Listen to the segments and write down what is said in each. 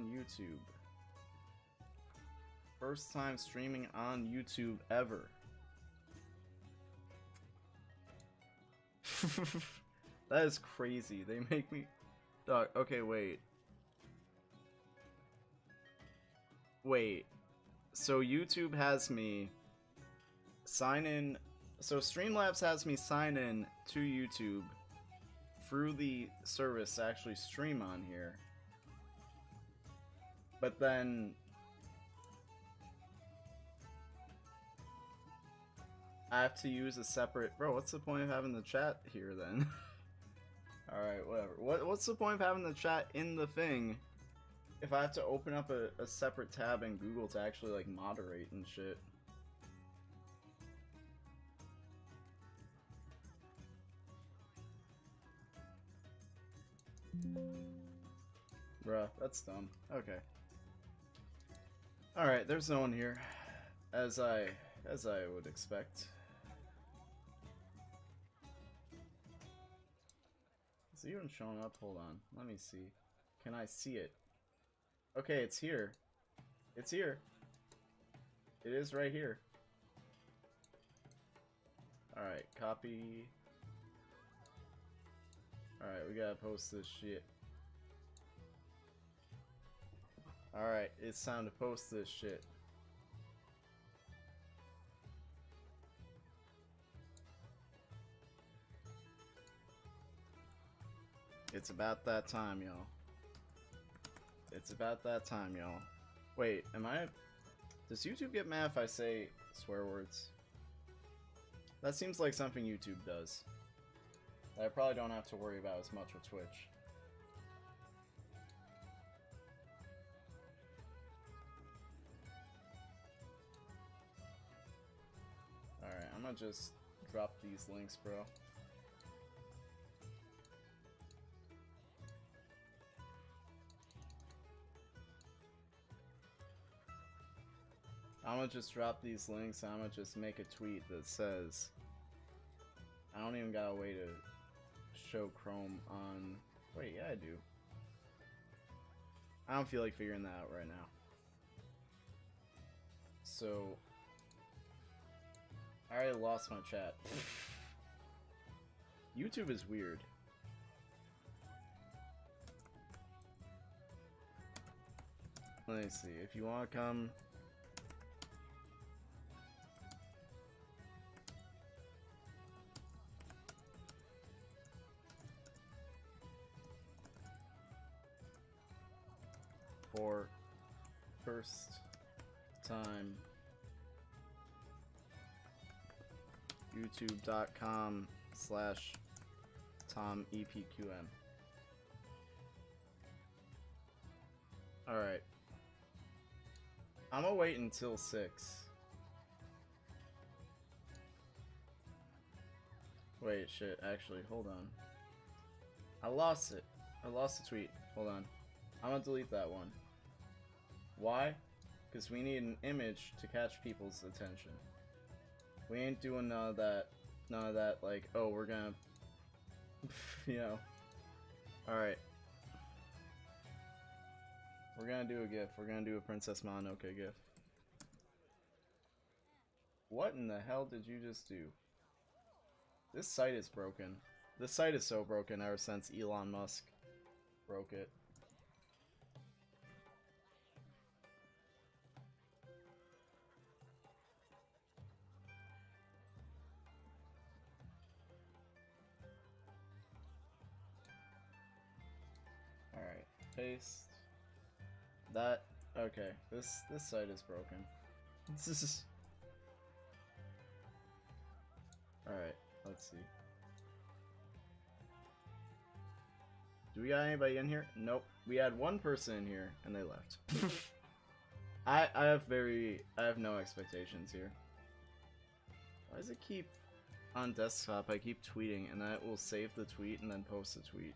on YouTube. First time streaming on YouTube ever. That is crazy. They make me... Dog, okay, wait. Wait. So YouTube has me sign in... So Streamlabs has me sign in to YouTube through the service to actually stream on here. But then... I have to use a separate... Bro, what's the point of having the chat here then? Alright, whatever. What's the point of having the chat in the thing if I have to open up a separate tab in Google to actually, like, moderate and shit? Bruh, that's dumb. Okay. Alright, there's no one here. As I would expect. Is it even showing up? Hold on. Let me see. Can I see it? Okay, it's here. It's here. It is right here. Alright, copy. Alright, we gotta post this shit. Alright, it's time to post this shit. It's about that time, y'all. It's about that time, y'all. Wait, am I... Does YouTube get mad if I say swear words? That seems like something YouTube does. That I probably don't have to worry about as much with Twitch. Alright, I'm gonna just drop these links, bro. I'm gonna just drop these links and I'm gonna just make a tweet that says I don't even got a way to show Chrome on... Wait, yeah I do. I don't feel like figuring that out right now. So... I already lost my chat. YouTube is weird. Let me see, if you wanna come... For first time youtube.com/TomEPQM. Alright. I'm gonna wait until 6. Wait, shit, actually, hold on. I lost it. I lost the tweet. Hold on. I'm gonna delete that one. Why? Because we need an image to catch people's attention. We ain't doing none of that, like, oh, we're gonna, you know. Alright. We're gonna do a GIF. We're gonna do a Princess Mononoke GIF. What in the hell did you just do? This site is broken. This site is so broken ever since Elon Musk broke it. Alright, paste that. Okay, this site is broken. This is... Alright, let's see. Do we got anybody in here? Nope. We had one person in here and they left. I have no expectations here. Why does it keep on desktop? I keep tweeting and that will save the tweet and then post the tweet.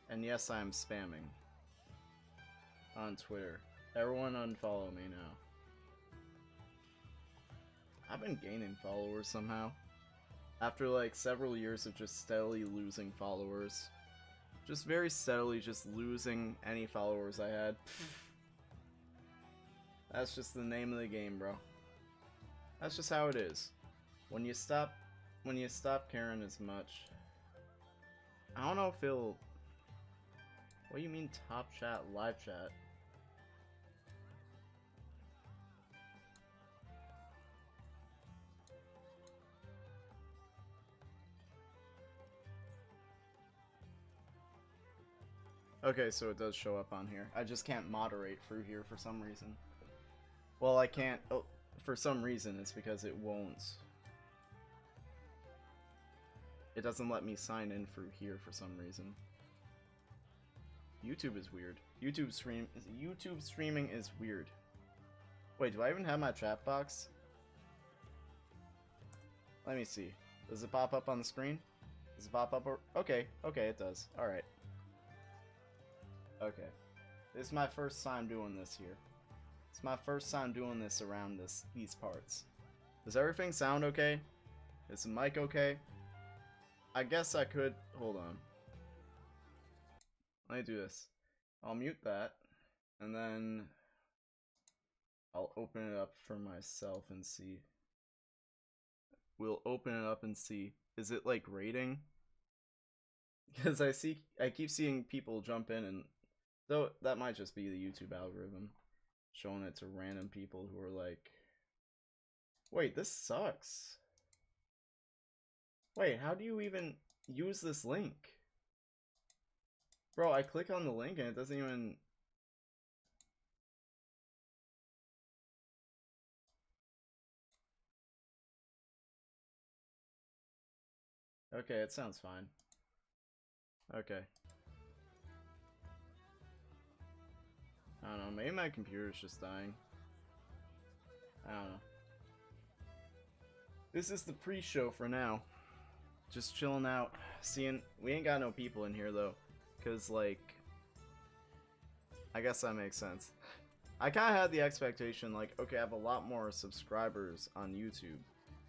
And yes, I am spamming on Twitter. Everyone unfollow me now. I've been gaining followers somehow. After like several years of just steadily losing followers. Just very steadily just losing any followers I had. That's just the name of the game, bro. That's just how it is. When you stop caring as much. I don't know if it'll... What do you mean top chat, live chat? Okay, so it does show up on here. I just can't moderate through here for some reason. Well, I can't... Oh, for some reason, it's because it won't. It doesn't let me sign in through here for some reason. YouTube is weird. YouTube streaming is weird. Wait, do I even have my chat box? Let me see. Does it pop up on the screen? Does it pop up? Or... Okay, it does. Alright. Okay. This is my first time doing this here. It's my first time doing this around these parts. Does everything sound okay? Is the mic okay? I guess I could... Hold on. Let me do this. I'll mute that. And then... I'll open it up for myself and see. We'll open it up and see. Is it like rating? Because I keep seeing people jump in and... Though, that might just be the YouTube algorithm. Showing it to random people who are like... Wait, this sucks. Wait, how do you even use this link? Bro, I click on the link and it doesn't even... Okay, it sounds fine. Okay. I don't know, maybe my computer's just dying. I don't know. This is the pre-show for now. Just chilling out. Seeing... We ain't got no people in here, though. Because, like... I guess that makes sense. I kind of had the expectation, like, okay, I have a lot more subscribers on YouTube.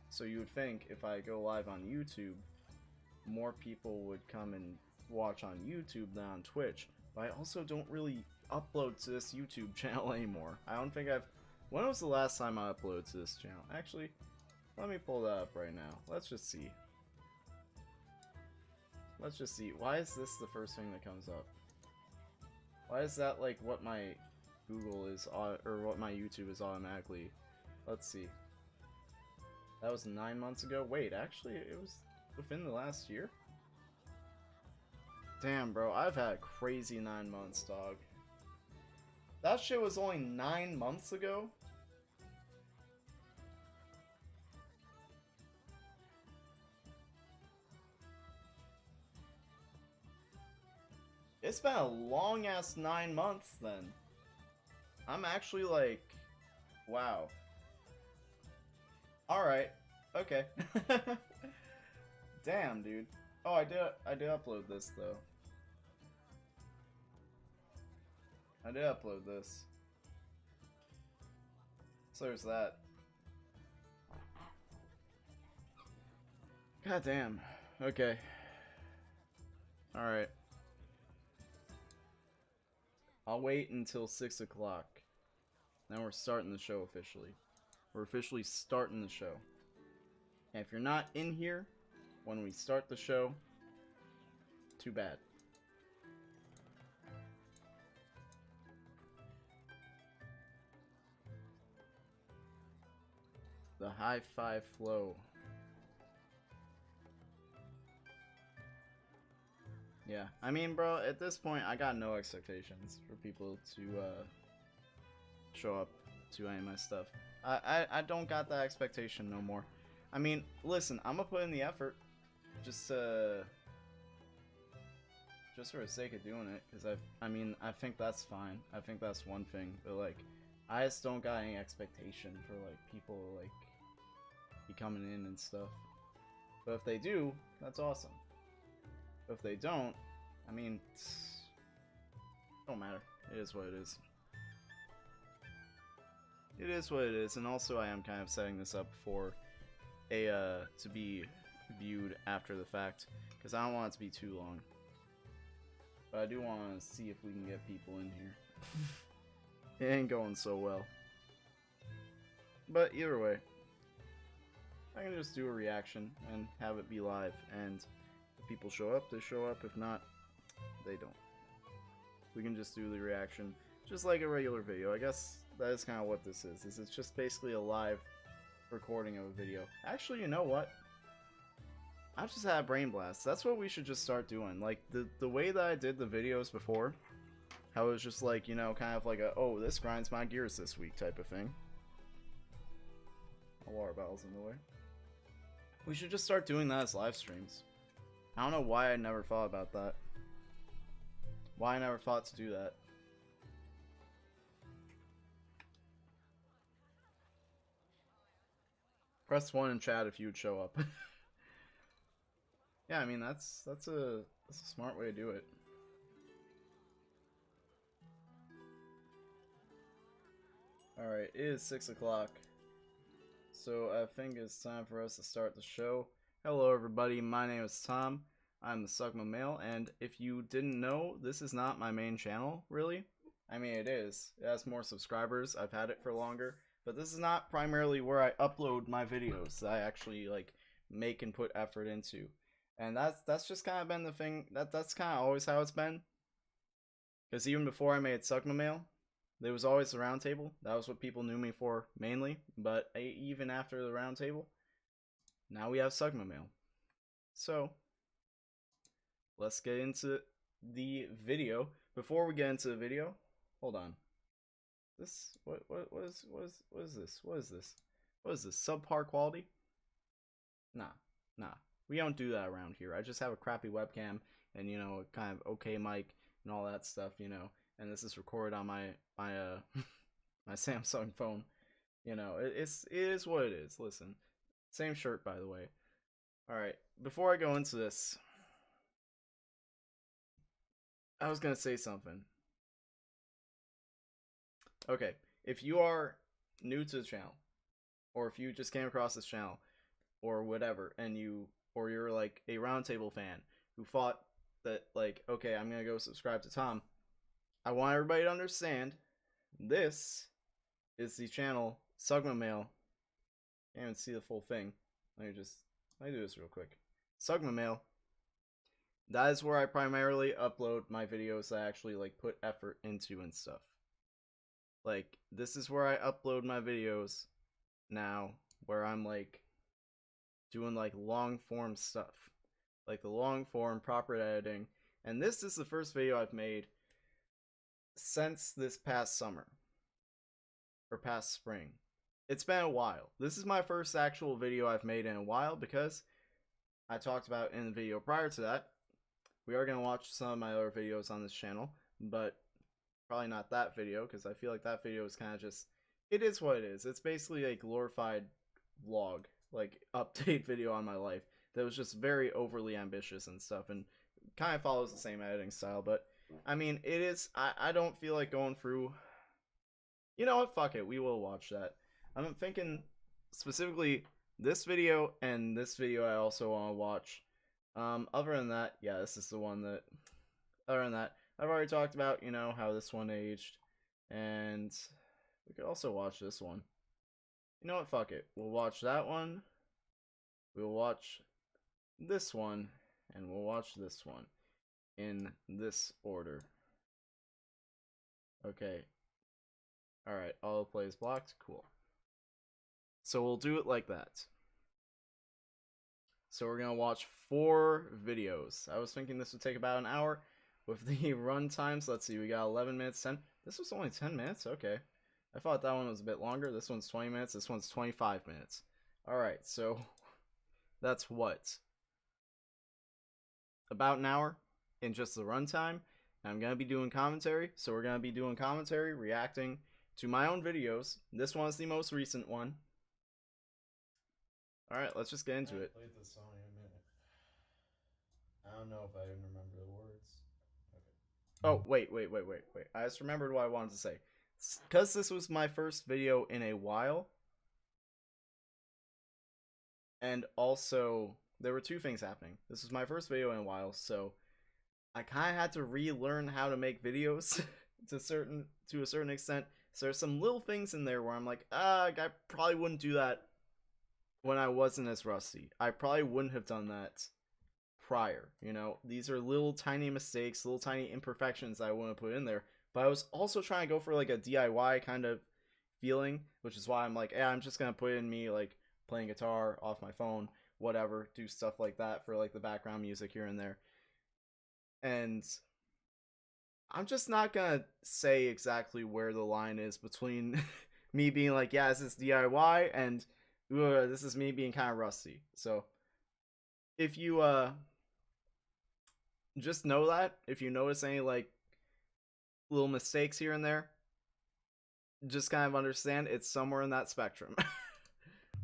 So you would think if I go live on YouTube, more people would come and watch on YouTube than on Twitch. But I also don't really upload to this YouTube channel anymore. I don't think I've... When was the last time I uploaded to this channel? Actually, let me pull that up right now. Let's just see. Let's just see. Why is this the first thing that comes up? Why is that like what my Google is, or what my YouTube is automatically? Let's see. That was 9 months ago? Wait, actually, it was within the last year? Damn, bro, I've had a crazy 9 months, dog. That shit was only 9 months ago? It's been a long-ass 9 months, then. I'm actually like... Wow. Alright. Okay. Damn, dude. Oh, I did upload this, though. I did upload this. So there's that. God damn. Okay. Alright. I'll wait until 6 o'clock. Then we're starting the show officially. We're officially starting the show. And if you're not in here when we start the show, too bad. The high five flow. Yeah, I mean, bro, at this point, I got no expectations for people to show up to any of my stuff. I don't got that expectation no more. I mean, listen, I'm gonna put in the effort, just for the sake of doing it, because I mean, I think that's fine. I think that's one thing, but like, I just don't got any expectation for like people like be coming in and stuff. But if they do, that's awesome. But if they don't, I mean, don't matter. It is what it is. It is what it is, and also I am kind of setting this up for a to be viewed after the fact, because I don't want it to be too long. But I do want to see if we can get people in here. It ain't going so well. But either way, I can just do a reaction and have it be live, and if people show up, they show up. If not, they don't. We can just do the reaction just like a regular video. I guess that is kind of what this is. This is just basically a live recording of a video. Actually, you know what? I just had a brain blast. That's what we should just start doing. Like, the way that I did the videos before, how it was just like, you know, kind of like a, oh, this grinds my gears this week type of thing. A water bottle's in the way. We should just start doing that as live streams. I don't know why I never thought about that. Why I never thought to do that. Press 1 in chat if you would show up. Yeah, I mean that's a smart way to do it. Alright, it is 6 o'clock. So I think it's time for us to start the show. Hello everybody, my name is Tom. I'm the Sugma Male, and if you didn't know, this is not my main channel, really. I mean, it is. It has more subscribers. I've had it for longer. But this is not primarily where I upload my videos that I actually, like, make and put effort into. And that's just kind of been the thing. That's kind of always how it's been. Because even before I made Sugma Male, there was always the roundtable. That was what people knew me for, mainly. But even after the roundtable, now we have Sugma Male. So let's get into the video. Before we get into the video, hold on. This what is this? What is this? What is this? Subpar quality? Nah. We don't do that around here. I just have a crappy webcam and, you know, a kind of okay mic and all that stuff, you know. And this is recorded on my my Samsung phone. You know, it is what it is. Listen. Same shirt, by the way. Alright, before I go into this, I was gonna say something. Okay, if you are new to the channel, or if you just came across this channel, or whatever, and you're like a roundtable fan who thought that, like, okay, I'm gonna go subscribe to Tom, I want everybody to understand this is the channel Sugma Male. Can't even see the full thing. Let me do this real quick. Sugma Male. That is where I primarily upload my videos that I actually, like, put effort into and stuff. Like, this is where I upload my videos now, where I'm, like, doing, like, long form stuff. Like, the long form, proper editing. And this is the first video I've made since this past summer. Or past spring. It's been a while. This is my first actual video I've made in a while, because I talked about in the video prior to that. We are going to watch some of my other videos on this channel, but probably not that video, because I feel like that video is kind of just, it is what it is. It's basically a glorified vlog, like, update video on my life that was just very overly ambitious and stuff, and kind of follows the same editing style. But I mean, it is, I don't feel like going through, you know what, fuck it, we will watch that. I'm thinking specifically this video and this video I also want to watch. Other than that, yeah, this is the one that, other than that, I've already talked about, you know, how this one aged, and we could also watch this one. You know what, fuck it, we'll watch that one, we'll watch this one, and we'll watch this one, in this order. Okay. Alright, autoplay is blocked, cool. So we'll do it like that. So we're gonna watch 4 videos. I was thinking this would take about an hour. With the run times, let's see, we got 11 minutes, 10. This was only 10 minutes? Okay. I thought that one was a bit longer. This one's 20 minutes. This one's 25 minutes. Alright, so that's what? About an hour in just the runtime. I'm going to be doing commentary. So we're going to be doing commentary, reacting to my own videos. This one's the most recent one. Alright, let's just get into it. I played this song in a minute. I don't know if I even remember the words. Oh, wait. I just remembered what I wanted to say. Because this was my first video in a while, and also there were two things happening. This was my first video in a while, so I kind of had to relearn how to make videos to a certain extent. So there's some little things in there where I'm like, I probably wouldn't do that when I wasn't as rusty. I probably wouldn't have done that prior. You know, these are little tiny mistakes, little tiny imperfections that I want to put in there. But I was also trying to go for like a DIY kind of feeling, which is why I'm like, I'm just gonna put in me like playing guitar off my phone, whatever, do stuff like that for like the background music here and there. And I'm just not gonna say exactly where the line is between me being like, yeah, this is DIY, and this is me being kind of rusty. So if you just know that, if you notice any like little mistakes here and there, just kind of understand it's somewhere in that spectrum.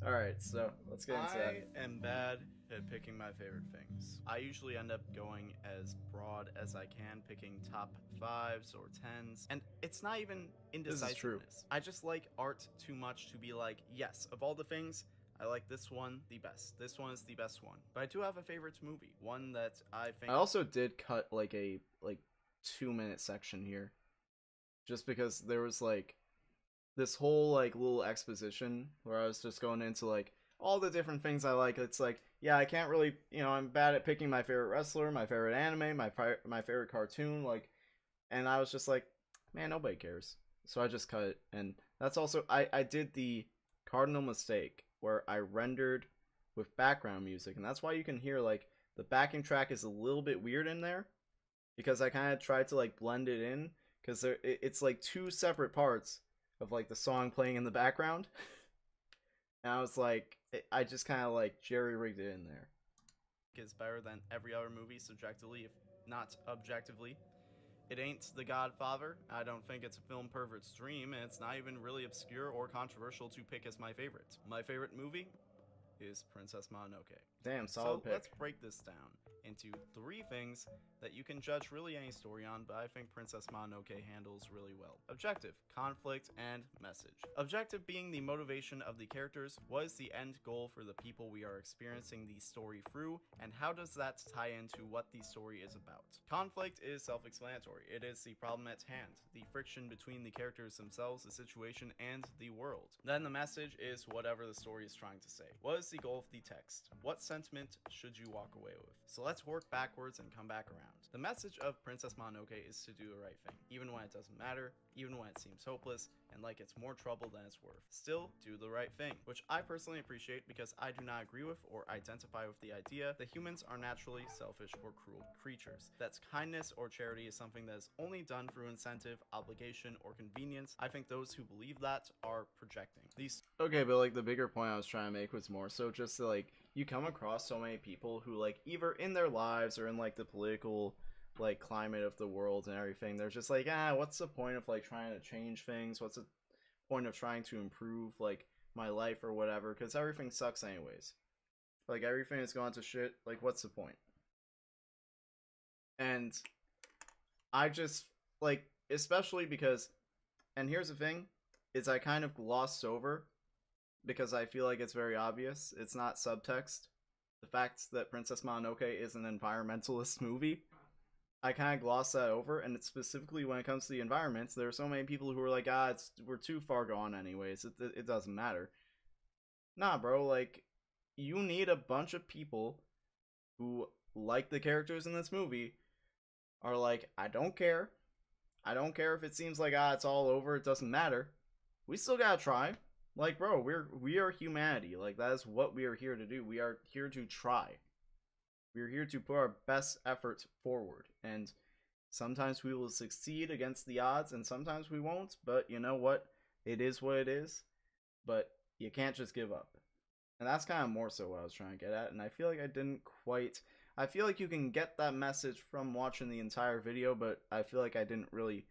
Alright, so let's get into that. I am bad at picking my favorite things. I usually end up going as broad as I can, picking top 5s or 10s, and it's not even indecisiveness. This is true. I just like art too much to be like, yes, of all the things, I like this one the best. This one is the best one. But I do have a favorite movie, one that I think... I also did cut like a 2-minute section here, just because there was like this whole like little exposition where I was just going into like all the different things I like. It's like, yeah, I can't really, I'm bad at picking my favorite wrestler, my favorite anime, my favorite cartoon, like, and I was just like, man, nobody cares. So I just cut it. And that's also, I did the cardinal mistake where I rendered with background music, and that's why you can hear like the backing track is a little bit weird in there, because I kind of tried to like blend it in, because it's like two separate parts of like the song playing in the background. And I was like, I just kind of like jerry-rigged it in there. It's better than every other movie subjectively, if not objectively. It ain't The Godfather. I don't think it's a film pervert's dream, and it's not even really obscure or controversial to pick as my favorite. My favorite movie is Princess Mononoke. Damn, solid pick. So let's break this down into 3 things that you can judge really any story on, but I think Princess Mononoke handles really well. Objective, conflict, and message. Objective being the motivation of the characters. What is the end goal for the people we are experiencing the story through, and how does that tie into what the story is about? Conflict is self-explanatory. It is the problem at hand, the friction between the characters themselves, the situation, and the world. Then the message is whatever the story is trying to say. What is the goal of the text? What sentiment should you walk away with? So let's work backwards and come back around. The message of Princess Mononoke is to do the right thing, even when it doesn't matter, even when it seems hopeless, and like it's more trouble than it's worth. Still, do the right thing, which I personally appreciate because I do not agree with or identify with the idea that humans are naturally selfish or cruel creatures. That kindness or charity is something that is only done through incentive, obligation, or convenience. I think those who believe that are projecting. Okay, but like the bigger point I was trying to make was more so just like, you come across so many people who like either in their lives or in like the political like climate of the world and everything, they're just like, what's the point of like trying to change things? What's the point of trying to improve like my life or whatever? Because everything sucks anyways. Like everything has gone to shit. Like what's the point? And I just like, especially because, and here's the thing, is I kind of glossed over, because I feel like it's very obvious. It's not subtext. The fact that Princess Mononoke is an environmentalist movie, I kind of glossed that over, and it's specifically when it comes to the environments, there are so many people who are like, we're too far gone anyways, it doesn't matter. Nah, bro, like, you need a bunch of people who, like the characters in this movie, are like, I don't care. I don't care if it seems like, it's all over, it doesn't matter. We still gotta try. Like, bro, we are humanity. Like, that is what we are here to do. We are here to try. We are here to put our best efforts forward. And sometimes we will succeed against the odds, and sometimes we won't. But you know what? It is what it is. But you can't just give up. And that's kind of more so what I was trying to get at. And I feel like I didn't quite... I feel like you can get that message from watching the entire video, but I feel like I didn't really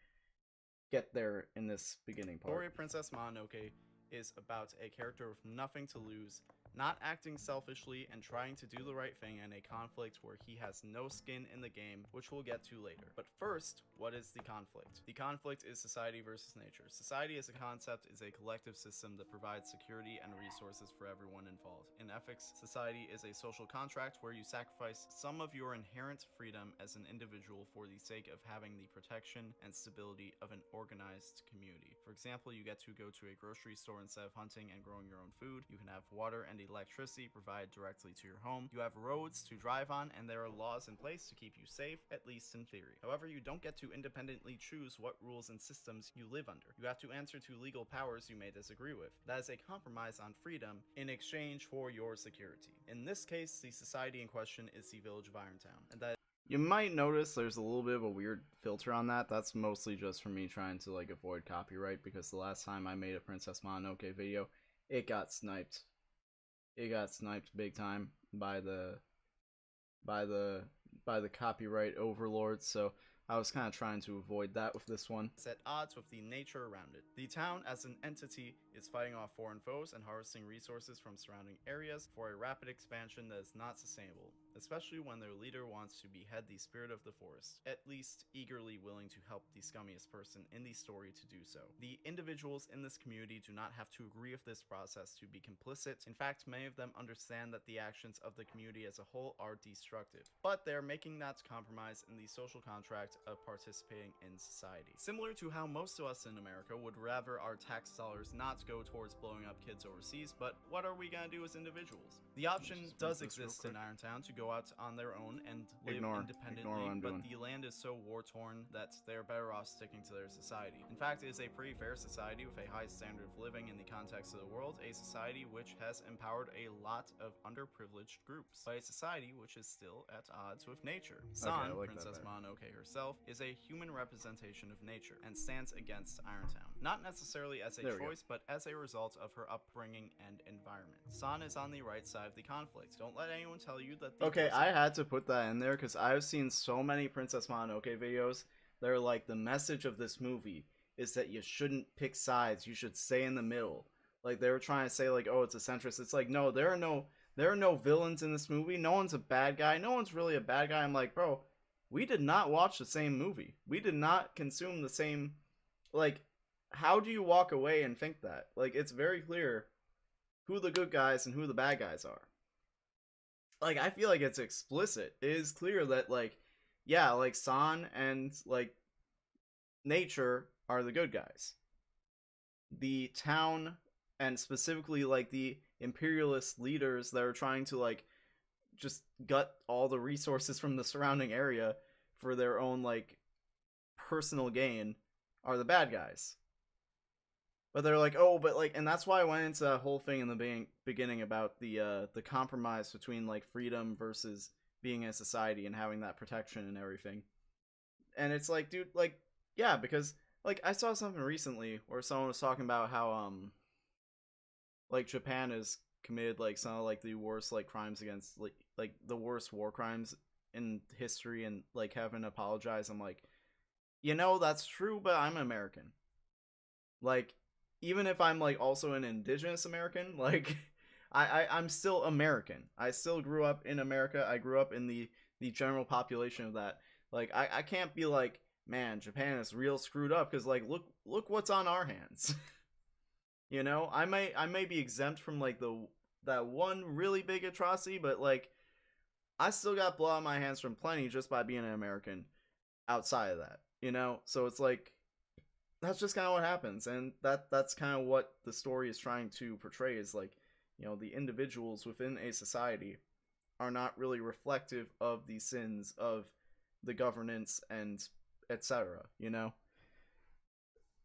get there in this beginning part. Story of Princess Mononoke is about a character with nothing to lose not acting selfishly and trying to do the right thing in a conflict where he has no skin in the game, which we'll get to later. But first, what is the conflict? The conflict is society versus nature. Society as a concept is a collective system that provides security and resources for everyone involved. In ethics, society is a social contract where you sacrifice some of your inherent freedom as an individual for the sake of having the protection and stability of an organized community. For example, you get to go to a grocery store instead of hunting and growing your own food. You can have water and electricity provided directly to your home. You have roads to drive on, and there are laws in place to keep you safe, at least in theory. However, you don't get to independently choose what rules and systems you live under. You have to answer to legal powers you may disagree with. That is a compromise on freedom in exchange for your security. In this case, the society in question is the village of Irontown, and that you might notice there's a little bit of a weird filter on that. That's mostly just for me trying to like avoid copyright, because the last time I made a Princess Mononoke video, it got sniped. It got sniped big time by the copyright overlords, so I was kind of trying to avoid that with this one. It's at odds with the nature around it. The town as an entity is fighting off foreign foes and harvesting resources from surrounding areas for a rapid expansion that is not sustainable, especially when their leader wants to behead the spirit of the forest, at least eagerly willing to help the scummiest person in the story to do so. The individuals in this community do not have to agree with this process to be complicit. In fact, many of them understand that the actions of the community as a whole are destructive, but they're making that compromise in the social contract of participating in society. Similar to how most of us in America would rather our tax dollars not go towards blowing up kids overseas, but what are we gonna do as individuals? The option does exist in Irontown to go out on their own and live independently, but the land is so war-torn that they're better off sticking to their society. In fact, it is a pretty fair society with a high standard of living in the context of the world, a society which has empowered a lot of underprivileged groups, but a society which is still at odds with nature. San, Princess Mononoke herself, is a human representation of nature and stands against Irontown. Not necessarily as a choice, but as a result of her upbringing and environment. San is on the right side of the conflict. Don't let anyone tell you that the I had to put that in there because I've seen so many Princess Mononoke videos. They're like, the message of this movie is that you shouldn't pick sides, you should stay in the middle. Like, they were trying to say like, oh, it's a centrist. It's like, no, there are no villains in this movie. No one's a bad guy. No one's really a bad guy. I'm like, bro, we did not watch the same movie. We did not consume the same, like, how do you walk away and think that? Like, it's very clear who the good guys and who the bad guys are. Like, I feel like it's explicit. It is clear that, like, yeah, like, San and, like, nature are the good guys. The town, and specifically, like, the imperialist leaders that are trying to, like, just gut all the resources from the surrounding area for their own, like, personal gain, are the bad guys. But they're like, oh, but like, and that's why I went into that whole thing in the beginning about the compromise between like freedom versus being in society and having that protection and everything. And it's like, dude, like, yeah, because like I saw something recently where someone was talking about how like Japan has committed like some of like the worst like crimes against like the worst war crimes in history, and like having apologized. I'm like, you know, that's true, but I'm American. Like, even if I'm like also an indigenous American, like I'm still American. I still grew up in America. I grew up in the general population of that. Like, I can't be like, man, Japan is real screwed up because like look what's on our hands. You know, I may be exempt from like that one really big atrocity, but like I still got blood on my hands from plenty just by being an American outside of that, you know? So it's like, that's just kind of what happens, and that's kind of what the story is trying to portray, is like, you know, the individuals within a society are not really reflective of the sins of the governance and etc., you know?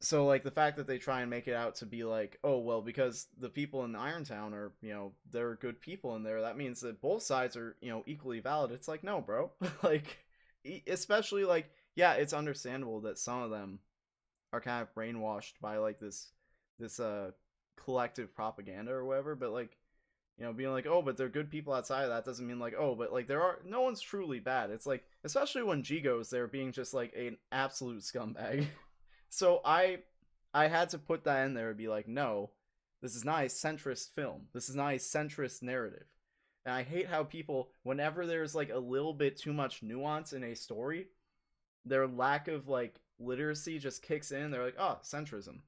So like the fact that they try and make it out to be like, oh well, because the people in Irontown are, you know, there are good people in there, that means that both sides are, you know, equally valid. It's like, no, bro. Like, especially like, yeah, it's understandable that some of them are kind of brainwashed by like this collective propaganda or whatever, but like, you know, being like, oh, but they're good people outside of that doesn't mean like, oh, but like no one's truly bad. It's like, especially when Jigo's there being just like an absolute scumbag. So I had to put that in there and be like, no, This is not a centrist film. This is not a centrist narrative. And I hate how people, whenever there's like a little bit too much nuance in a story, their lack of like literacy just kicks in. They're like, oh, centrism.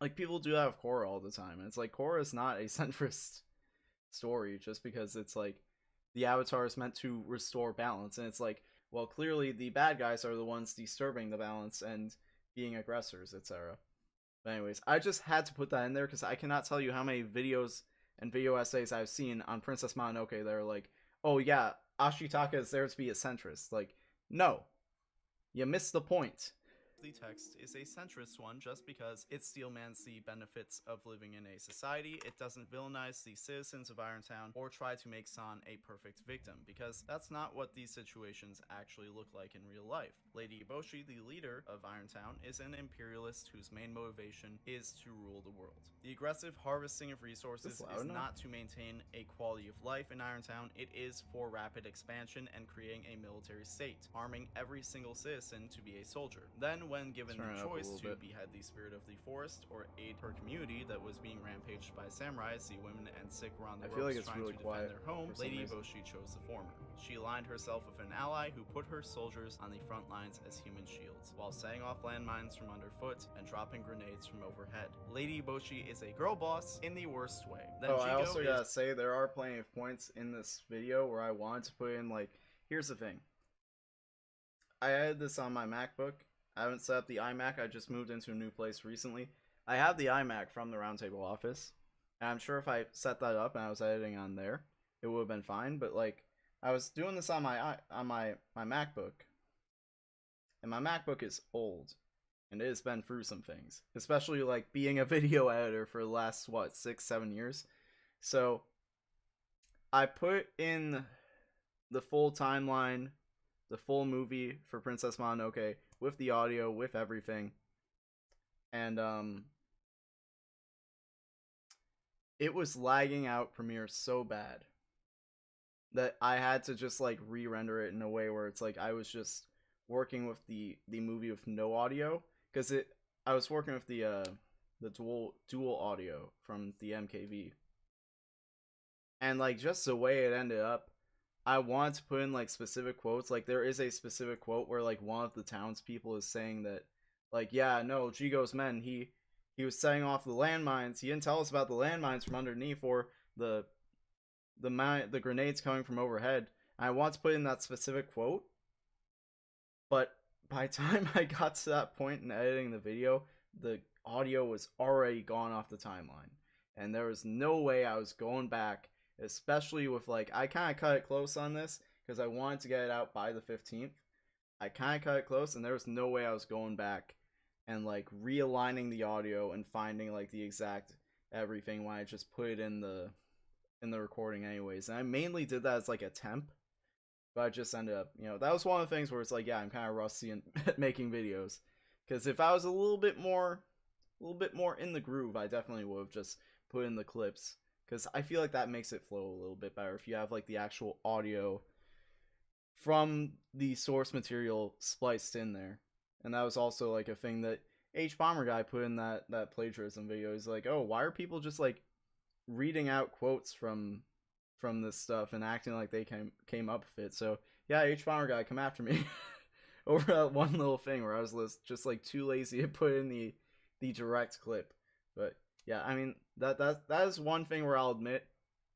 Like people do that with Korra all the time. And it's like Korra is not a centrist story just because it's like the Avatar is meant to restore balance. And it's like, well, clearly the bad guys are the ones disturbing the balance and being aggressors, etc. But anyways, I just had to put that in there because I cannot tell you how many videos and video essays I've seen on Princess Mononoke that are like, oh yeah, Ashitaka is there to be a centrist. Like, no. You missed the point. The text is a centrist one just because it steelmans the benefits of living in a society. It doesn't villainize the citizens of Irontown or try to make San a perfect victim, because that's not what these situations actually look like in real life. Lady Eboshi, the leader of Irontown, is an imperialist whose main motivation is to rule the world. The aggressive harvesting of resources is not to maintain a quality of life in Irontown, it is for rapid expansion and creating a military state, arming every single citizen to be a soldier. Then, when given the choice to behead the spirit of the forest or aid her community that was being rampaged by samurai, the women and sick were on the ropes trying to defend their home, Lady Eboshi chose the former. She aligned herself with an ally who put her soldiers on the front lines as human shields, while setting off landmines from underfoot and dropping grenades from overhead. Lady Eboshi is a girl boss in the worst way. Then I also gotta say, there are plenty of points in this video where I wanted to put in, like, here's the thing. I added this on my MacBook. I haven't set up the iMac, I just moved into a new place recently. I have the iMac from the Roundtable office, and I'm sure if I set that up and I was editing on there, it would have been fine, but like, I was doing this on my MacBook, and my MacBook is old, and it has been through some things, especially like being a video editor for the last, what, 6-7 years. So, I put in the full timeline, the full movie for Princess Mononoke, with the audio, with everything, and it was lagging out Premiere so bad that I had to just like re-render it in a way where it's like I was just working with the movie with no audio, because I was working with the dual audio from the MKV, and like just the way it ended up, I wanted to put in like specific quotes. Like there is a specific quote where like one of the townspeople is saying that, like, yeah, no, Jigo's men, he was setting off the landmines. He didn't tell us about the landmines from underneath or the grenades coming from overhead. And I want to put in that specific quote, but by the time I got to that point in editing the video, the audio was already gone off the timeline, and there was no way I was going back. Especially with, like, I kind of cut it close on this because I wanted to get it out by the 15th. I kind of cut it close, and there was no way I was going back and, like, realigning the audio and finding, like, the exact everything when I just put it in the recording anyways. And I mainly did that as, like, a temp, but I just ended up, you know, that was one of the things where it's like, yeah, I'm kind of rusty at making videos. Because if I was a little bit more in the groove, I definitely would have just put in the clips. Because I feel like that makes it flow a little bit better if you have like the actual audio from the source material spliced in there. And that was also like a thing that H-Bomber guy put in that plagiarism video. He's like, oh, why are people just like reading out quotes from this stuff and acting like they came up with it? So yeah, H-Bomber guy, come after me over that one little thing where I was just like too lazy to put in the direct clip. But yeah, I mean, that is one thing where I'll admit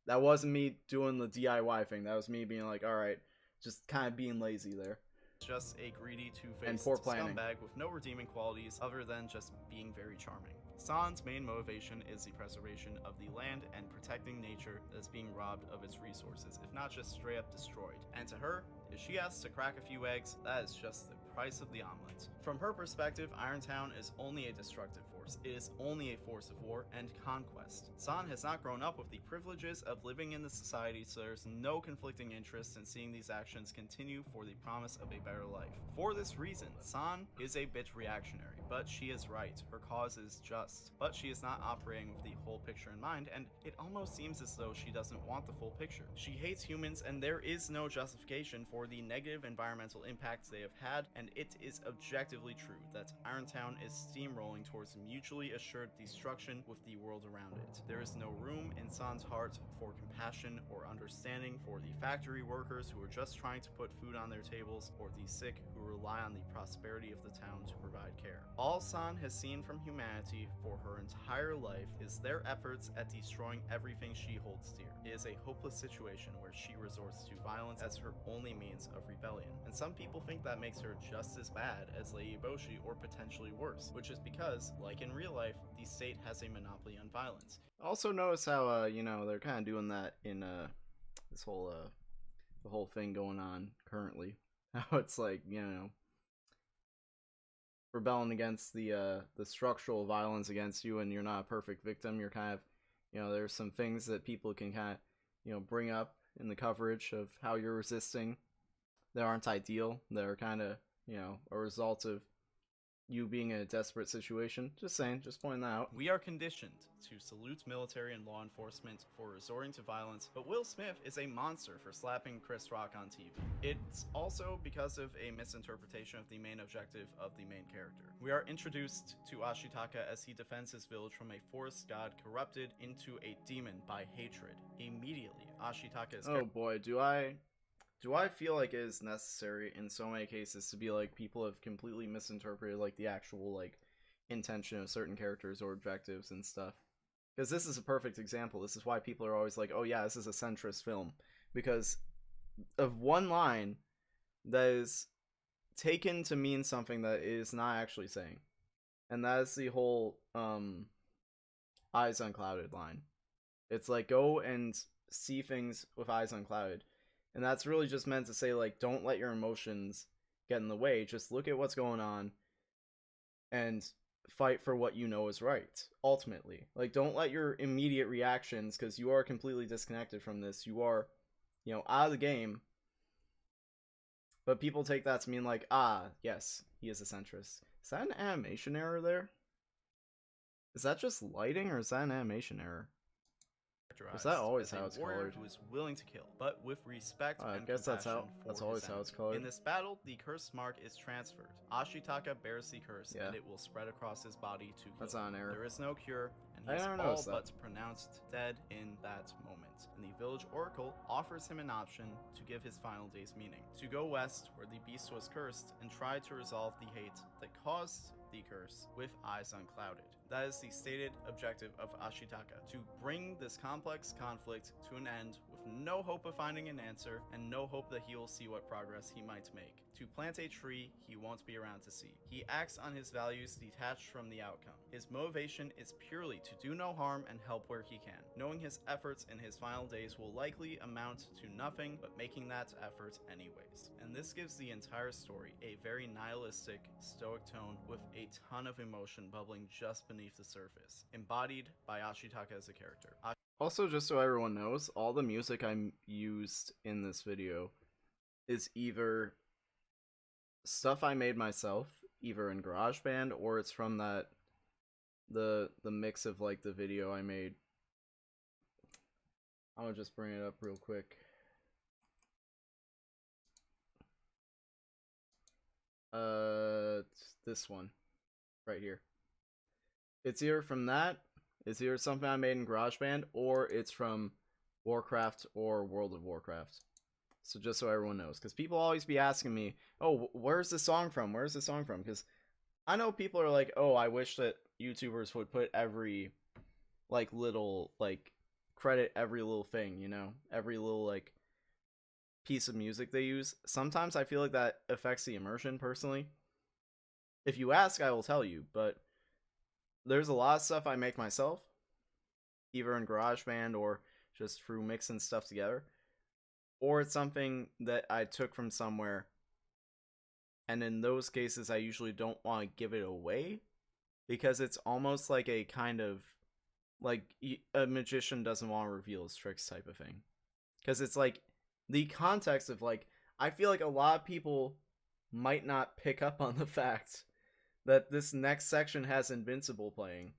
that wasn't me doing the DIY thing. That was me being like, all right, just kind of being lazy there. Just a greedy, two-faced scumbag with no redeeming qualities other than just being very charming. San's main motivation is the preservation of the land and protecting nature that is being robbed of its resources, if not just straight up destroyed. And to her, if she has to crack a few eggs, that is just the price of the omelet. From her perspective, Irontown is only a destructive force. It is only a force of war and conquest. San has not grown up with the privileges of living in the society, so there's no conflicting interest in seeing these actions continue for the promise of a better life. For this reason, San is a bit reactionary, but she is right. Her cause is just. But she is not operating with the whole picture in mind, and it almost seems as though she doesn't want the full picture. She hates humans, and there is no justification for the negative environmental impacts they have had, and it is objectively true that Irontown is steamrolling towards mutually assured destruction with the world around it. There is no room in San's heart for compassion or understanding for the factory workers who are just trying to put food on their tables, or the sick who rely on the prosperity of the town to provide care. All San has seen from humanity for her entire life is their efforts at destroying everything she holds dear. It is a hopeless situation where she resorts to violence as her only means of rebellion. And some people think that makes her just as bad as Lady Eboshi, or potentially worse, which is because, like in real life, the state has a monopoly on violence. Also notice how, you know, they're kind of doing that in, this whole, the whole thing going on currently. How it's like, you know, rebelling against the structural violence against you, and you're not a perfect victim. You're kind of, you know, there's some things that people can kind of, you know, bring up in the coverage of how you're resisting that aren't ideal. That are kind of, you know, a result of you being in a desperate situation. Just saying, just pointing that out. We are conditioned to salute military and law enforcement for resorting to violence, but Will Smith is a monster for slapping Chris Rock on TV. It's also because of a misinterpretation of the main objective of the main character. We are introduced to Ashitaka as he defends his village from a forest god corrupted into a demon by hatred. Immediately, Ashitaka is— oh boy, do I feel like it is necessary in so many cases to be like, people have completely misinterpreted like the actual like intention of certain characters or objectives and stuff. Because this is a perfect example. This is why people are always like, oh yeah, this is a centrist film. Because of one line that is taken to mean something that it is not actually saying. And that is the whole eyes unclouded line. It's like, go and see things with eyes unclouded. And that's really just meant to say, like, don't let your emotions get in the way. Just look at what's going on and fight for what you know is right, ultimately. Like, don't let your immediate reactions, because you are completely disconnected from this. You are, you know, out of the game. But people take that to mean, like, ah, yes, he is a centrist. Is that an animation error there? Is that just lighting, or is that an animation error? Is that always how it's colored? Who is willing to kill, but with respect and I guess that's always how it's colored. In this battle, the curse mark is transferred. Ashitaka bears the curse, and it will spread across his body to kill. That's not an error. There is no cure, and he is all but pronounced dead in that moment. And the village oracle offers him an option to give his final day's meaning: to go west, where the beast was cursed, and try to resolve the hate that caused the curse with eyes unclouded. That is the stated objective of Ashitaka: to bring this complex conflict to an end with no hope of finding an answer and no hope that he will see what progress he might make. To plant a tree he won't be around to see. He acts on his values detached from the outcome. His motivation is purely to do no harm and help where he can, knowing his efforts in his final days will likely amount to nothing but making that effort anyways. And this gives the entire story a very nihilistic, stoic tone with a ton of emotion bubbling just beneath the surface, embodied by Ashitaka as a character. Also, just so everyone knows, all the music I used in this video is either stuff I made myself, either in GarageBand, or it's from that the mix of like the video I made. I'm gonna just bring it up real quick. It's this one right here. It's either from that, it's either something I made in GarageBand, or it's from Warcraft or World of Warcraft. So just so everyone knows, because people always be asking me, oh, where's the song from? Where's the song from? Because I know people are like, oh, I wish that YouTubers would put every, like, little, like, credit every little thing, you know? Every little, like, piece of music they use. Sometimes I feel like that affects the immersion, personally. If you ask, I will tell you, but there's a lot of stuff I make myself, either in GarageBand or just through mixing stuff together. Or it's something that I took from somewhere, and in those cases I usually don't want to give it away, because it's almost like a kind of, like, a magician doesn't want to reveal his tricks type of thing. Because it's like, the context of, like, I feel like a lot of people might not pick up on the fact that this next section has Invincible playing.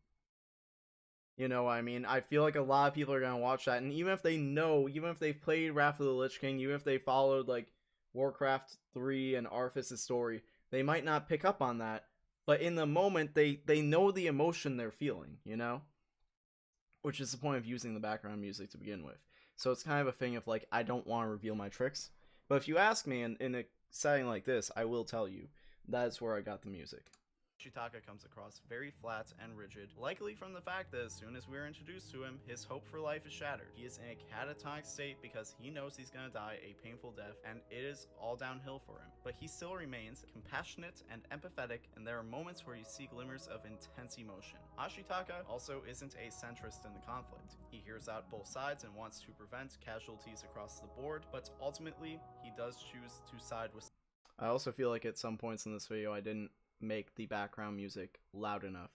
You know what I mean? I feel like a lot of people are going to watch that, and even if they know, even if they've played Wrath of the Lich King, even if they followed, like, Warcraft 3 and Arthas' story, they might not pick up on that But in the moment, they know the emotion they're feeling, you know? Which is the point of using the background music to begin with. So it's kind of a thing of like, I don't want to reveal my tricks. But if you ask me in a setting like this, I will tell you that's where I got the music. Ashitaka comes across very flat and rigid, likely from the fact that as soon as we're introduced to him, his hope for life is shattered. He is in a catatonic state because he knows he's gonna die a painful death, and it is all downhill for him. But he still remains compassionate and empathetic, and there are moments where you see glimmers of intense emotion. Ashitaka also isn't a centrist in the conflict. He hears out both sides and wants to prevent casualties across the board, but ultimately, he does choose to side with... I also feel like at some points in this video I didn't make the background music loud enough.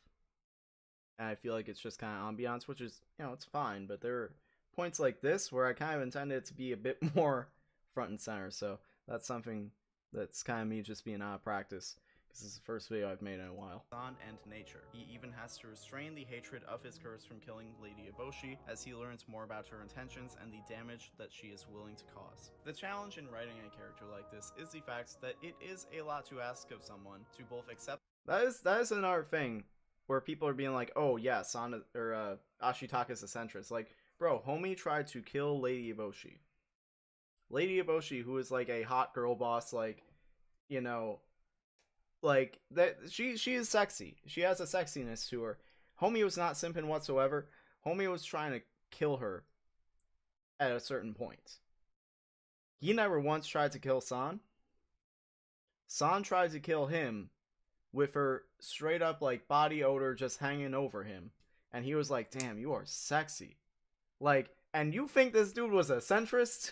And I feel like it's just kind of ambiance, which is, you know, it's fine, but there are points like this where I kind of intended it to be a bit more front and center, so that's something that's kind of me just being out of practice, because this is the first video I've made in a while. San and nature. He even has to restrain the hatred of his curse from killing Lady Eboshi as he learns more about her intentions and the damage that she is willing to cause. The challenge in writing a character like this is the fact that it is a lot to ask of someone to both accept... That is another thing where people are being like, oh yeah, San or Ashitaka's a centrist. Like, bro, homie tried to kill Lady Eboshi. Lady Eboshi, who is like a hot girl boss, like, you know, like that, she is sexy. She has a sexiness to her. Homie was not simping whatsoever. Homie was trying to kill her at a certain point. He never once tried to kill San. San tried to kill him with her straight up like body odor just hanging over him. And he was like, damn, you are sexy. Like, and you think this dude was a centrist?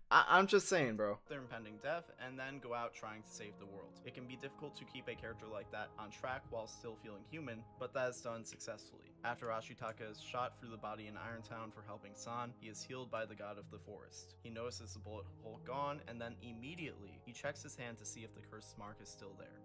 I'm just saying, bro. Their impending death, and then go out trying to save the world. It can be difficult to keep a character like that on track while still feeling human, but that is done successfully. After Ashitaka is shot through the body in Irontown for helping San, he is healed by the god of the forest. He notices the bullet hole gone, and then immediately, he checks his hand to see if the cursed mark is still there.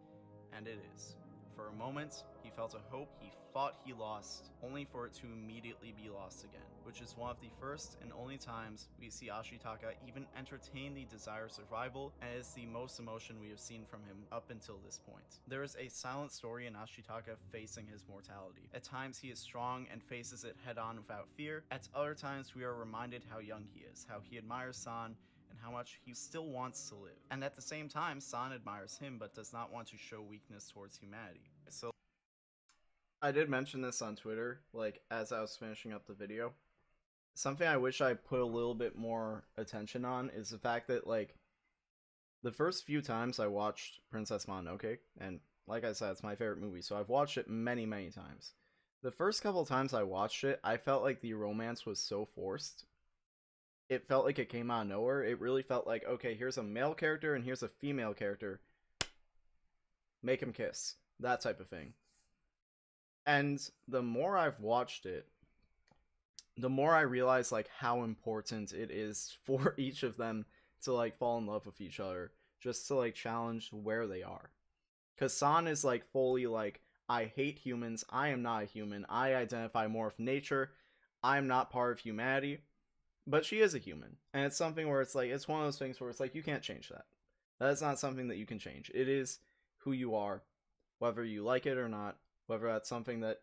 And it is. For a moment, he felt a hope he thought he lost, only for it to immediately be lost again, which is one of the first and only times we see Ashitaka even entertain the desire of survival, and is the most emotion we have seen from him up until this point. There is a silent story in Ashitaka facing his mortality. At times he is strong and faces it head on without fear, at other times we are reminded how young he is, how he admires San, and how much he still wants to live. And at the same time, San admires him but does not want to show weakness towards humanity. So I did mention this on Twitter, like, as I was finishing up the video. Something I wish I put a little bit more attention on is the fact that, like, the first few times I watched Princess Mononoke, and like I said, it's my favorite movie, so I've watched it many, many times. The first couple times I watched it, I felt like the romance was so forced. It felt like it came out of nowhere. It really felt like, okay, here's a male character and here's a female character. Make them kiss. That type of thing. And the more I've watched it, the more I realize, like, how important it is for each of them to, like, fall in love with each other. Just to, like, challenge where they are. Because San is, like, fully, like, I hate humans. I am not a human. I identify more with nature. I am not part of humanity. But she is a human, and it's something where it's like, it's one of those things where it's like, you can't change that. That is not something that you can change. It is who you are, whether you like it or not, whether that's something that,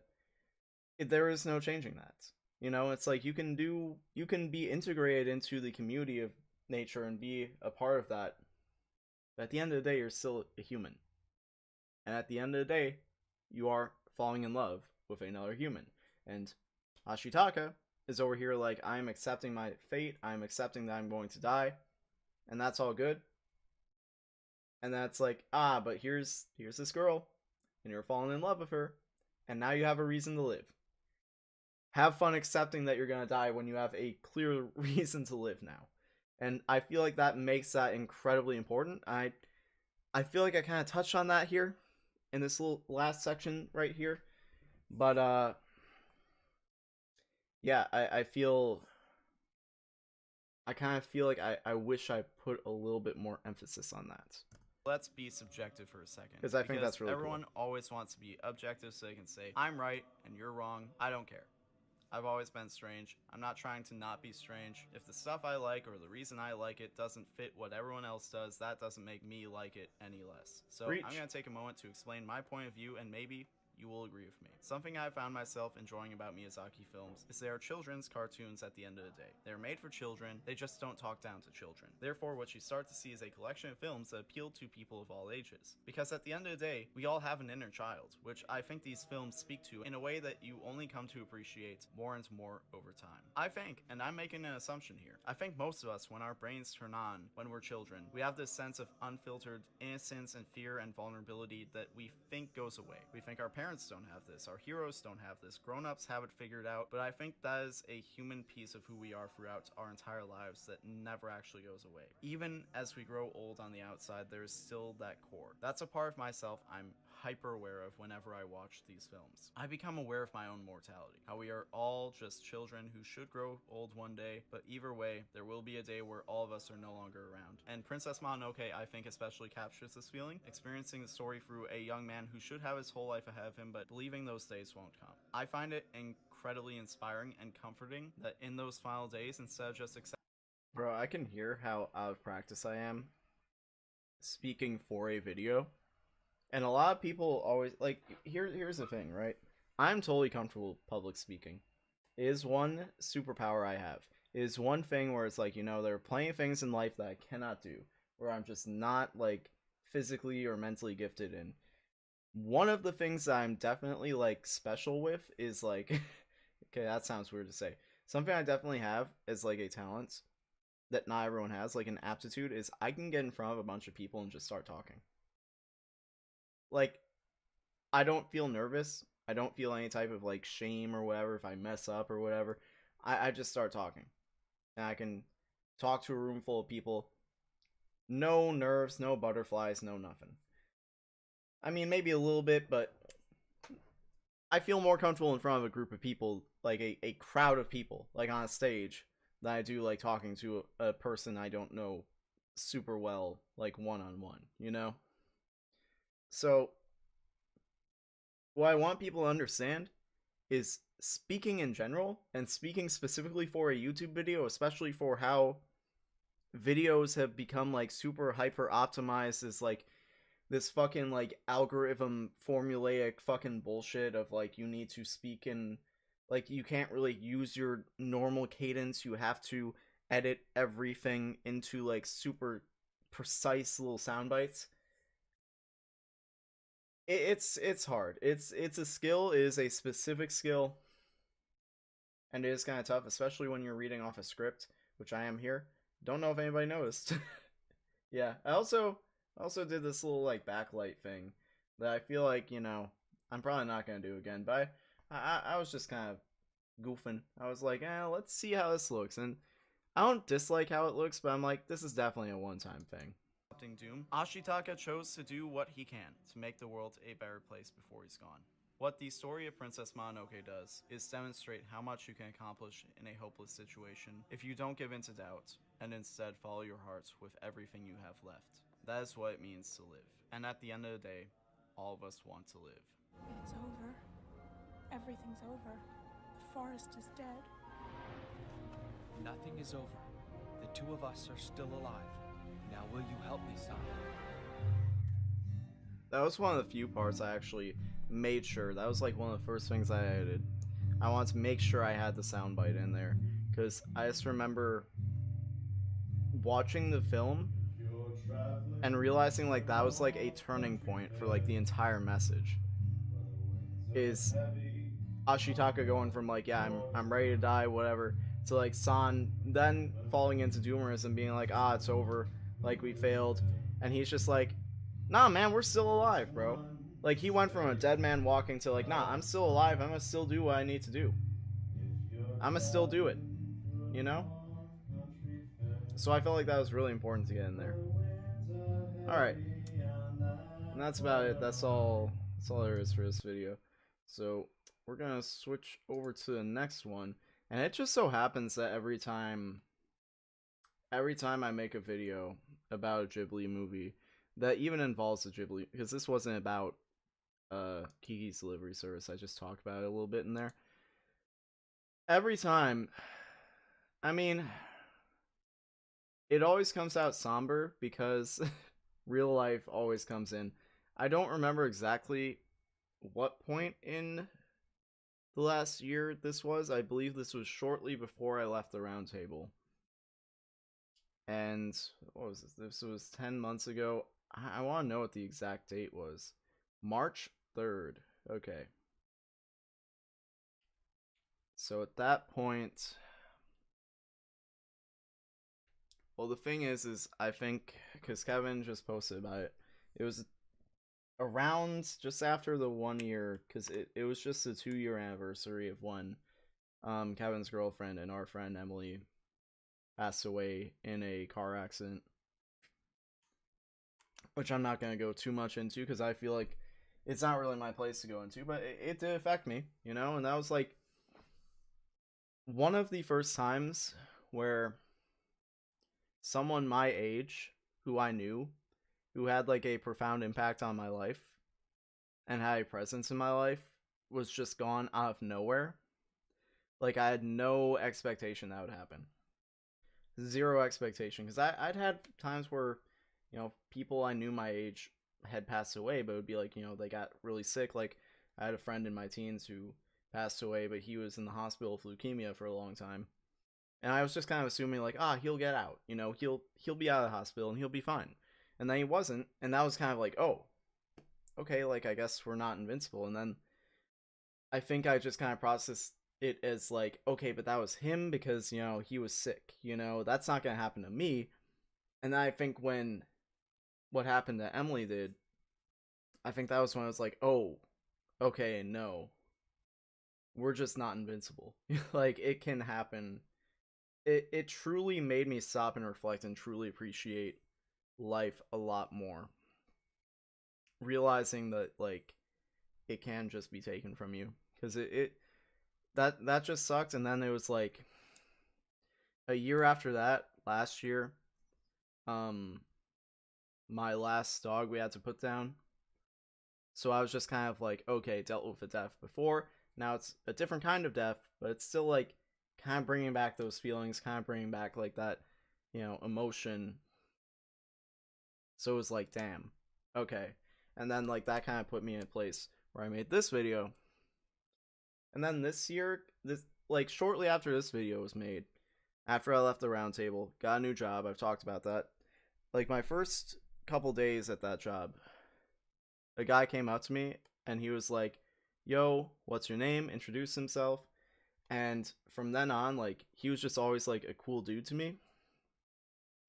there is no changing that. You know, it's like, you can be integrated into the community of nature and be a part of that, but at the end of the day, you're still a human. And at the end of the day, you are falling in love with another human. And Ashitaka is over here like, I'm accepting my fate, I'm accepting that I'm going to die, and that's all good. And that's like, but here's this girl, and you're falling in love with her, and now you have a reason to live. Have fun accepting that you're gonna die when you have a clear reason to live now. And I feel like that makes that incredibly important. I feel like I kind of touched on that here, in this little last section right here, but yeah, I kind of feel like I wish I put a little bit more emphasis on that. Let's be subjective for a second. Because I think that's really everyone cool. Always wants to be objective so they can say, I'm right and you're wrong. I don't care. I've always been strange. I'm not trying to not be strange. If the stuff I like or the reason I like it doesn't fit what everyone else does, that doesn't make me like it any less. So Preach. I'm going to take a moment to explain my point of view, and maybe you will agree with me. Something I found myself enjoying about Miyazaki films is they are children's cartoons at the end of the day. They are made for children, they just don't talk down to children. Therefore, what you start to see is a collection of films that appeal to people of all ages. Because at the end of the day, we all have an inner child, which I think these films speak to in a way that you only come to appreciate more and more over time. I think, and I'm making an assumption here, I think most of us, when our brains turn on when we're children, we have this sense of unfiltered innocence and fear and vulnerability that we think goes away. We think our parents don't have this, our heroes don't have this, grown-ups have it figured out, but I think that is a human piece of who we are throughout our entire lives that never actually goes away. Even as we grow old on the outside, there is still that core. That's a part of myself I'm hyper aware of whenever I watch these films. I become aware of my own mortality, how we are all just children who should grow old one day, but either way, there will be a day where all of us are no longer around. And Princess Mononoke, I think, especially captures this feeling, experiencing the story through a young man who should have his whole life ahead of him, but believing those days won't come. I find it incredibly inspiring and comforting that in those final days, instead of just accepting— Bro, I can hear how out of practice I am speaking for a video. And a lot of people always, like, here's the thing, right? I'm totally comfortable with public speaking. It is one superpower I have. It is one thing where it's like, you know, there are plenty of things in life that I cannot do, where I'm just not, like, physically or mentally gifted in. One of the things that I'm definitely, like, special with is, like, okay, that sounds weird to say. Something I definitely have is, like, a talent that not everyone has, like an aptitude, is I can get in front of a bunch of people and just start talking. Like, I don't feel nervous. I don't feel any type of, like, shame or whatever if I mess up or whatever. I just start talking. And I can talk to a room full of people. No nerves, no butterflies, no nothing. I mean, maybe a little bit, but I feel more comfortable in front of a group of people, like a crowd of people, like on a stage, than I do, like, talking to a person I don't know super well, like, one-on-one, you know? So, what I want people to understand is speaking in general, and speaking specifically for a YouTube video, especially for how videos have become, like, super hyper optimized as, like, this fucking, like, algorithm formulaic fucking bullshit of, like, you need to speak in, like, you can't really use your normal cadence, you have to edit everything into, like, super precise little sound bites. It's hard. It's a skill, it is a specific skill, and it is kind of tough, especially when you're reading off a script, which I am here. Don't know if anybody noticed. Yeah, I also did this little, like, backlight thing that I feel like, you know, I'm probably not gonna do again, but I was just kind of goofing. I was like, let's see how this looks, and I don't dislike how it looks, but I'm like, this is definitely a one-time thing. Doom, Ashitaka chose to do what he can to make the world a better place before he's gone. What the story of Princess Mononoke does is demonstrate how much you can accomplish in a hopeless situation if you don't give in to doubt and instead follow your heart with everything you have left. That is what it means to live. And at the end of the day, all of us want to live. It's over. Everything's over. The forest is dead. Nothing is over. The two of us are still alive. Now will you help me, son? That was one of the few parts I actually made sure. That was, like, one of the first things I edited. I wanted to make sure I had the soundbite in there, because I just remember watching the film and realizing, like, that was, like, a turning point for, like, the entire message. Is Ashitaka going from, like, yeah, I'm ready to die, whatever, to, like, San then falling into doomerism, being like, it's over, like, we failed, and he's just like, nah, man, we're still alive, bro. Like, he went from a dead man walking to, like, nah, I'm still alive, I'm gonna still do what I need to do. I'm gonna still do it, you know? So I felt like that was really important to get in there. Alright. And that's about it. That's all there is for this video. So we're gonna switch over to the next one. And it just so happens that every time I make a video about a Ghibli movie that even involves a Ghibli, because this wasn't about Kiki's Delivery Service, I just talked about it a little bit in there. every time, I mean, it always comes out somber because real life always comes in. I don't remember exactly what point in the last year this was. I believe this was shortly before I left the round table. And what was this? This was 10 months ago. I want to know what the exact date was. March 3rd. Okay. So at that point, well, the thing is I think, because Kevin just posted about it, it was around just after the 1 year, because it was just the 2 year anniversary of when Kevin's girlfriend and our friend Emily passed away in a car accident, which I'm not going to go too much into because I feel like it's not really my place to go into, but it did affect me, you know, and that was like one of the first times where someone my age who I knew, who had like a profound impact on my life and had a presence in my life, was just gone out of nowhere. Like, I had no expectation that would happen. Zero expectation, because I'd had times where, you know, people I knew my age had passed away, but it would be like, you know, they got really sick. Like, I had a friend in my teens who passed away, but he was in the hospital with leukemia for a long time. And I was just kind of assuming, like, he'll get out, you know, he'll be out of the hospital and he'll be fine. And then he wasn't, and that was kind of like, oh, okay, like, I guess we're not invincible. And then I think I just kind of processed it as like, okay, but that was him because, you know, he was sick, you know, that's not gonna happen to me. And then I think when what happened to Emily did, I think that was when I was like, oh, okay, no, we're just not invincible. Like, it can happen. It truly made me stop and reflect and truly appreciate life a lot more, realizing that, like, it can just be taken from you, because that just sucked. And then it was like a year after that, last year, my last dog we had to put down. So I was just kind of like, okay, dealt with a death before, now it's a different kind of death, but it's still like kind of bringing back those feelings, kind of bringing back like that, you know, emotion. So it was like, damn, okay. And then like that kind of put me in a place where I made this video. And then this year, this, like, shortly after this video was made, after I left the round table, got a new job. I've talked about that. Like, my first couple days at that job, a guy came up to me and he was like, yo, what's your name? Introduced himself. And from then on, like, he was just always like a cool dude to me.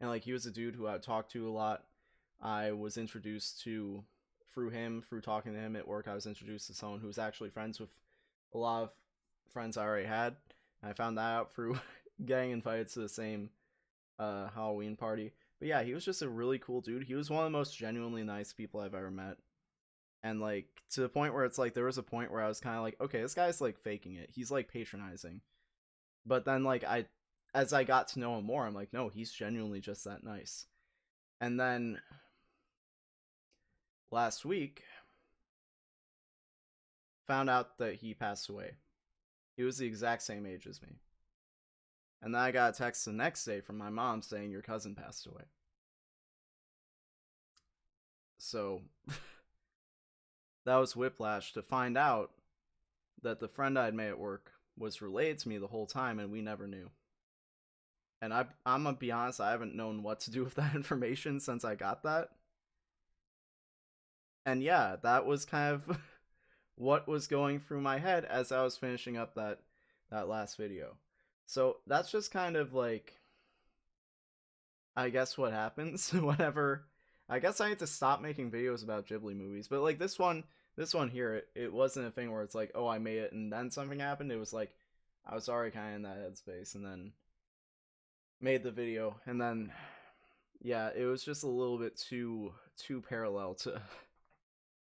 And like, he was a dude who I would talk to a lot. I was introduced to, through him, through talking to him at work, I was introduced to someone who was actually friends with a lot of friends I already had. And I found that out through getting invited to the same Halloween party. But yeah, he was just a really cool dude. He was one of the most genuinely nice people I've ever met. And like, to the point where it's like, there was a point where I was kind of like, okay, this guy's like faking it. He's like patronizing. But then like, as I got to know him more, I'm like, no, he's genuinely just that nice. And then last week, found out that he passed away. He was the exact same age as me. And then I got a text the next day from my mom saying your cousin passed away. So that was whiplash to find out that the friend I'd made at work was related to me the whole time and we never knew. And I'm gonna be honest, I haven't known what to do with that information since I got that. And yeah, that was kind of what was going through my head as I was finishing up that last video. So that's just kind of like, I guess, what happens whenever, I guess I need to stop making videos about Ghibli movies. But like this one here, it wasn't a thing where it's like, oh, I made it and then something happened. It was like, I was already kind of in that headspace and then made the video. And then, yeah, it was just a little bit too parallel to,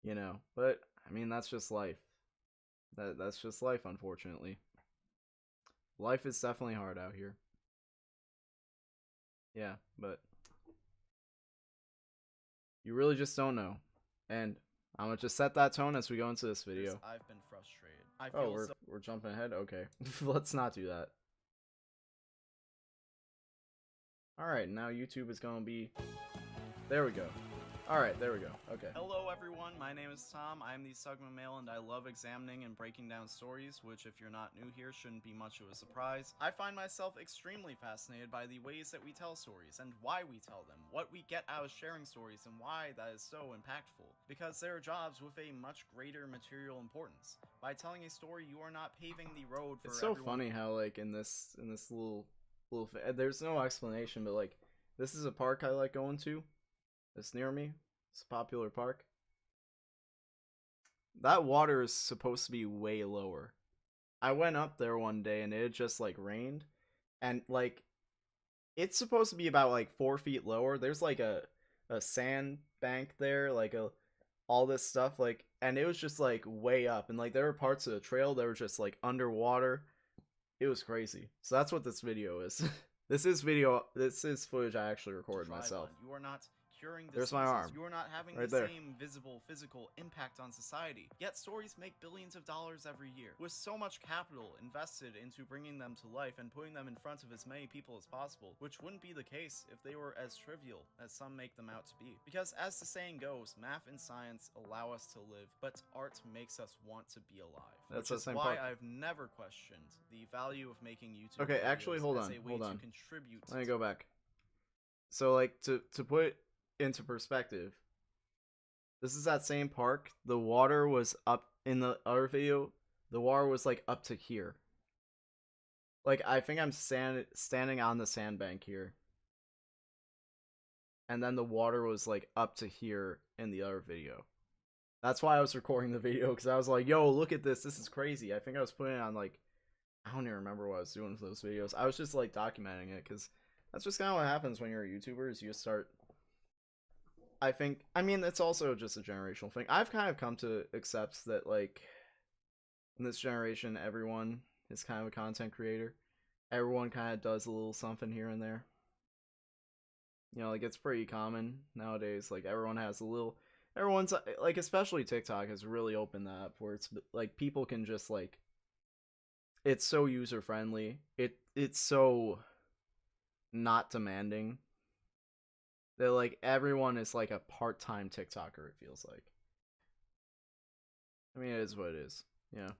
you know. But I mean, that's just life. That's just life, unfortunately. Life is definitely hard out here. Yeah, but you really just don't know. And I'm gonna just set that tone as we go into this video. I've been frustrated. I Oh, feel we're jumping ahead? Okay. Let's not do that. Alright, now YouTube is gonna be... There we go. Alright, there we go. Okay. Hello everyone, my name is Tom, I am the Sugma Male, and I love examining and breaking down stories, which if you're not new here shouldn't be much of a surprise. I find myself extremely fascinated by the ways that we tell stories, and why we tell them, what we get out of sharing stories, and why that is so impactful. Because there are jobs with a much greater material importance. By telling a story, you are not paving the road for It's so everyone. funny how, like, in this little there's no explanation, but, like, this is a park I like going to. It's near me. It's a popular park. That water is supposed to be way lower. I went up there one day and it had just like rained, and like it's supposed to be about like 4 feet lower. There's like a sand bank there, like all this stuff, like, and it was just like way up, and like there were parts of the trail that were just like underwater. It was crazy. So that's what this video is. This is footage I actually recorded Drive myself. on. You are not curing There's my diseases. arm. You are not having Right the there. same visible physical impact on society. Yet stories make billions of dollars every year. With so much capital invested into bringing them to life and putting them in front of as many people as possible, which wouldn't be the case if they were as trivial as some make them out to be. Because as the saying goes, math and science allow us to live, but art makes us want to be alive. That's which the is same why part. I've never questioned the value of making YouTube Okay, videos actually, hold as on, a way hold to on. contribute Let me go back. So, like, to put into perspective, this is that same park. The water was up in the other video. The water was like up to here. Like, I think I'm standing on the sandbank here, and then the water was like up to here in the other video. That's why I was recording the video, because I was like, yo, look at this. This is crazy. I think I was putting it on, like, I don't even remember what I was doing for those videos. I was just like documenting it, because that's just kind of what happens when you're a YouTuber, is you just start... I mean, it's also just a generational thing. I've kind of come to accept that, like, in this generation, everyone is kind of a content creator. Everyone kind of does a little something here and there. You know, like, it's pretty common nowadays. Like, everyone's, like, especially TikTok has really opened that up, where it's, like, people can just, like, it's so user-friendly. It's so not demanding. That, like, everyone is, like, a part-time TikToker, it feels like. I mean, it is what it is. Yeah.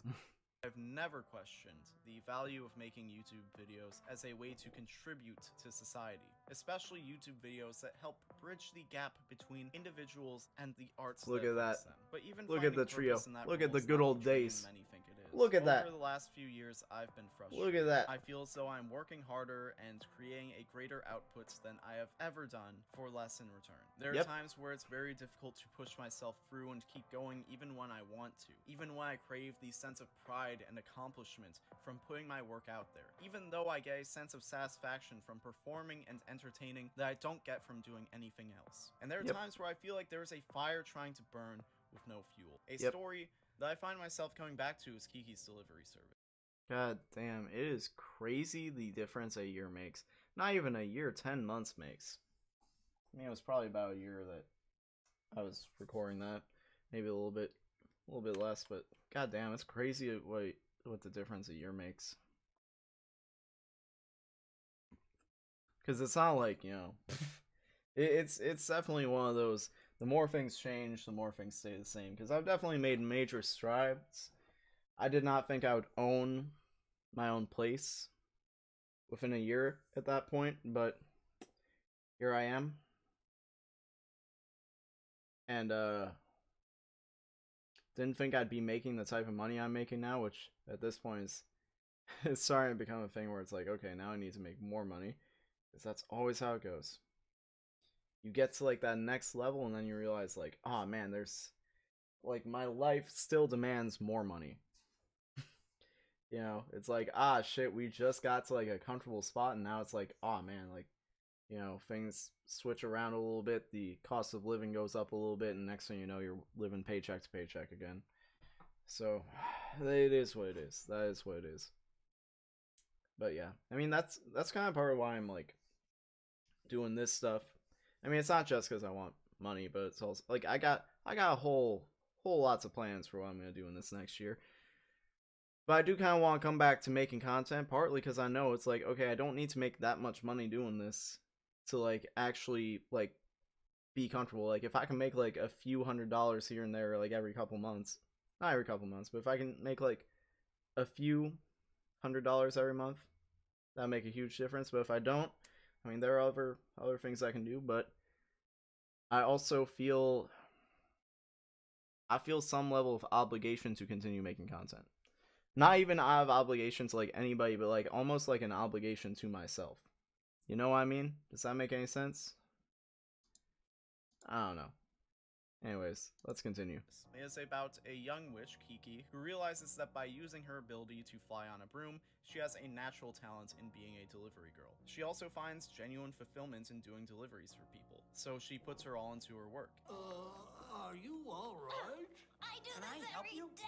I've never questioned the value of making YouTube videos as a way to contribute to society, especially YouTube videos that help bridge the gap between individuals and the arts Look that at that. affects them. But even Look at finding the trio. purpose in that Look at role the is good not old dream days. many think it is. Look at that. Over the last few years, I've been frustrated. Look at that. I feel as though I'm working harder and creating a greater output than I have ever done for less in return. There are Yep. times where it's very difficult to push myself through and keep going even when I want to, even when I crave the sense of pride and accomplishment from putting my work out there, even though I get a sense of satisfaction from performing and entertaining that I don't get from doing anything else. And there are Yep. times where I feel like there is a fire trying to burn with no fuel. A Yep. story that I find myself coming back to is Kiki's Delivery Service. God damn, it is crazy the difference a year makes. Not even a year, 10 months makes. I mean, it was probably about a year that I was recording that. Maybe a little bit less, but god damn, it's crazy what the difference a year makes. Because it's not like, you know, it's definitely one of those, the more things change, the more things stay the same. Because I've definitely made major strides. I did not think I would own my own place within a year at that point, but here I am. And didn't think I'd be making the type of money I'm making now, which at this point is it's starting to become a thing where it's like, okay, now I need to make more money, because that's always how it goes. You get to like that next level, and then you realize like, oh man, there's like, my life still demands more money. You know, it's like, ah shit, we just got to like a comfortable spot, and now it's like, oh man, like, you know, things switch around a little bit, the cost of living goes up a little bit, and next thing you know, you're living paycheck to paycheck again. So it is what it is. That is what it is. But yeah, I mean, that's kind of part of why I'm like doing this stuff. I mean, it's not just because I want money, but it's also like I got a whole whole lots of plans for what I'm gonna do in this next year. But I do kind of want to come back to making content, partly because I know it's like, okay, I don't need to make that much money doing this to like actually like be comfortable. Like if I can make like a few $100s here and there like every couple months, not every couple months, but if I can make like a few $100 every month, that'll make a huge difference. But if I don't, I mean, there are other things I can do, but I also feel some level of obligation to continue making content. Not even out of obligation to like anybody, but like almost like an obligation to myself. You know what I mean? Does that make any sense? I don't know. Anyways, let's continue. Is about a young witch, Kiki, who realizes that by using her ability to fly on a broom, she has a natural talent in being a delivery girl. She also finds genuine fulfillment in doing deliveries for people, so she puts her all into her work. Are you alright? I do this every day!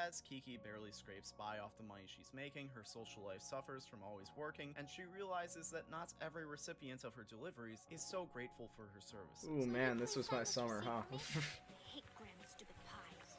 As Kiki barely scrapes by off the money she's making, her social life suffers from always working, and she realizes that not every recipient of her deliveries is so grateful for her services. Ooh man, this was my summer, huh? I hate Grandma's stupid pies.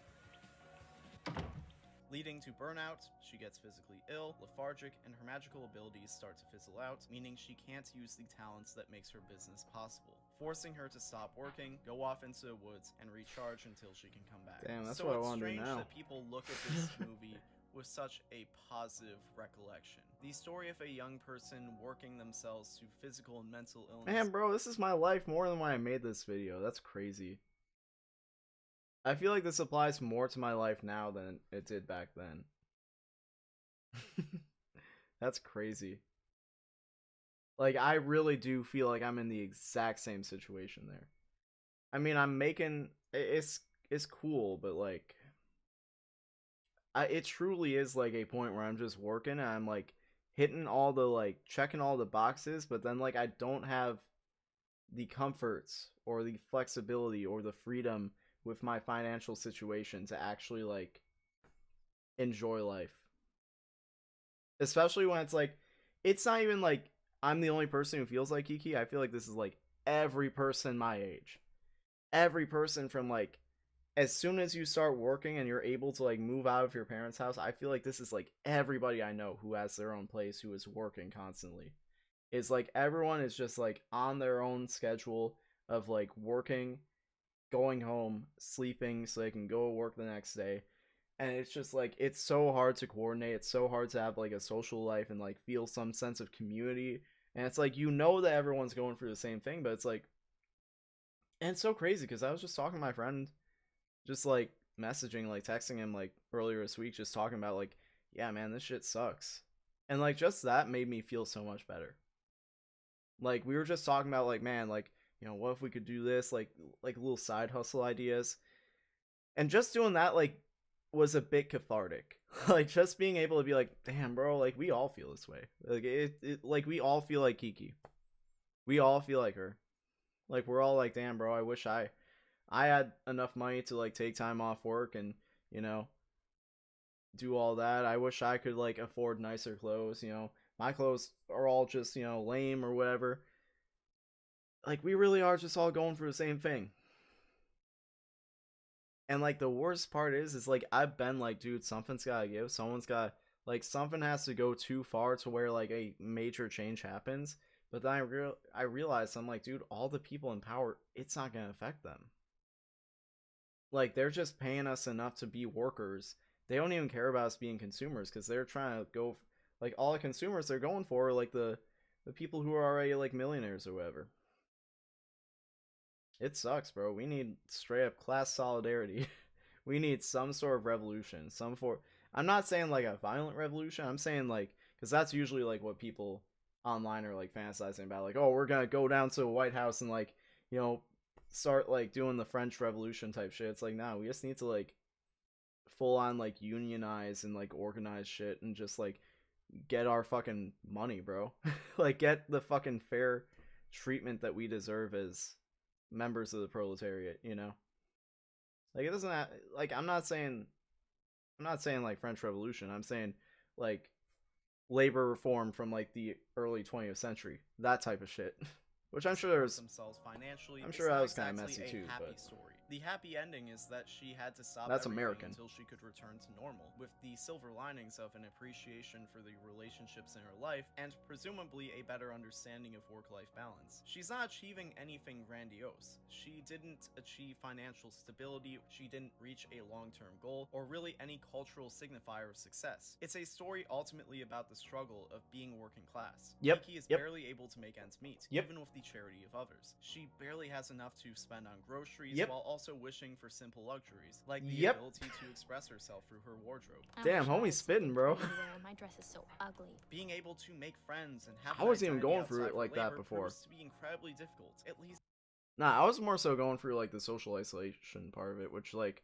Leading to burnout, she gets physically ill, lethargic, and her magical abilities start to fizzle out, meaning she can't use the talents that makes her business possible, forcing her to stop working, go off into the woods, and recharge until she can come back. Damn, that's so what I it's want to do strange now. that people look at this movie with such a positive recollection. The story of a young person working themselves through physical and mental illness. Man, bro, this is my life more than when I made this video. That's crazy. I feel like this applies more to my life now than it did back then. That's crazy. Like, I really do feel like I'm in the exact same situation there. I mean, I'm making... It's cool, but, like... it truly is, like, a point where I'm just working and I'm, like, hitting all the, like, checking all the boxes, but then, like, I don't have the comforts or the flexibility or the freedom with my financial situation to actually like enjoy life. Especially when it's like, it's not even like I'm the only person who feels like Kiki. I feel like this is like every person my age. Every person from like, as soon as you start working and you're able to like move out of your parents' house, I feel like this is like everybody I know who has their own place, who is working constantly. It's like everyone is just like on their own schedule of like working, going home, sleeping so they can go to work the next day. And it's just like, it's so hard to coordinate. It's so hard to have like a social life and like feel some sense of community. And it's like, you know that everyone's going through the same thing, but it's like, and it's so crazy because I was just talking to my friend, just like messaging, like texting him like earlier this week, just talking about like, yeah, man, this shit sucks. And like, just that made me feel so much better. Like, we were just talking about like, man, like, you know, what if we could do this, like little side hustle ideas. And just doing that, like, was a bit cathartic. Like, just being able to be like, damn, bro, like, we all feel this way. Like, like, we all feel like Kiki. We all feel like her. Like, we're all like, damn, bro, I wish I had enough money to, like, take time off work and, you know, do all that. I wish I could, like, afford nicer clothes, you know. My clothes are all just, you know, lame or whatever. Like, we really are just all going for the same thing. And, like, the worst part is like, I've been like, dude, something's gotta give. Someone's gotta, like, something has to go too far to where, like, a major change happens. But then I realized, I'm like, dude, all the people in power, it's not gonna affect them. Like, they're just paying us enough to be workers. They don't even care about us being consumers, because they're trying to go, like, all the consumers they're going for are, like, the people who are already, like, millionaires or whatever. It sucks, bro. We need straight up class solidarity. We need some sort of revolution. I'm not saying like a violent revolution. I'm saying like, because that's usually like what people online are like fantasizing about. Like, oh, we're gonna go down to the White House and like, you know, start like doing the French Revolution type shit. It's like, nah, we just need to like full on like unionize and like organize shit and just like get our fucking money, bro. Like, get the fucking fair treatment that we deserve as members of the proletariat, you know? Like, it doesn't have, like, I'm not saying like French Revolution. I'm saying like labor reform from like the early 20th century, that type of shit. Which I'm to sure support there's. themselves financially. I'm is sure not that was kinda exactly messy a too, happy but- story. The happy ending is that she had to stop That's everything American. until she could return to normal, with the silver linings of an appreciation for the relationships in her life and presumably a better understanding of work-life balance. She's not achieving anything grandiose. She didn't achieve financial stability, she didn't reach a long-term goal, or really any cultural signifier of success. It's a story ultimately about the struggle of being working class. Yep, Kiki is yep. barely able to make ends meet, Yep. even with the charity of others. She barely has enough to spend on groceries Yep. while also wishing for simple luxuries, like the Yep. ability to express herself through her wardrobe. I Damn, wish I homie's had spitting, something bro. pretty to wear. My dress is so ugly. Being able to make friends and have I an wasn't even identity going through it outside like of that labor before. proves to be incredibly difficult, at least Nah, I was more so going through like the social isolation part of it, which like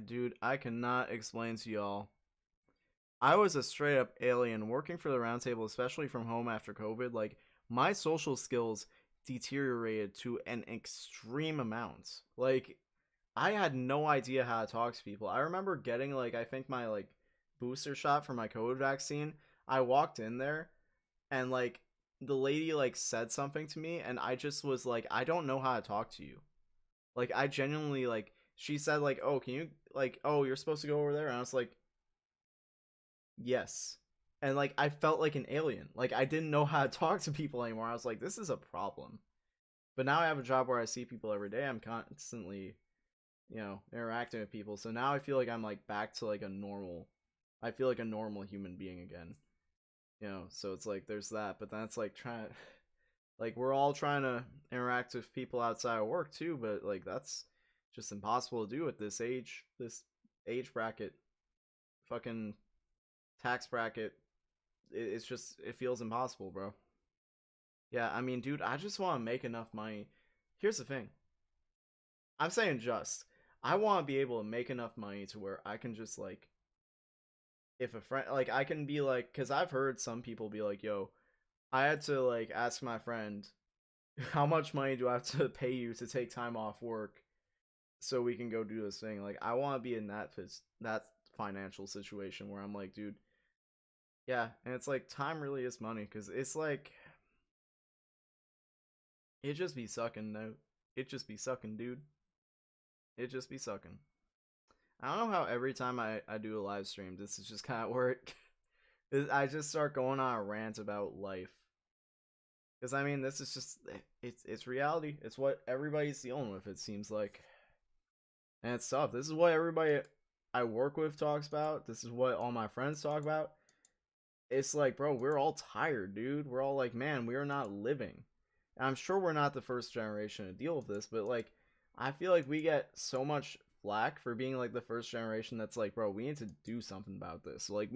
dude, I cannot explain to y'all. I was a straight up alien working for the round table, especially from home after COVID. Like my social skills deteriorated to an extreme amount. Like I had no idea how to talk to people. I remember getting like I think my like booster shot for my COVID vaccine. I walked in there and like the lady like said something to me and I just was like, I don't know how to talk to you. Like I genuinely like she said like, oh, can you like, oh, you're supposed to go over there, and I was like, yes. And like I felt like an alien. Like I didn't know how to talk to people anymore. I was like, this is a problem. But now I have a job where I see people every day. I'm constantly, you know, interacting with people. So now I feel like I'm like back to like a normal, I feel like a normal human being again. You know, so it's like there's that, but that's like trying, like we're all trying to interact with people outside of work too, but like that's just impossible to do at this age bracket, fucking tax bracket. It's just, it feels impossible, bro. Yeah, I mean, dude, I just want to make enough money. Here's the thing. I'm saying just. I want to be able to make enough money to where I can just, like, if a friend, like, I can be like, because I've heard some people be like, yo, I had to, like, ask my friend, how much money do I have to pay you to take time off work so we can go do this thing? Like, I want to be in that financial situation where I'm like, dude, yeah, and it's like, time really is money, because it's like, it just be sucking, though. It just be sucking, dude. It just be sucking. I don't know how every time I do a live stream, this is just kind of work. I just start going on a rant about life. Because, I mean, this is just, it's reality. It's what everybody's dealing with, it seems like. And it's tough. This is what everybody I work with talks about. This is what all my friends talk about. It's like, bro, we're all tired, dude. We're all like, man, we are not living. And I'm sure we're not the first generation to deal with this, but, like, I feel like we get so much flack for being, like, the first generation that's like, bro, we need to do something about this. Like,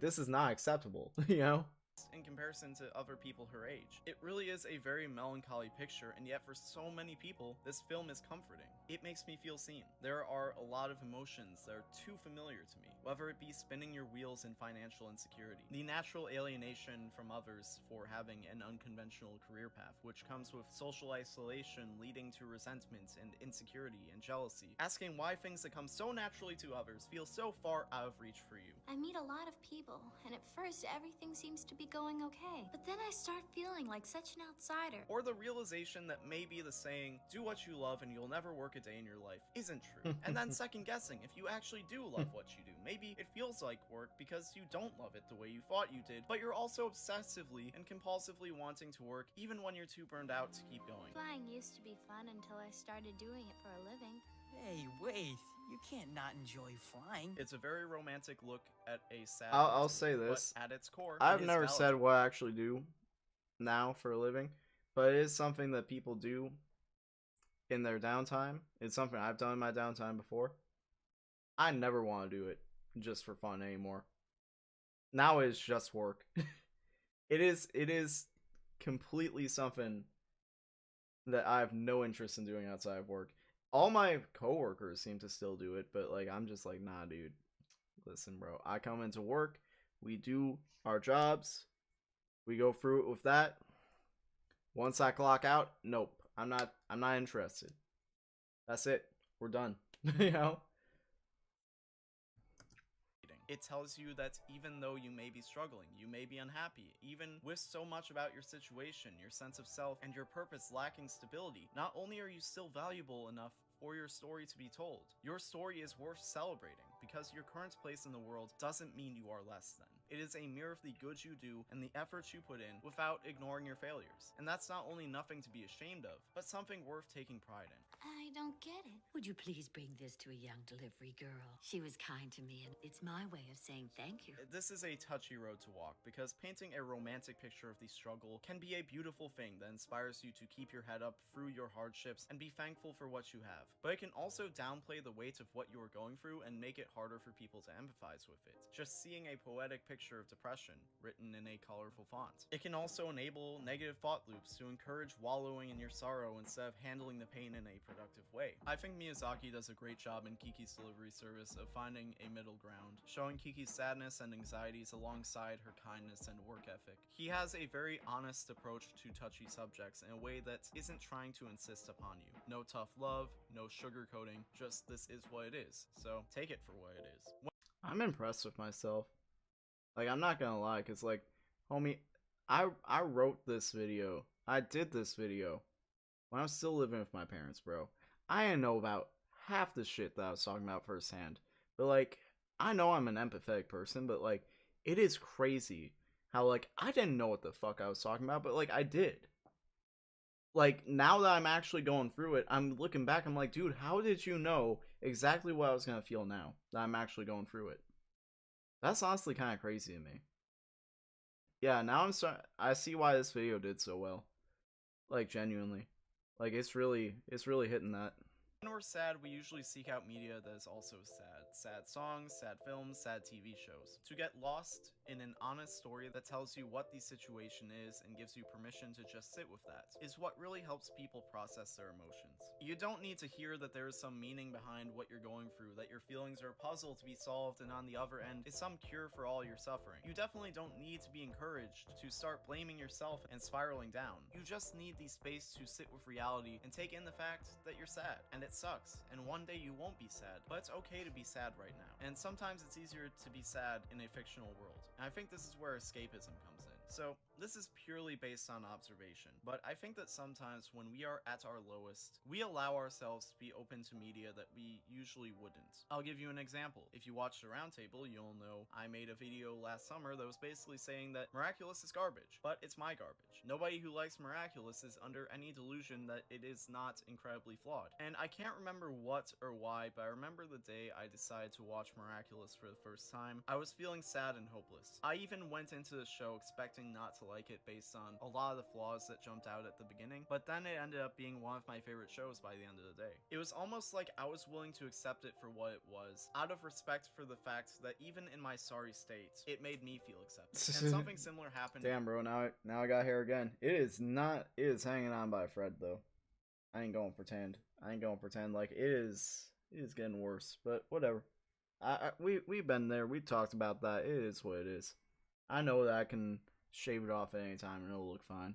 this is not acceptable, you know? in comparison to other people her age. It really is a very melancholy picture, and yet for so many people, this film is comforting. It makes me feel seen. There are a lot of emotions that are too familiar to me, whether it be spinning your wheels in financial insecurity, the natural alienation from others for having an unconventional career path, which comes with social isolation leading to resentment and insecurity and jealousy, asking why things that come so naturally to others feel so far out of reach for you. I meet a lot of people, and at first everything seems to be going okay. But then I start feeling like such an outsider. Or the realization that maybe the saying, do what you love and you'll never work a day in your life, isn't true. And then second guessing if you actually do love what you do. Maybe it feels like work because you don't love it the way you thought you did, but you're also obsessively and compulsively wanting to work even when you're too burned out to keep going. Flying used to be fun until I started doing it for a living. Hey, wait. You can't not enjoy flying. It's a very romantic look at a sad I'll mystery, say but this. at its core, I've it is never said valid. what I actually do now for a living, but it is something that people do in their downtime. It's something I've done in my downtime before. I never want to do it just for fun anymore. Now it's just work. It is completely something that I have no interest in doing outside of work. All my coworkers seem to still do it, but like I'm just like, nah, dude. Listen, bro. I come into work, we do our jobs, we go through it with that. Once I clock out, nope. I'm not interested. That's it. We're done. You know? It tells you that even though you may be struggling, you may be unhappy, even with so much about your situation, your sense of self, and your purpose lacking stability, not only are you still valuable enough for your story to be told, your story is worth celebrating, because your current place in the world doesn't mean you are less than. It is a mirror of the good you do and the efforts you put in without ignoring your failures. And that's not only nothing to be ashamed of, but something worth taking pride in. I don't get it. Would you please bring this to a young delivery girl? She was kind to me, and it's my way of saying thank you. This is a touchy road to walk, because painting a romantic picture of the struggle can be a beautiful thing that inspires you to keep your head up through your hardships and be thankful for what you have. But it can also downplay the weight of what you are going through and make it harder for people to empathize with it. Just seeing a poetic picture of depression written in a colorful font. It can also enable negative thought loops to encourage wallowing in your sorrow instead of handling the pain in a productive way. I think Miyazaki does a great job in Kiki's delivery service of finding a middle ground, showing Kiki's sadness and anxieties alongside her kindness and work ethic. He has a very honest approach to touchy subjects in a way that isn't trying to insist upon you. No tough love, no sugarcoating, just this is what it is. So take it for what it is. I'm impressed with myself. Like, I'm not gonna lie, cause like, homie, I wrote this video. I did this video when I was still living with my parents, bro. I didn't know about half the shit that I was talking about firsthand. But like, I know I'm an empathetic person, but like, it is crazy how like, I didn't know what the fuck I was talking about, but like, I did. Like, now that I'm actually going through it, I'm looking back, I'm like, dude, how did you know exactly what I was gonna feel now that I'm actually going through it? That's honestly kind of crazy to me. Yeah, now I see why this video did so well. Like, genuinely. Like, it's really hitting that. When we're sad, we usually seek out media that is also sad. Sad songs, sad films, sad TV shows. To get lost in an honest story that tells you what the situation is and gives you permission to just sit with that is what really helps people process their emotions. You don't need to hear that there is some meaning behind what you're going through, that your feelings are a puzzle to be solved and on the other end is some cure for all your suffering. You definitely don't need to be encouraged to start blaming yourself and spiraling down. You just need the space to sit with reality and take in the fact that you're sad, and it sucks, and one day you won't be sad, but it's okay to be sad right now. And sometimes it's easier to be sad in a fictional world. And I think this is where escapism comes in. So, this is purely based on observation, but I think that sometimes when we are at our lowest, we allow ourselves to be open to media that we usually wouldn't. I'll give you an example. If you watched the Roundtable, you'll know I made a video last summer that was basically saying that Miraculous is garbage, but it's my garbage. Nobody who likes Miraculous is under any delusion that it is not incredibly flawed. And I can't remember what or why, but I remember the day I decided to watch Miraculous for the first time. I was feeling sad and hopeless. I even went into the show expecting not to like it based on a lot of the flaws that jumped out at the beginning, but then it ended up being one of my favorite shows by the end of the day. It was almost like I was willing to accept it for what it was, out of respect for the fact that even in my sorry state, it made me feel accepted. And something similar happened. Damn, bro, now I got hair again. It is hanging on by a thread though. I ain't gonna pretend. Like, it is getting worse, but whatever. We've been there. We talked about that. It is what it is. I know that I can shave it off at any time and it'll look fine.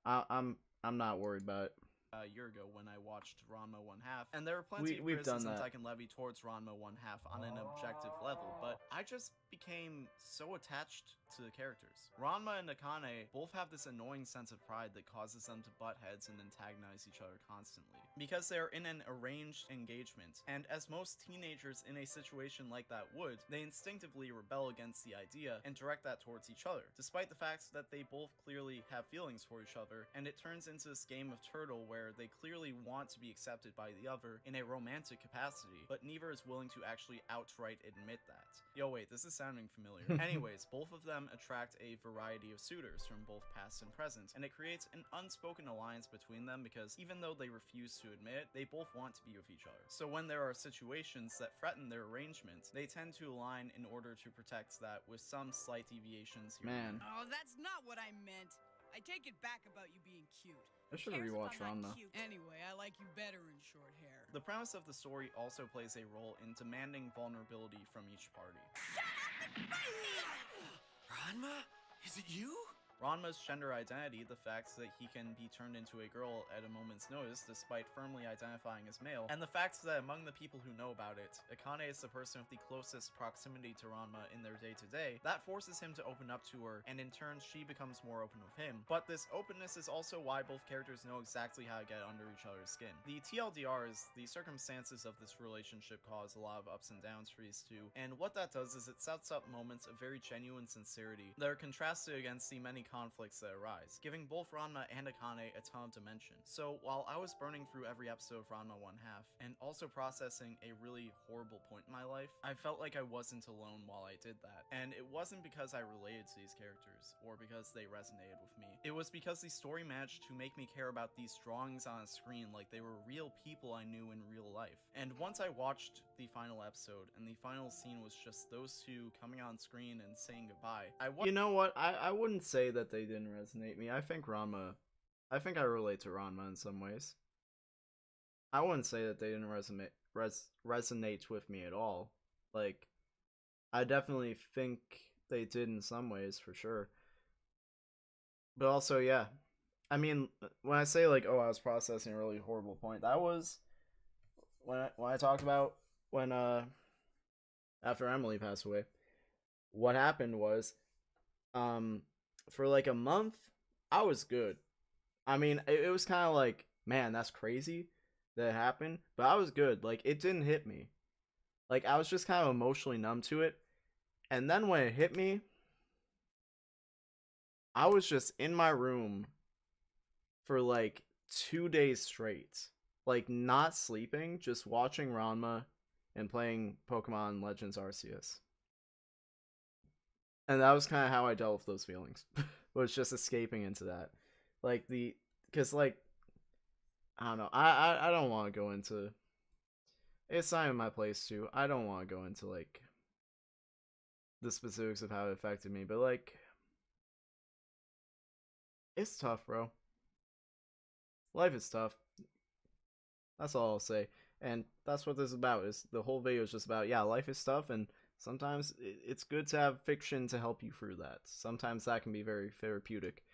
I'm not worried about it. A year ago when I watched Ranma 1/2, and there are plenty of we've done criticisms that. I can levy towards Ranma 1/2 on an objective level, but I just became so attached to the characters. Ranma and Akane both have this annoying sense of pride that causes them to butt heads and antagonize each other constantly, because they are in an arranged engagement, and as most teenagers in a situation like that would, they instinctively rebel against the idea and direct that towards each other, despite the fact that they both clearly have feelings for each other, and it turns into this game of turtle where they clearly want to be accepted by the other in a romantic capacity, but neither is willing to actually outright admit that. Yo, wait, this is sounding familiar. Anyways, both of them attract a variety of suitors from both past and present, and it creates an unspoken alliance between them because even though they refuse to admit it, they both want to be with each other. So when there are situations that threaten their arrangement, they tend to align in order to protect that with some slight deviations here. Man, Oh, that's not what I meant. I take it back about you being cute. I should Cares if rewatch I'm not Ranma. cute? Anyway, I like you better in short hair. The premise of the story also plays a role in demanding vulnerability from each party. Ranma? Is it you? Ranma's gender identity, the fact that he can be turned into a girl at a moment's notice despite firmly identifying as male, and the fact that among the people who know about it, Akane is the person with the closest proximity to Ranma in their day-to-day, that forces him to open up to her, and in turn she becomes more open with him. But this openness is also why both characters know exactly how to get under each other's skin. The TLDR is the circumstances of this relationship cause a lot of ups and downs for these two, and what that does is it sets up moments of very genuine sincerity that are contrasted against the many conflicts that arise, giving both Ranma and Akane a ton of dimension. So while I was burning through every episode of Ranma 1/2, and also processing a really horrible point in my life, I felt like I wasn't alone while I did that. And it wasn't because I related to these characters, or because they resonated with me. It was because the story managed to make me care about these drawings on a screen like they were real people I knew in real life. And once I watched the final episode, and the final scene was just those two coming on screen and saying goodbye, You know what? I wouldn't say that they didn't resonate me. I think I relate to Ranma in some ways. I wouldn't say that they didn't resonate with me at all. Like, I definitely think they did in some ways, for sure. But also, yeah. I mean, when I say, like, oh, I was processing a really horrible point, that was when I talked about when, after Emily passed away. What happened was, for like a month, I was good. I mean, it was kind of like, man, that's crazy that it happened, but I was good. Like, it didn't hit me. Like, I was just kind of emotionally numb to it. And then when it hit me, I was just in my room for like 2 days straight. Like, not sleeping, just watching Ranma and playing Pokemon Legends Arceus. And that was kind of how I dealt with those feelings. Was just escaping into that. Like, because, like, I don't know. I don't want to go into... It's not in my place to. I don't want to go into, like, the specifics of how it affected me. But, like, it's tough, bro. Life is tough. That's all I'll say. And that's what this is about. Is the whole video is just about, yeah, life is tough, and sometimes it's good to have fiction to help you through that. Sometimes that can be very therapeutic,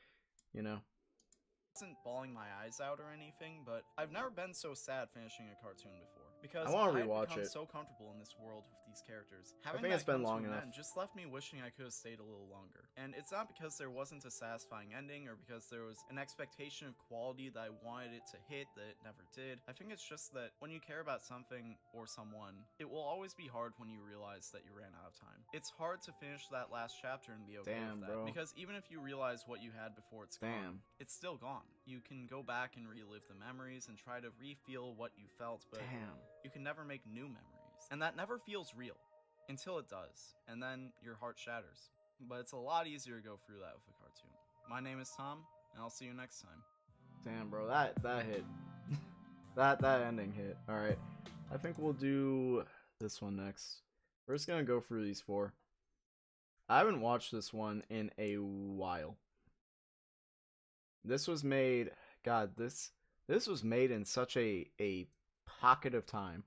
you know? I wasn't bawling my eyes out or anything, but I've never been so sad finishing a cartoon before. Because I want to I've rewatch become it. so comfortable in this world with these characters. I think it's been long enough. Just left me wishing I could have stayed a little longer. And it's not because there wasn't a satisfying ending, or because there was an expectation of quality that I wanted it to hit that it never did. I think it's just that when you care about something or someone, it will always be hard when you realize that you ran out of time. It's hard to finish that last chapter and be okay with that. Bro. Because even if you realize what you had before it's gone, it's still gone. You can go back and relive the memories and try to re-feel what you felt, but you can never make new memories. And that never feels real. Until it does. And then your heart shatters. But it's a lot easier to go through that with a cartoon. My name is Tom, and I'll see you next time. Damn, bro, that hit. that ending hit. Alright. I think we'll do this one next. We're just gonna go through these 4. I haven't watched this one in a while. This was made, God, this was made in such a pocket of time.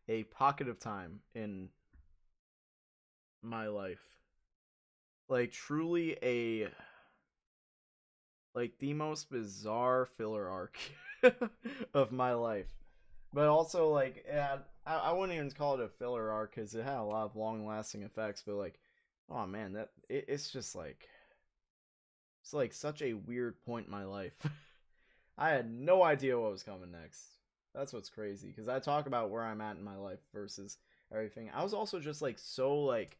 A pocket of time in my life. Like, truly like, the most bizarre filler arc of my life. But also, like, I wouldn't even call it a filler arc, because it had a lot of long-lasting effects, but, like, oh man, it's just, like, it's, like, such a weird point in my life. I had no idea what was coming next. That's what's crazy, because I talk about where I'm at in my life versus everything. I was also just, like, so, like,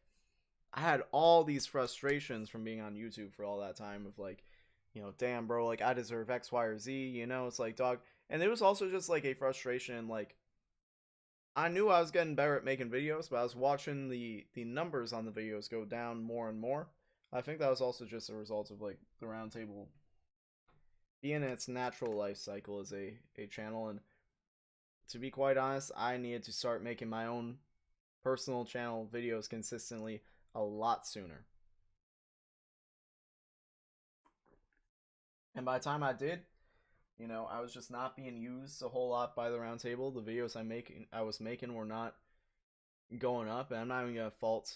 I had all these frustrations from being on YouTube for all that time of, like, you know, damn, bro, like, I deserve X, Y, or Z, you know? It's like, dog. And it was also just, like, a frustration, like, I knew I was getting better at making videos, but I was watching the numbers on the videos go down more and more. I think that was also just a result of, like, the Roundtable being in its natural life cycle as a channel. And to be quite honest, I needed to start making my own personal channel videos consistently a lot sooner. And by the time I did, you know, I was just not being used a whole lot by the Roundtable. The videos I was making were not going up, and I'm not even gonna fault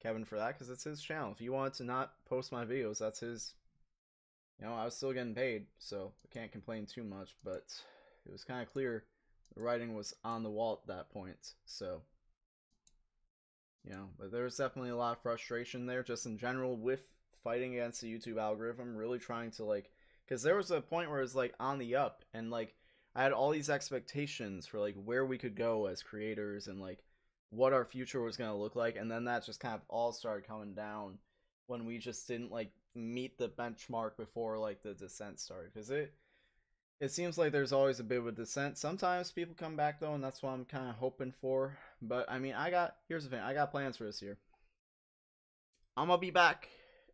Kevin for that, because it's his channel. If he wanted to not post my videos, that's his You know, I was still getting paid, so I can't complain too much, but it was kind of clear the writing was on the wall at that point, so, you know, but there was definitely a lot of frustration there, just in general, with fighting against the YouTube algorithm, really trying to, like, because there was a point where it was, like, on the up, and, like, I had all these expectations for, like, where we could go as creators, and, like, what our future was going to look like, and then that just kind of all started coming down when we just didn't, like, meet the benchmark before, like, the descent started, because it seems like there's always a bit of a descent. Sometimes people come back, though, and that's what I'm kind of hoping for. But, I mean, here's the thing, I got plans for this year. I'm gonna be back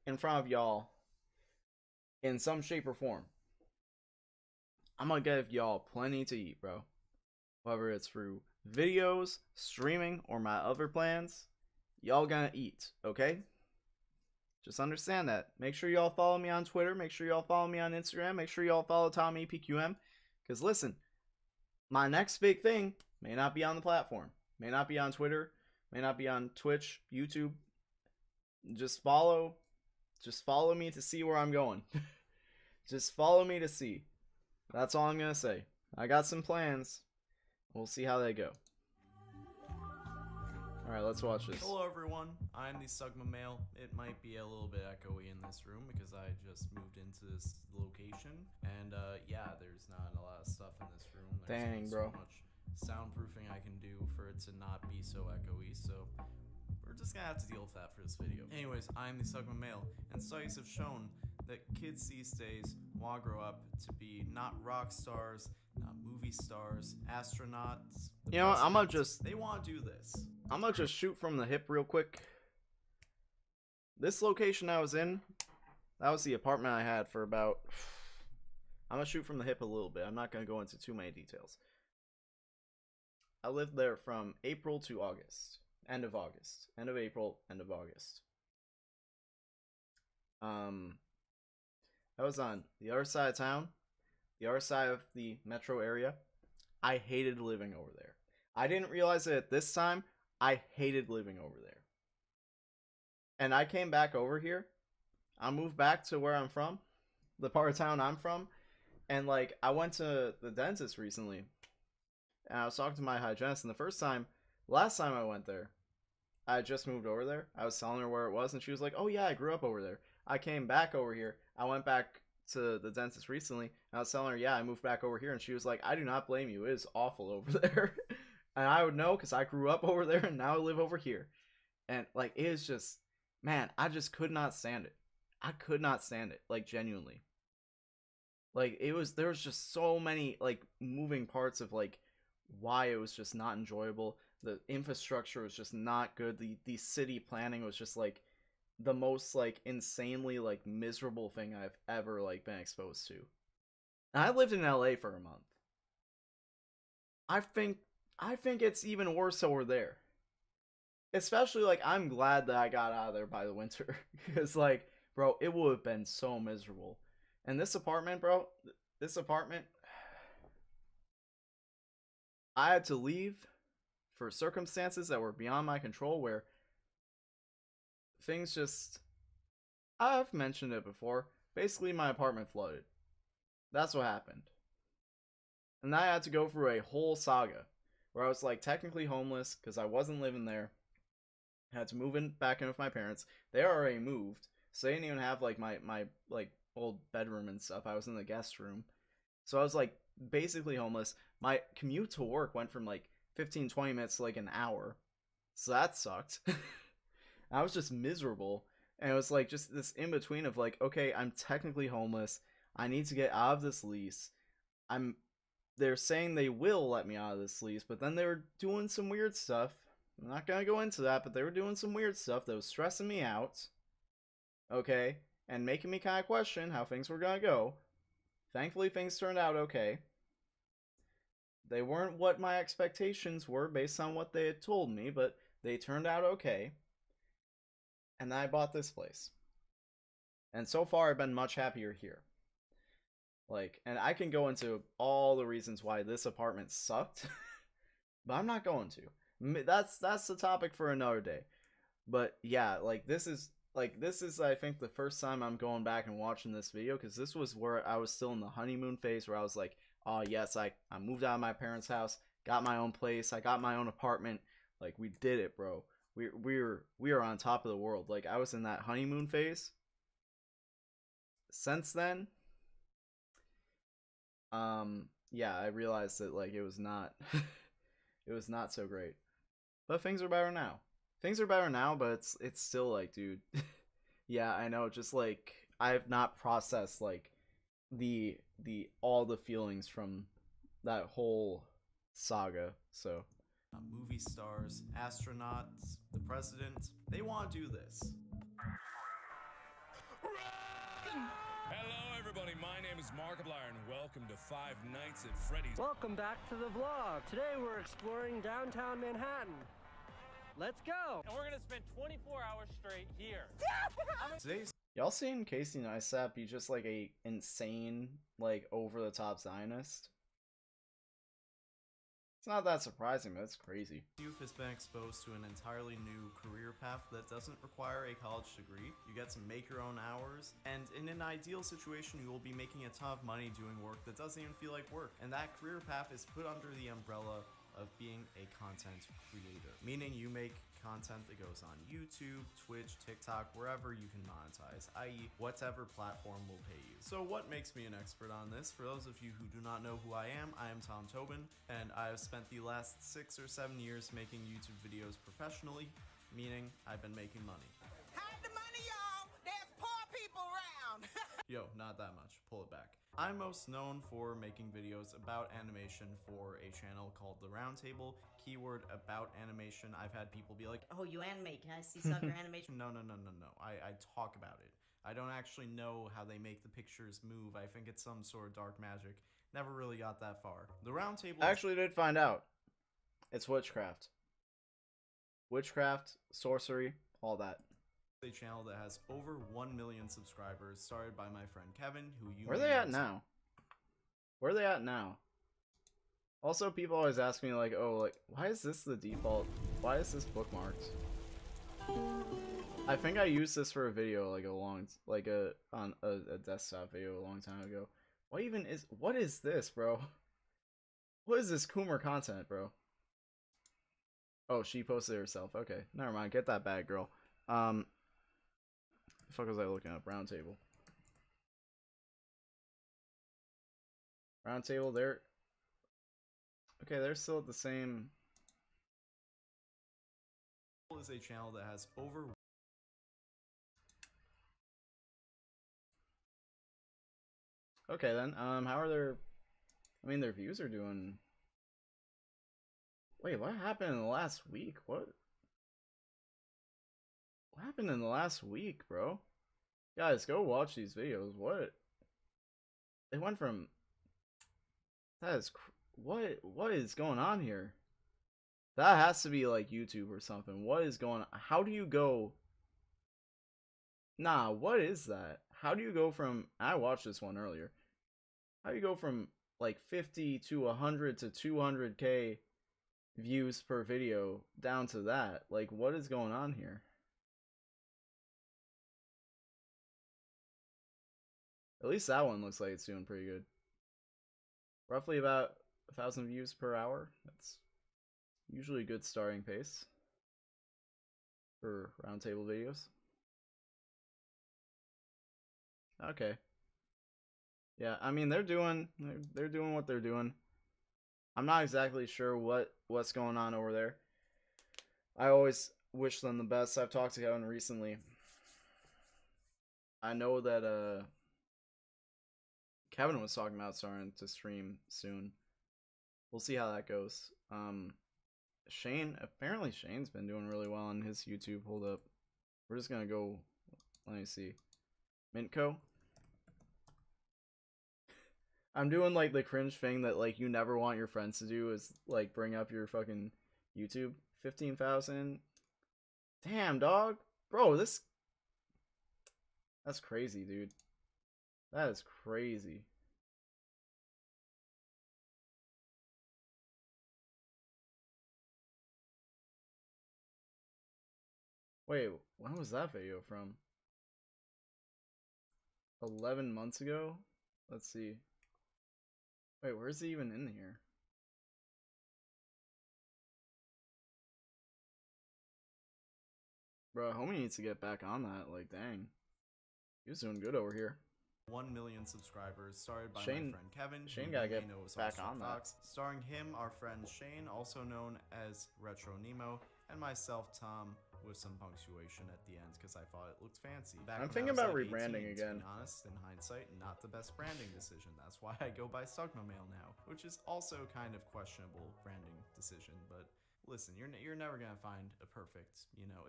in front of y'all in some shape or form. I'm gonna give y'all plenty to eat, bro. Whether it's through videos, streaming, or my other plans, y'all gonna eat, okay? Just understand that. Make sure y'all follow me on Twitter. Make sure y'all follow me on Instagram. Make sure y'all follow TomEPQM. Because listen, my next big thing may not be on the platform. May not be on Twitter. May not be on Twitch, YouTube. Just follow me to see where I'm going. Just follow me to see. That's all I'm going to say. I got some plans. We'll see how they go. Alright, let's watch this. Hello everyone, I'm the Sugma Male. It might be a little bit echoey in this room because I just moved into this location. And yeah, there's not a lot of stuff in this room. There's Dang, only bro. so much soundproofing I can do for it to not be so echoey, so we're just gonna have to deal with that for this video. Anyways, I'm the Sugma Male, and studies have shown that kids these days want to grow up to be not rock stars, not movie stars, astronauts. You know what, I'm gonna just... They want to do this. I'm gonna just shoot from the hip real quick. This location I was in, that was the apartment I had for about... I'm gonna shoot from the hip a little bit. I'm not gonna go into too many details. I lived there from April to August. End of August. End of April, end of August. I was on the other side of town, the other side of the metro area. I hated living over there. I didn't realize it at this time. I hated living over there. And I came back over here. I moved back to where I'm from, the part of town I'm from. And, like, I went to the dentist recently. And I was talking to my hygienist. And last time I went there, I just moved over there. I was telling her where it was. And she was like, oh, yeah, I grew up over there. I came back over here. I went back to the dentist recently. And I was telling her, yeah, I moved back over here. And she was like, I do not blame you. It is awful over there. And I would know because I grew up over there and now I live over here. And, like, it is just, man, I just could not stand it. I could not stand it, like, genuinely. Like, there was just so many, like, moving parts of, like, why it was just not enjoyable. The infrastructure was just not good. The city planning was just, like, the most, like, insanely, like, miserable thing I've ever, like, been exposed to. And I lived in LA for a month. I think it's even worse over there. Especially, like, I'm glad that I got out of there by the winter. Because, like, bro, it would have been so miserable. And this apartment, bro, I had to leave for circumstances that were beyond my control, where things just... I've mentioned it before. Basically, my apartment flooded. That's what happened. And I had to go through a whole saga where I was, like, technically homeless because I wasn't living there. I had to move back in with my parents. They already moved, so they didn't even have, like, my like, old bedroom and stuff. I was in the guest room. So I was, like, basically homeless. My commute to work went from, like, 15-20 minutes to, like, an hour. So that sucked. I was just miserable. And it was, like, just this in-between of, like, okay, I'm technically homeless. I need to get out of this lease. They're saying they will let me out of this lease, but then they were doing some weird stuff. I'm not gonna go into that, but they were doing some weird stuff that was stressing me out. Okay? And making me kind of question how things were gonna go. Thankfully, things turned out okay. They weren't what my expectations were based on what they had told me, but they turned out okay. And then I bought this place. And so far, I've been much happier here. Like, and I can go into all the reasons why this apartment sucked, but I'm not going to. That's the topic for another day. But yeah, like, this is, like, this is, I think, the first time I'm going back and watching this video, because this was where I was still in the honeymoon phase, where I was like, oh yes, I moved out of my parents' house, got my own place, I got my own apartment, like, we did it, bro. We are on top of the world. Like, I was in that honeymoon phase. Since then, yeah, I realized that, like, it was not it was not so great. But things are better now. Things are better now, but it's still like, dude. Yeah, I know, just like, I have not processed, like, the all the feelings from that whole saga. So movie stars, astronauts, the president, they want to do this. Hello everybody, my name is Markiplier and welcome to Five Nights at Freddy's. Welcome back to the vlog. Today we're exploring downtown Manhattan. Let's go! And we're gonna spend 24 hours straight here. Today's y'all seen Casey Neistat be just like a insane, like, over the top Zionist? It's not that surprising, but it's crazy. youth has been exposed to an entirely new career path that doesn't require a college degree. You get to make your own hours, and in an ideal situation, you will be making a ton of money doing work that doesn't even feel like work. And that career path is put under the umbrella of being a content creator, meaning you make content that goes on YouTube, Twitch, TikTok, wherever you can monetize, i.e. whatever platform will pay you. So what makes me an expert on this? For those of you who do not know who I am Tom Tobin, and I have spent the last 6 or 7 years making YouTube videos professionally, meaning I've been making money. Hide the money, y'all! There's poor people around! Yo, not that much. Pull it back. I'm most known for making videos about animation for a channel called The Roundtable. Keyword about animation. I've had people be like, oh, you animate. Can I see some of your animation? no. I talk about it. I don't actually know how they make the pictures move. I think it's some sort of dark magic. Never really got that far. The Roundtable I actually did find out. It's witchcraft. Witchcraft, sorcery, all that. a channel that has over 1 million subscribers, started by my friend Kevin, who you Where are they at now? Where are they at now? Also, people always ask me, like, oh, like, why is this the default? Why is this bookmarked? I think I used this for a video, like, on a desktop video a long time ago. What is this, bro? What is this Coomer content, bro? Oh, she posted it herself. Okay, never mind. Get that bag, girl. The fuck was I looking up? Roundtable. Roundtable, they're... Okay, they're still at the same... is a channel that has over... Okay then, how are their... I mean, their views are doing... Wait, what happened in the last week? What happened in the last week, bro? Guys, go watch these videos. What? They went from... That is... What is going on here? That has to be like YouTube or something. What is going on? How do you go... Nah, what is that? How do you go from... I watched this one earlier. How do you go from like 50 to 100 to 200k views per video down to that? Like, what is going on here? At least that one looks like it's doing pretty good. Roughly about 1,000 views per hour. That's usually a good starting pace for roundtable videos. Okay. Yeah, I mean, they're doing what they're doing. I'm not exactly sure what's going on over there. I always wish them the best. I've talked to Kevin recently. I know that Kevin was talking about starting to stream soon. We'll see how that goes. Apparently Shane's been doing really well on his YouTube. Hold up. We're just gonna go, let me see. Mintco. I'm doing like the cringe thing that like you never want your friends to do, is like bring up your fucking YouTube. 15,000. Damn, dog. Bro, that's crazy, dude. That is crazy. Wait, when was that video from? 11 months ago? Let's see. Wait, where's he even in here? Bro, homie needs to get back on that. Like, dang. He was doing good over here. 1 million subscribers, starred by Shane- my friend Kevin. Shane who gotta you may get know as back Armstrong on that. Fox. Starring him, our friend Shane, also known as Retro Nemo, and myself, Tom, with some punctuation at the end because I thought it looked fancy. Back I'm when I thinking was, about like, rebranding 18, again. To be honest, in hindsight, not the best branding decision. That's why I go by Sugmamail now, which is also kind of questionable branding decision. But listen, you're never gonna find a perfect. You know,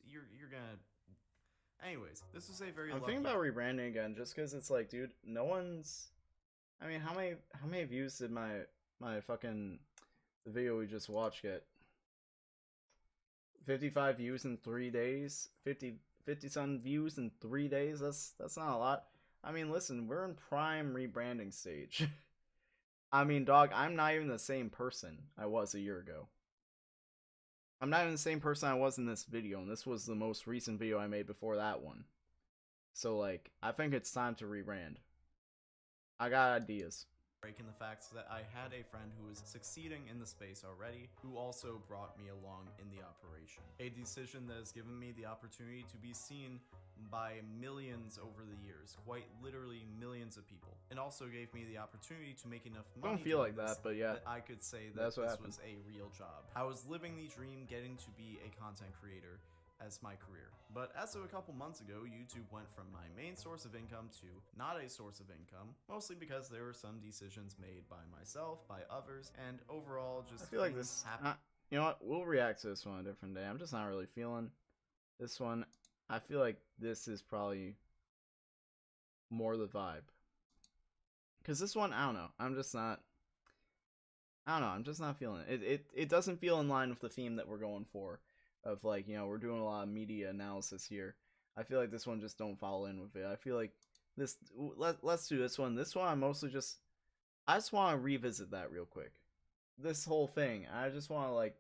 you're gonna. Anyways, this was a very. I'm lucky thinking about rebranding again just because it's like, dude, no one's. I mean, how many views did my fucking the video we just watched get? 55 views in 3 days. 50 some views in 3 days. That's not a lot. I mean, listen, we're in prime rebranding stage. I mean, dog, I'm not even the same person I was a year ago. I'm not even the same person I was in this video, and this was the most recent video I made before that one. So, like, I think it's time to rebrand. I got ideas. Breaking the fact that I had a friend who was succeeding in the space already, who also brought me along in the operation. A decision that has given me the opportunity to be seen by millions over the years, quite literally millions of people, and also gave me the opportunity to make enough money. Don't feel doing like that, this but yeah, that I could say that that's what this happened. was a real job. I was living the dream, getting to be a content creator as my career. But as of a couple months ago, YouTube went from my main source of income to not a source of income, mostly because there were some decisions made by myself, by others, and overall just I feel like things this. happened. You know what? We'll react to this one a different day. I'm just not really feeling this one. I feel like this is probably more the vibe. Because this one, I don't know. I'm just not. I don't know. I'm just not feeling it. It doesn't feel in line with the theme that we're going for. Of like, you know, we're doing a lot of media analysis here. I feel like this one just don't follow in with it. I feel like this. Let's do this one. This one, I'm mostly just. I just want to revisit that real quick. This whole thing. I just want to like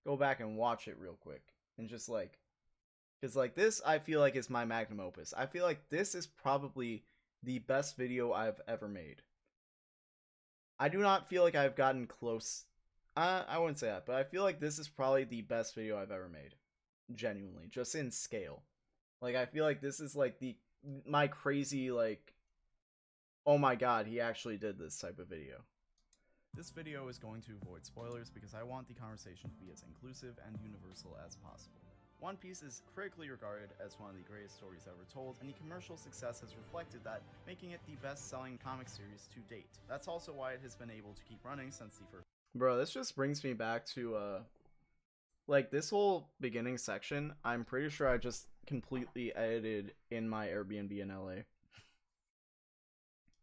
go back and watch it real quick and just like, because like this, I feel like is my magnum opus. I feel like this is probably the best video I've ever made. I do not feel like I've gotten close. I wouldn't say that, but I feel like this is probably the best video I've ever made. Genuinely, just in scale. Like, I feel like this is like my crazy, like, oh my god, he actually did this type of video. This video is going to avoid spoilers because I want the conversation to be as inclusive and universal as possible. One Piece is critically regarded as one of the greatest stories ever told, and the commercial success has reflected that, making it the best-selling comic series to date. That's also why it has been able to keep running since the first. Bro, this just brings me back to, like, this whole beginning section, I'm pretty sure I just completely edited in my Airbnb in LA.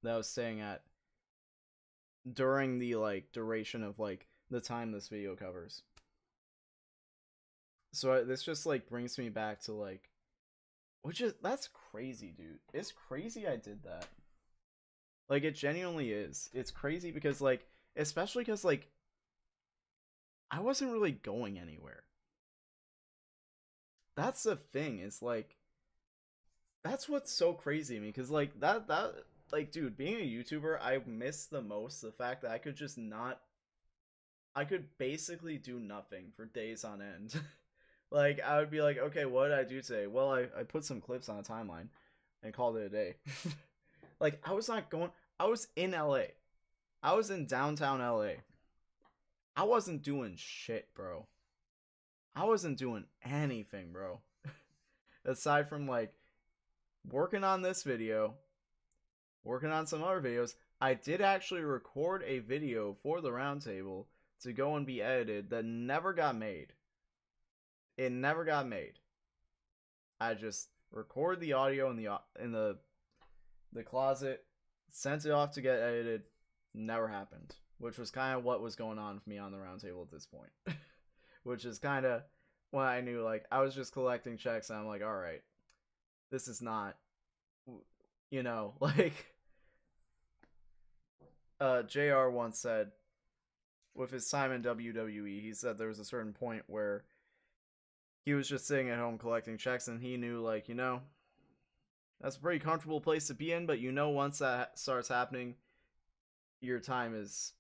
That I was staying at during the, like, duration of, like, the time this video covers. So this just, like, brings me back to, like, that's crazy, dude. It's crazy I did that. Like, it genuinely is. It's crazy because, like, especially because, like, I wasn't really going anywhere. That's the thing, is, like, that's what's so crazy to me, because, like, like, dude, being a YouTuber, I miss the most the fact that I could just not, I could basically do nothing for days on end. Like, I would be like, okay, what did I do today? Well, I put some clips on a timeline and called it a day. Like, I was not going, I was in LA. I was in downtown LA. I wasn't doing shit, bro. I wasn't doing anything, bro. Aside from, like, working on this video, working on some other videos. I did actually record a video for the roundtable to go and be edited that never got made. It never got made. I just recorded the audio in the closet, sent it off to get edited, never happened. Which was kind of what was going on with me on the roundtable at this point. Which is kind of when I knew, like, I was just collecting checks and I'm like, alright, this is not, you know, like, JR once said, with his time in WWE, he said there was a certain point where he was just sitting at home collecting checks and he knew, like, you know, That's a pretty comfortable place to be in, but you know once that starts happening, the time is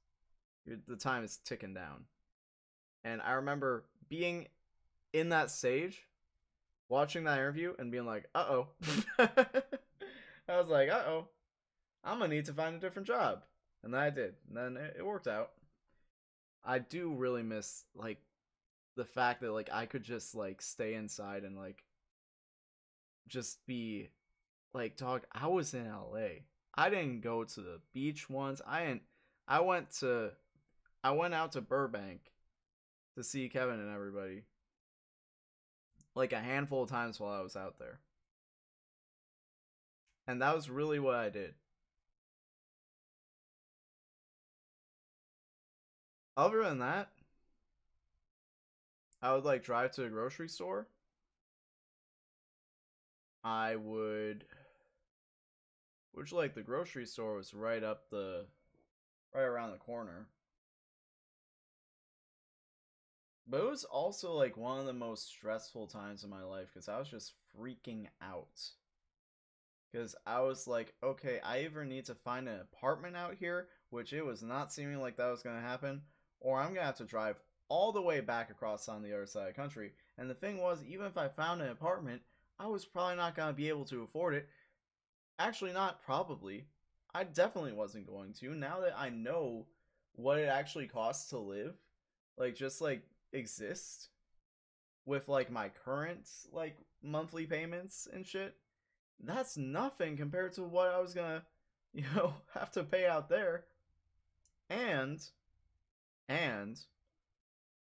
ticking down. And I remember being in that stage, watching that interview, and being like, uh-oh. I was like, uh-oh, I'm gonna need to find a different job. And then I did. And then it worked out. I do really miss, like, the fact that, like, I could just, like, stay inside and, like, just be, like, dog, I was in LA. I didn't go to the beach once. I went out to Burbank to see Kevin and everybody, like, a handful of times while I was out there. And that was really what I did. Other than that, I would, like, drive to a grocery store. Which, like, the grocery store was right around the corner. But it was also, like, one of the most stressful times of my life, because I was just freaking out. Because I was like, okay, I either need to find an apartment out here, which it was not seeming like that was going to happen, or I'm going to have to drive all the way back across on the other side of the country. And the thing was, even if I found an apartment, I was probably not going to be able to afford it. Actually, not probably. I definitely wasn't going to. Now that I know what it actually costs to live, like, just, like, exist with, like, my current, like, monthly payments and shit, that's nothing compared to what I was gonna, have to pay out there. And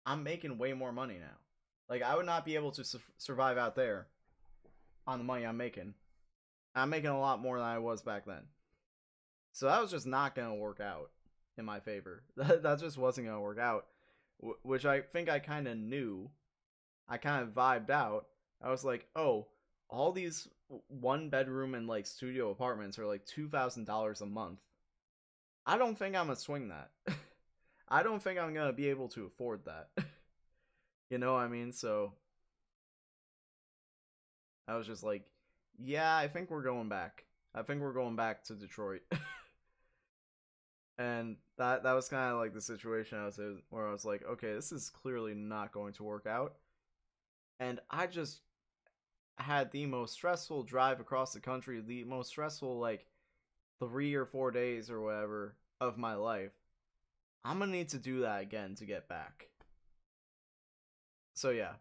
I'm making way more money now. Like, I would not be able to survive out there on the money I'm making. I'm making a lot more than I was back then. So that was just not gonna work out in my favor. That just wasn't gonna work out. Which I think I kind of knew. I kind of vibed out. I was like, oh, all these 1-bedroom and, like, studio apartments are like $2,000 a month. I don't think I'm gonna swing that. I don't think I'm gonna be able to afford that. You know what I mean? So I was just like, yeah, I think we're going back. I think we're going back to Detroit. And that was kind of like the situation I was in, where I was like, okay, this is clearly not going to work out. And I just had the most stressful drive across the country, the most stressful, like, 3 or 4 days or whatever of my life. I'm gonna need to do that again to get back. So yeah.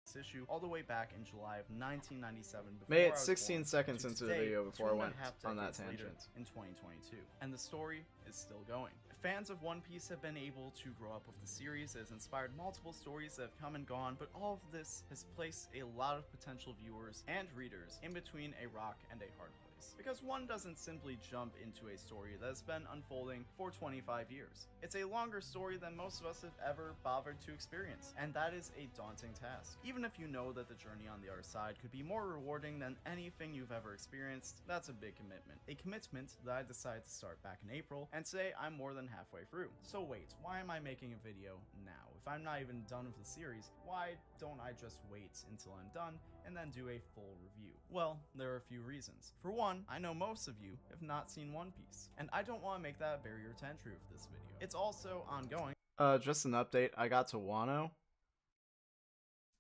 This issue all the way back in July of 1997. Made it 16 seconds into the video before I went on that tangent. In 2022, and the story is still going. Fans of One Piece have been able to grow up with the series. It has inspired multiple stories that have come and gone, but all of this has placed a lot of potential viewers and readers in between a rock and a hard place. Because one doesn't simply jump into a story that has been unfolding for 25 years. It's a longer story than most of us have ever bothered to experience, and that is a daunting task. Even if you know that the journey on the other side could be more rewarding than anything you've ever experienced, that's a big commitment. A commitment that I decided to start back in April, and today I'm more than halfway through. So wait, why am I making a video now? If I'm not even done with the series, why don't I just wait until I'm done and then do a full review? Well, there are a few reasons. For one, I know most of you have not seen One Piece, and I don't want to make that a barrier to entry with this video. It's also ongoing. Just an update. I got to Wano.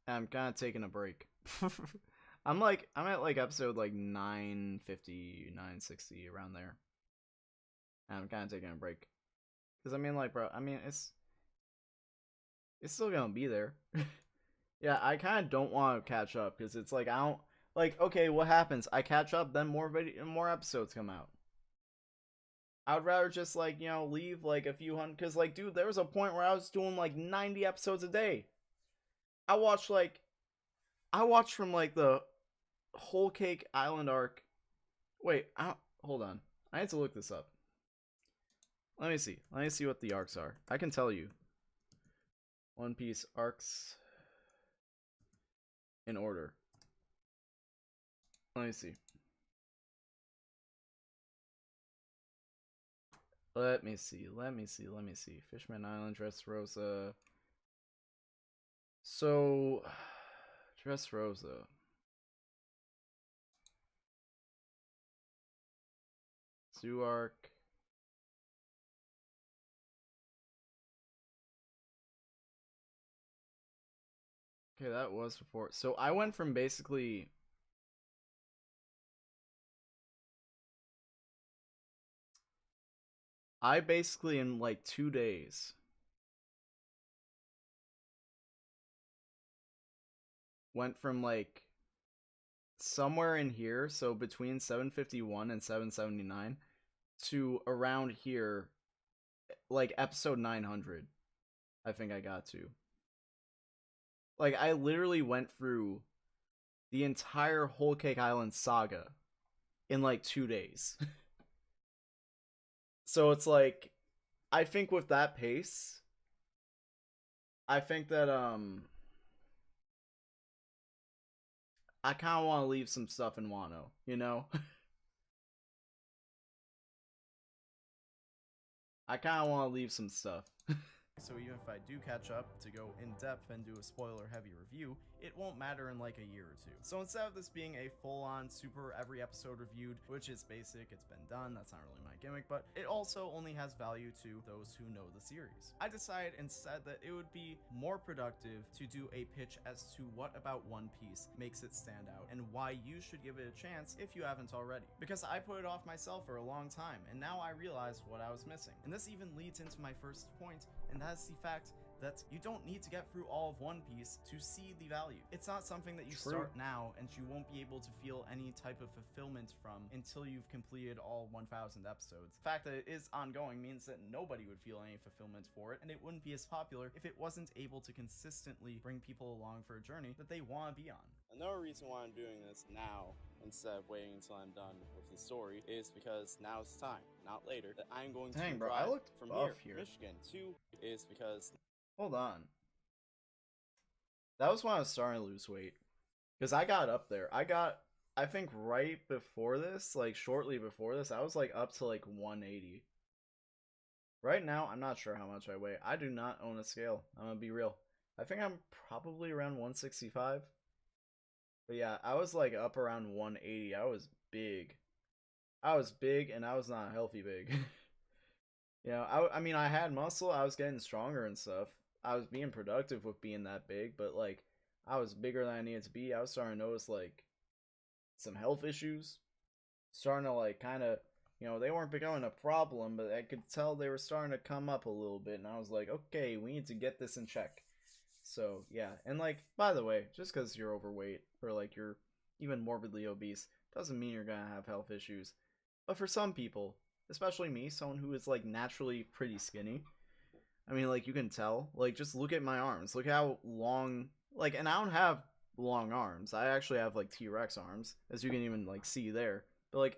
And I'm kind of taking a break. I'm at like episode like 950, 960 around there. And I'm kind of taking a break. Because I mean, like, bro, I mean, it's still gonna be there. Yeah, I kind of don't want to catch up because it's like I don't like. Okay, what happens? I catch up, then more episodes come out. I'd rather just like leave like a few hundred. Because like, dude, there was a point where I was doing like 90 episodes a day. I watched from like the Whole Cake Island arc. Wait, hold on. I need to look this up. Let me see. Let me see what the arcs are. I can tell you. One Piece arcs in order. Let me see. Let me see. Fishman Island, Dressrosa. So, Dressrosa. Do arc. Okay, that was before. So I went from basically in like 2 days went from like somewhere in here, so between 751 and 779, to around here, like episode 900. I think I got to. Like, I literally went through the entire Whole Cake Island saga in like 2 days. So it's like, I think with that pace, I think that I kind of want to leave some stuff in Wano, you know? I kind of want to leave some stuff. So even if I do catch up to go in depth and do a spoiler heavy review, it won't matter in like a year or two. So instead of this being a full-on super every episode reviewed, which is basic, it's been done, that's not really my gimmick, but it also only has value to those who know the series. I decided instead that it would be more productive to do a pitch as to what about One Piece makes it stand out and why you should give it a chance if you haven't already. Because I put it off myself for a long time, and now I realize what I was missing. And this even leads into my first point, and that's the fact that you don't need to get through all of One Piece to see the value. It's not something that you start now and you won't be able to feel any type of fulfillment from until you've completed all 1,000 episodes. The fact that it is ongoing means that nobody would feel any fulfillment for it, and it wouldn't be as popular if it wasn't able to consistently bring people along for a journey that they want to be on. Another reason why I'm doing this now instead of waiting until I'm done with the story is because now it's time, not later, that I'm going to Dang, bro, drive I looked from buff here, here. Michigan, to is because Hold on. That was when I was starting to lose weight. Because I got up there. I think right before this, like shortly before this, I was like up to like 180. Right now, I'm not sure how much I weigh. I do not own a scale. I'm gonna be real. I think I'm probably around 165. But yeah, I was like up around 180. I was big. I was big, and I was not healthy big. You know, I mean, I had muscle. I was getting stronger and stuff. I was being productive with being that big, but like, I was bigger than I needed to be. I was starting to notice like some health issues. Starting to like kind of, you know, they weren't becoming a problem, but I could tell they were starting to come up a little bit. And I was like, okay, we need to get this in check. So yeah, and like, by the way, just because you're overweight or like you're even morbidly obese doesn't mean you're gonna have health issues. But for some people, especially me, someone who is like naturally pretty skinny, I mean, like, you can tell, like, just look at my arms, look how long, like, and I don't have long arms, I actually have like T-Rex arms, as you can even like see there, but like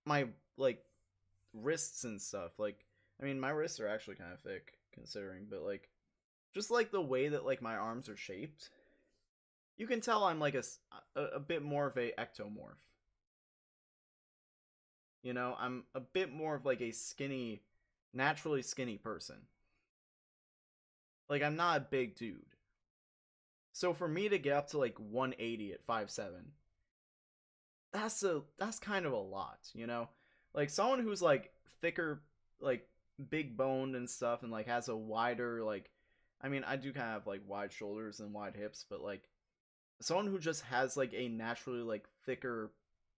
my like wrists and stuff, like, I mean, my wrists are actually kind of thick considering, but like, just like the way that like my arms are shaped, you can tell I'm like a bit more of a ectomorph. You know, I'm a bit more of like a skinny, naturally skinny person. Like, I'm not a big dude. So for me to get up to like 180 at 5'7", that's kind of a lot, you know? Like, someone who's like thicker, like big boned and stuff, and like has a wider, like, I mean, I do kind of have like wide shoulders and wide hips, but like someone who just has like a naturally like thicker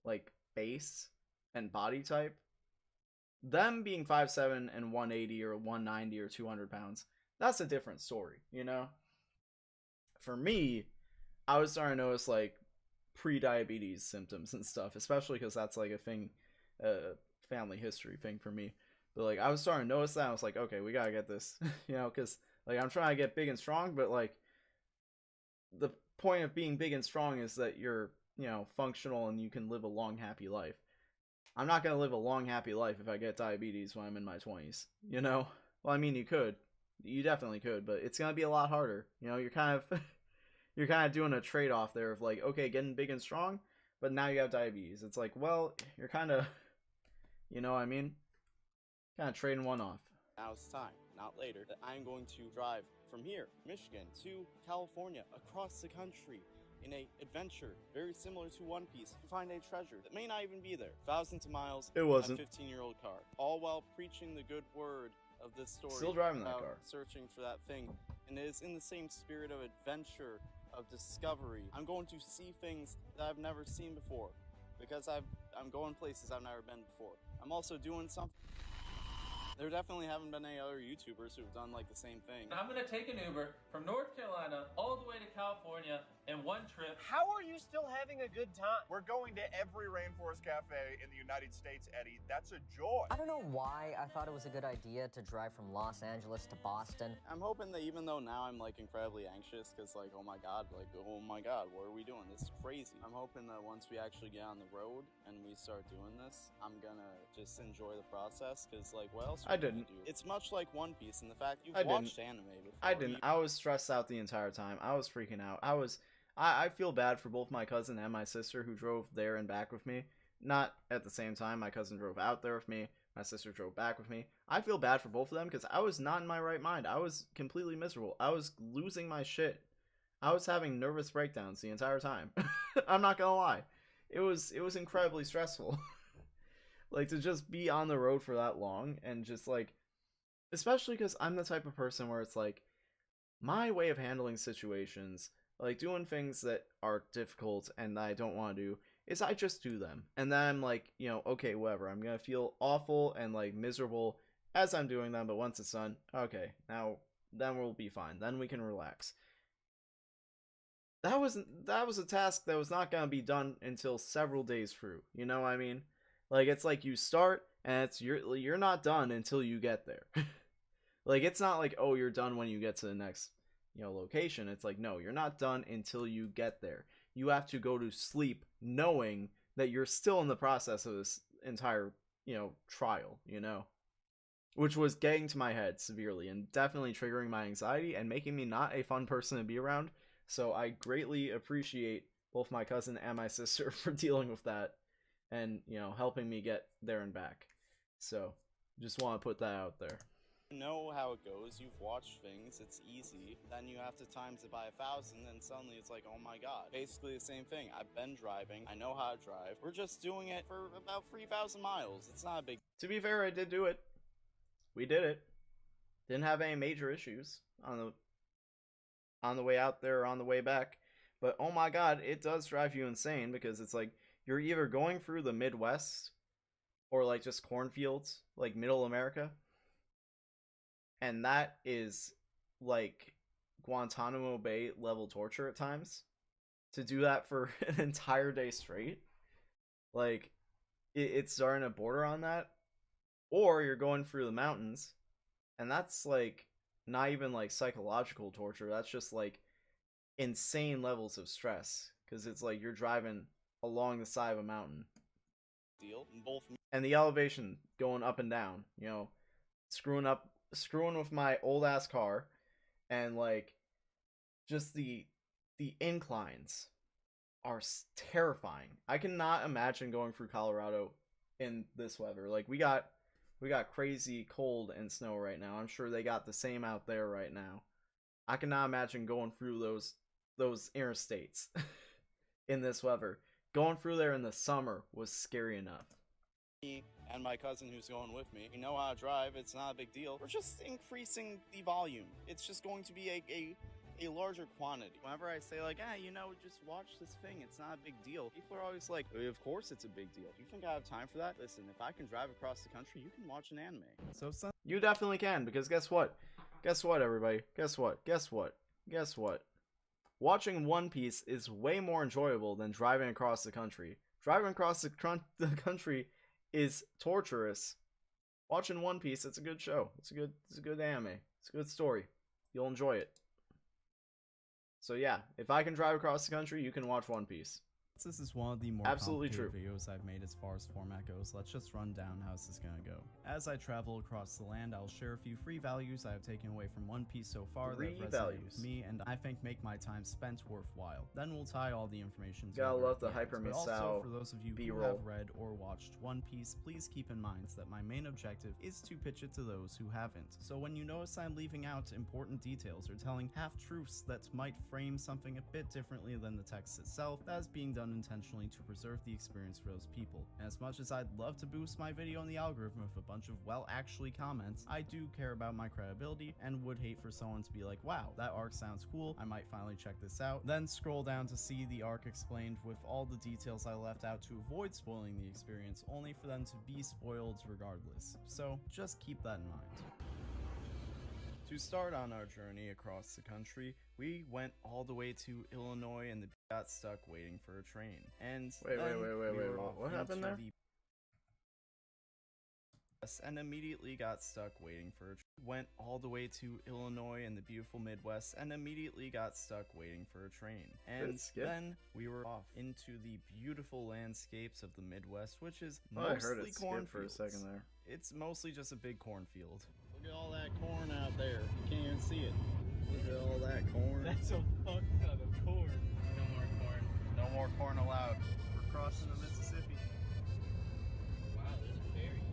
like base and body type, them being 5'7" and 180 or 190 or 200 pounds, that's a different story, you know? For me, I was starting to notice like pre-diabetes symptoms and stuff, especially because that's like a thing, family history thing for me. But like, I was starting to notice that. I was like, okay, we gotta get this, you know, because like I'm trying to get big and strong, but like the point of being big and strong is that you're, you know, functional and you can live a long, happy life. I'm not gonna live a long, happy life if I get diabetes when I'm in my 20s, you know? Well, I mean, you could. You definitely could, but it's gonna be a lot harder. You know, you're kind of doing a trade-off there of like, okay, getting big and strong, but now you have diabetes. It's like, well, you're kind of, you know what I mean? Kind of trading one off. Now it's time, not later, that I'm going to drive from here, Michigan, to California, across the country, in a adventure very similar to One Piece to find a treasure that may not even be there. Thousands of miles It wasn't. in a 15-year-old car, all while preaching the good word of this story. Still driving that about car. searching for that thing, and it is in the same spirit of adventure, of discovery. I'm going to see things that I've never seen before, because I'm going places I've never been before. I'm also doing something. There definitely haven't been any other YouTubers who've done like the same thing. I'm gonna take an Uber from North Carolina all the way to California in one trip. How are you still having a good time? We're going to every rainforest cafe in the United States, Eddie. That's a joy. I don't know why I thought it was a good idea to drive from Los Angeles to Boston. I'm hoping that even though now I'm like incredibly anxious because like, oh my god, what are we doing? This is crazy. I'm hoping that once we actually get on the road and we start doing this, I'm gonna just enjoy the process because like, what else? I didn't. It's much like One Piece in the fact you've I watched didn't. anime before. I didn't. I was stressed out the entire time. I was freaking out. I feel bad for both my cousin and my sister who drove there and back with me. Not at the same time. My cousin drove out there with me. My sister drove back with me. I feel bad for both of them because I was not in my right mind. I was completely miserable. I was losing my shit. I was having nervous breakdowns the entire time. I'm not gonna lie. It was incredibly stressful. Like, to just be on the road for that long and just, like, especially because I'm the type of person where it's, like, my way of handling situations, like, doing things that are difficult and that I don't want to do, is I just do them. And then I'm like, you know, okay, whatever. I'm gonna feel awful and, like, miserable as I'm doing them, but once it's done, okay, then we'll be fine. Then we can relax. That was a task that was not gonna be done until several days through. You know what I mean? Like, it's like you start, and you're not done until you get there. Like, it's not like, oh, you're done when you get to the next, you know, location. It's like, no, you're not done until you get there. You have to go to sleep knowing that you're still in the process of this entire, you know, trial, you know? Which was getting to my head severely and definitely triggering my anxiety and making me not a fun person to be around. So I greatly appreciate both my cousin and my sister for dealing with that. And, you know, helping me get there and back. So, just want to put that out there. You know how it goes. You've watched things. It's easy. Then you have to times it by 1,000, and suddenly it's like, oh my god. Basically the same thing. I've been driving. I know how to drive. We're just doing it for about 3,000 miles. It's not a big... To be fair, I did do it. We did it. Didn't have any major issues on the way out there or on the way back. But, oh my god, it does drive you insane because it's like, you're either going through the Midwest or like just cornfields, like middle America. And that is like Guantanamo Bay level torture at times. To do that for an entire day straight. Like, it's starting to border on that. Or you're going through the mountains. And that's like not even like psychological torture. That's just like insane levels of stress. Because it's like you're driving along the side of a mountain. And the elevation going up and down, you know, screwing with my old ass car, and like just the inclines are terrifying. I cannot imagine going through Colorado in this weather. Like, we got crazy cold and snow right now. I'm sure they got the same out there right now. I cannot imagine going through those interstates in this weather. Going through there in the summer was scary enough. Me and my cousin who's going with me, we know how to drive. It's not a big deal. We're just increasing the volume. It's just going to be a larger quantity. Whenever I say like, you know, just watch this thing, it's not a big deal, people are always like, of course it's a big deal. Do you think I have time for that? Listen, if I can drive across the country, you can watch an anime. So you definitely can, because guess what? Guess what, everybody? Guess what? Guess what? Guess what? Watching One Piece is way more enjoyable than driving across the country. Driving across the country is torturous. Watching One Piece, it's a good show. It's a good anime. It's a good story. You'll enjoy it. So yeah, if I can drive across the country, you can watch One Piece. This is one of the more Absolutely complicated videos I've made as far as format goes. Let's just run down how this is gonna go. As I travel across the land, I'll share a few free values I have taken away from One Piece so far that have resonated with me and I think make my time spent worthwhile. Then we'll tie all the information together. Gotta love the at Hyper end. But Misao also, for those of you who B-roll. have read or watched One Piece, please keep in mind that my main objective is to pitch it to those who haven't. So when you notice I'm leaving out important details or telling half-truths that might frame something a bit differently than the text itself, that is being done intentionally to preserve the experience for those people. And as much as I'd love to boost my video in the algorithm with a bunch of well-actually comments, I do care about my credibility and would hate for someone to be like, wow, that arc sounds cool, I might finally check this out, then scroll down to see the arc explained with all the details I left out to avoid spoiling the experience, only for them to be spoiled regardless. So just keep that in mind. To start on our journey across the country, we went all the way to Illinois and got stuck waiting for a train. And Wait, were off what happened into there? And immediately got stuck waiting for a train. Went all the way to Illinois and the beautiful Midwest and immediately got stuck waiting for a train. And then we were off into the beautiful landscapes of the Midwest, which is I mostly heard it skip cornfields. for a second there. It's mostly just a big cornfield. Look at all that corn out there. You can't even see it. Look at all that corn. That's a fuck ton of corn. No more corn. No more corn allowed. We're crossing the Mississippi. Wow, there's a ferry.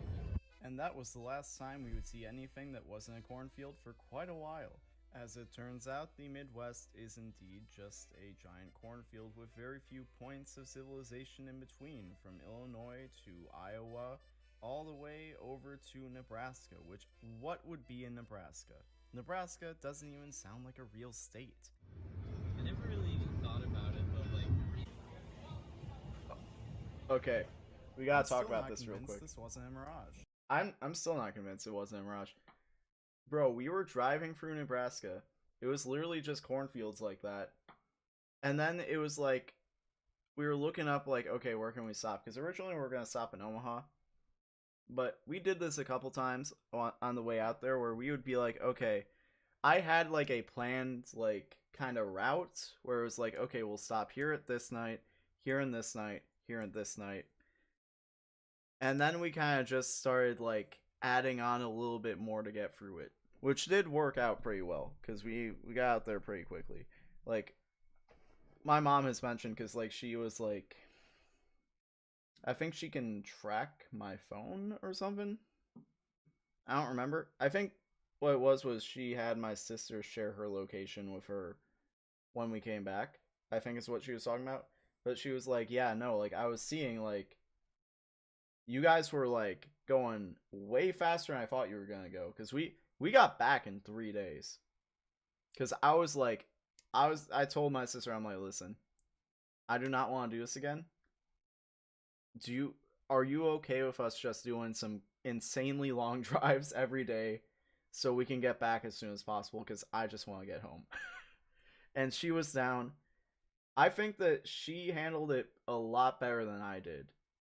And that was the last time we would see anything that wasn't a cornfield for quite a while. As it turns out, the Midwest is indeed just a giant cornfield with very few points of civilization in between, from Illinois to Iowa, all the way over to Nebraska, which what would be in Nebraska? Nebraska doesn't even sound like a real state. I never really even thought about it, but like... Okay, we gotta I'm talk still about not this real convinced quick. This wasn't a mirage. I'm still not convinced it wasn't a mirage. Bro, we were driving through Nebraska. It was literally just cornfields like that. And then it was like, we were looking up like, okay, where can we stop? Because originally we were going to stop in Omaha. But we did this a couple times on the way out there where we would be like, okay, I had like a planned like kind of route where it was like, okay, we'll stop here at this night, here and this night, here and this night. And then we kind of just started like adding on a little bit more to get through it, which did work out pretty well because we got out there pretty quickly. Like my mom has mentioned, because like she was like, I think she can track my phone or something. I don't remember. I think what it was she had my sister share her location with her when we came back. I think is what she was talking about. But she was like, yeah, no, like I was seeing like you guys were like going way faster than I thought you were gonna go, because we got back in 3 days. Because I was like, I told my sister, I'm like, listen, I do not want to do this again. Are you okay with us just doing some insanely long drives every day so we can get back as soon as possible, because I just want to get home. And she was down. I think that she handled it a lot better than I did.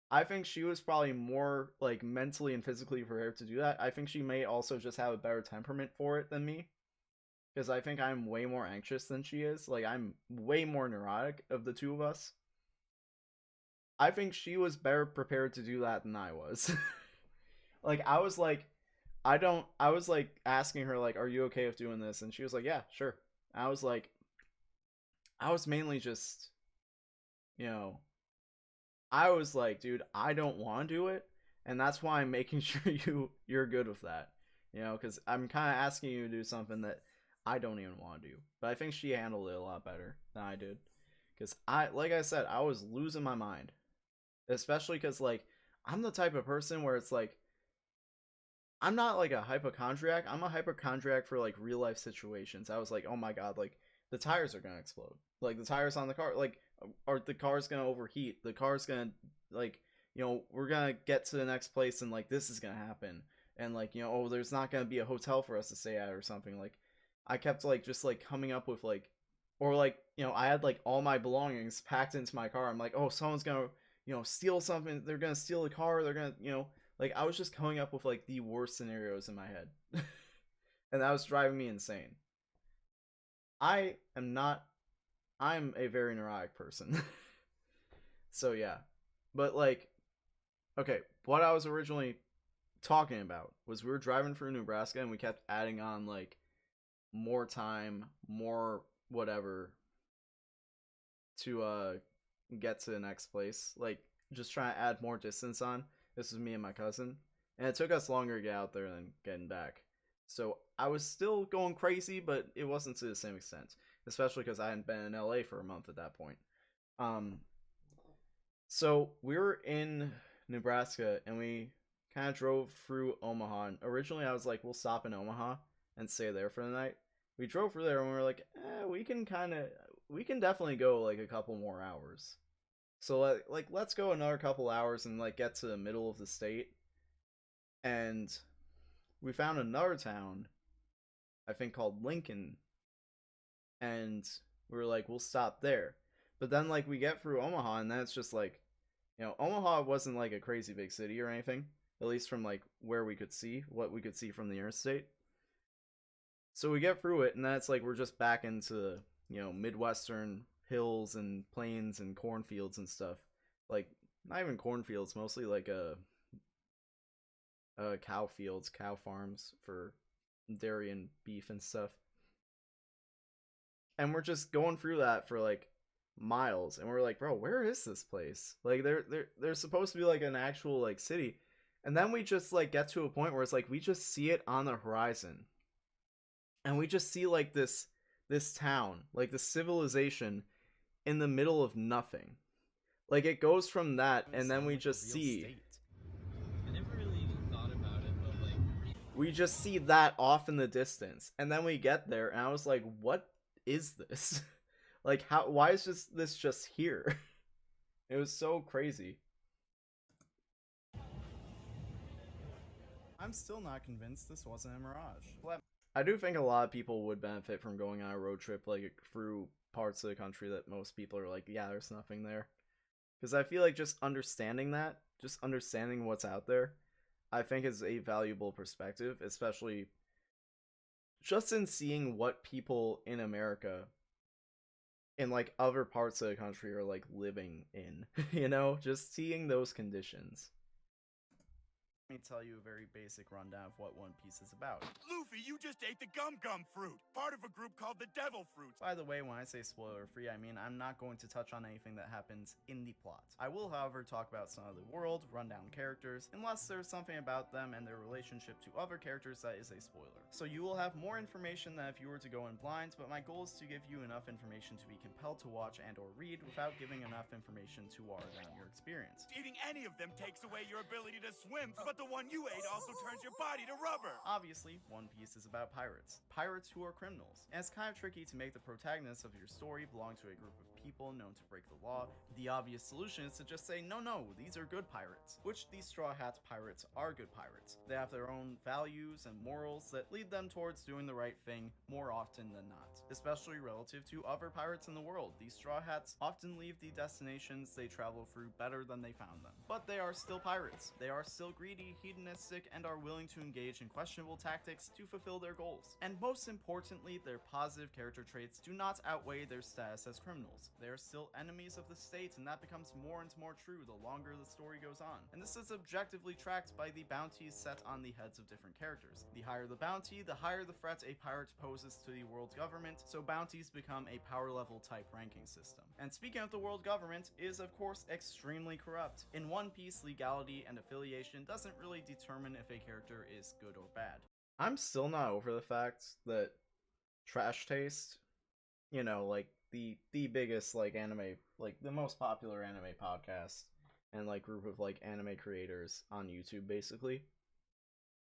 I think she was probably more like mentally and physically prepared to do that. I think she may also just have a better temperament for it than me, because I think I'm way more anxious than she is. Like I'm way more neurotic of the two of us. I think she was better prepared to do that than I was. Like I was like asking her like, are you okay with doing this? And she was like, yeah, sure. I was mainly just, I was like, dude, I don't want to do it, and that's why I'm making sure you're good with that, because I'm kind of asking you to do something that I don't even want to do. But I think she handled it a lot better than I did, because like I said, I was losing my mind, especially because like I'm the type of person where it's like I'm not like a hypochondriac. I'm a hypochondriac for like real life situations. I was like, oh my god, like the tires are gonna explode. Like the tires on the car, like, are the car's gonna overheat. The car's gonna like, we're gonna get to the next place and like this is gonna happen. And like, oh, there's not gonna be a hotel for us to stay at or something. Like I kept like just like coming up with like, or like, I had like all my belongings packed into my car. I'm like, oh, someone's gonna, steal something. They're gonna steal the car. They're gonna, like I was just coming up with like the worst scenarios in my head. And that was driving me insane. I'm a very neurotic person. So yeah. But like, okay, what I was originally talking about was we were driving through Nebraska and we kept adding on like more time, more whatever to get to the next place. Like just trying to add more distance on. This was me and my cousin. And it took us longer to get out there than getting back. So I was still going crazy, but it wasn't to the same extent. Especially because I hadn't been in LA for a month at that point. So we were in Nebraska and we kind of drove through Omaha. And originally I was like, we'll stop in Omaha and stay there for the night. We drove through there and we were like, we can definitely go like a couple more hours. So like let's go another couple hours and like get to the middle of the state. And we found another town, I think called Lincoln. And we were like, we'll stop there. But then like we get through Omaha and then it's just like, you know, Omaha wasn't like a crazy big city or anything. At least from like where we could see, what we could see from the interstate. So we get through it and that's like we're just back into, you know, Midwestern hills and plains and cornfields and stuff. Like not even cornfields, mostly like cow fields, cow farms for dairy and beef and stuff. And we're just going through that for like miles and we're like, bro, where is this place? Like there's supposed to be like an actual like city. And then we just like get to a point where it's like we just see it on the horizon. And we just see like this town, like the civilization in the middle of nothing. Like it goes from that and then we just see I never really even thought about it, but like we just see that off in the distance. And then we get there and I was like, what is this? Like why is this just here? It was so crazy. I'm still not convinced this wasn't a mirage. I do think a lot of people would benefit from going on a road trip like through parts of the country that most people are like, yeah, there's nothing there. Because I feel like just understanding that, just understanding what's out there, I think is a valuable perspective, especially just in seeing what people in America in like other parts of the country are like living in, you know, just seeing those conditions. Let me tell you a very basic rundown of what One Piece is about. Luffy, you just ate the Gum Gum fruit, part of a group called the Devil Fruits. By the way, when I say spoiler free, I mean I'm not going to touch on anything that happens in the plot. I will, however, talk about some of the world, run down characters, unless there's something about them and their relationship to other characters that is a spoiler. So you will have more information than if you were to go in blind, but my goal is to give you enough information to be compelled to watch and or read without giving enough information to water down your experience. Eating any of them takes away your ability to swim, but the one you ate also turns your body to rubber. Obviously, One Piece is about pirates. Pirates who are criminals. And it's kind of tricky to make the protagonists of your story belong to a group of people known to break the law. The obvious solution is to just say, no, these are good pirates. Which these Straw Hats pirates are good pirates. They have their own values and morals that lead them towards doing the right thing more often than not. Especially relative to other pirates in the world. These Straw Hats often leave the destinations they travel through better than they found them. But they are still pirates. They are still greedy, hedonistic, and are willing to engage in questionable tactics to fulfill their goals. And most importantly, their positive character traits do not outweigh their status as criminals. They are still enemies of the state, and that becomes more and more true the longer the story goes on. And this is objectively tracked by the bounties set on the heads of different characters. The higher the bounty, the higher the threat a pirate poses to the world government, so bounties become a power level type ranking system. And speaking of the world government, it is of course extremely corrupt. In One Piece, legality and affiliation doesn't really determine if a character is good or bad. I'm still not over the fact that Trash Taste, you know, like the biggest like anime, like the most popular anime podcast and like group of like anime creators on YouTube basically,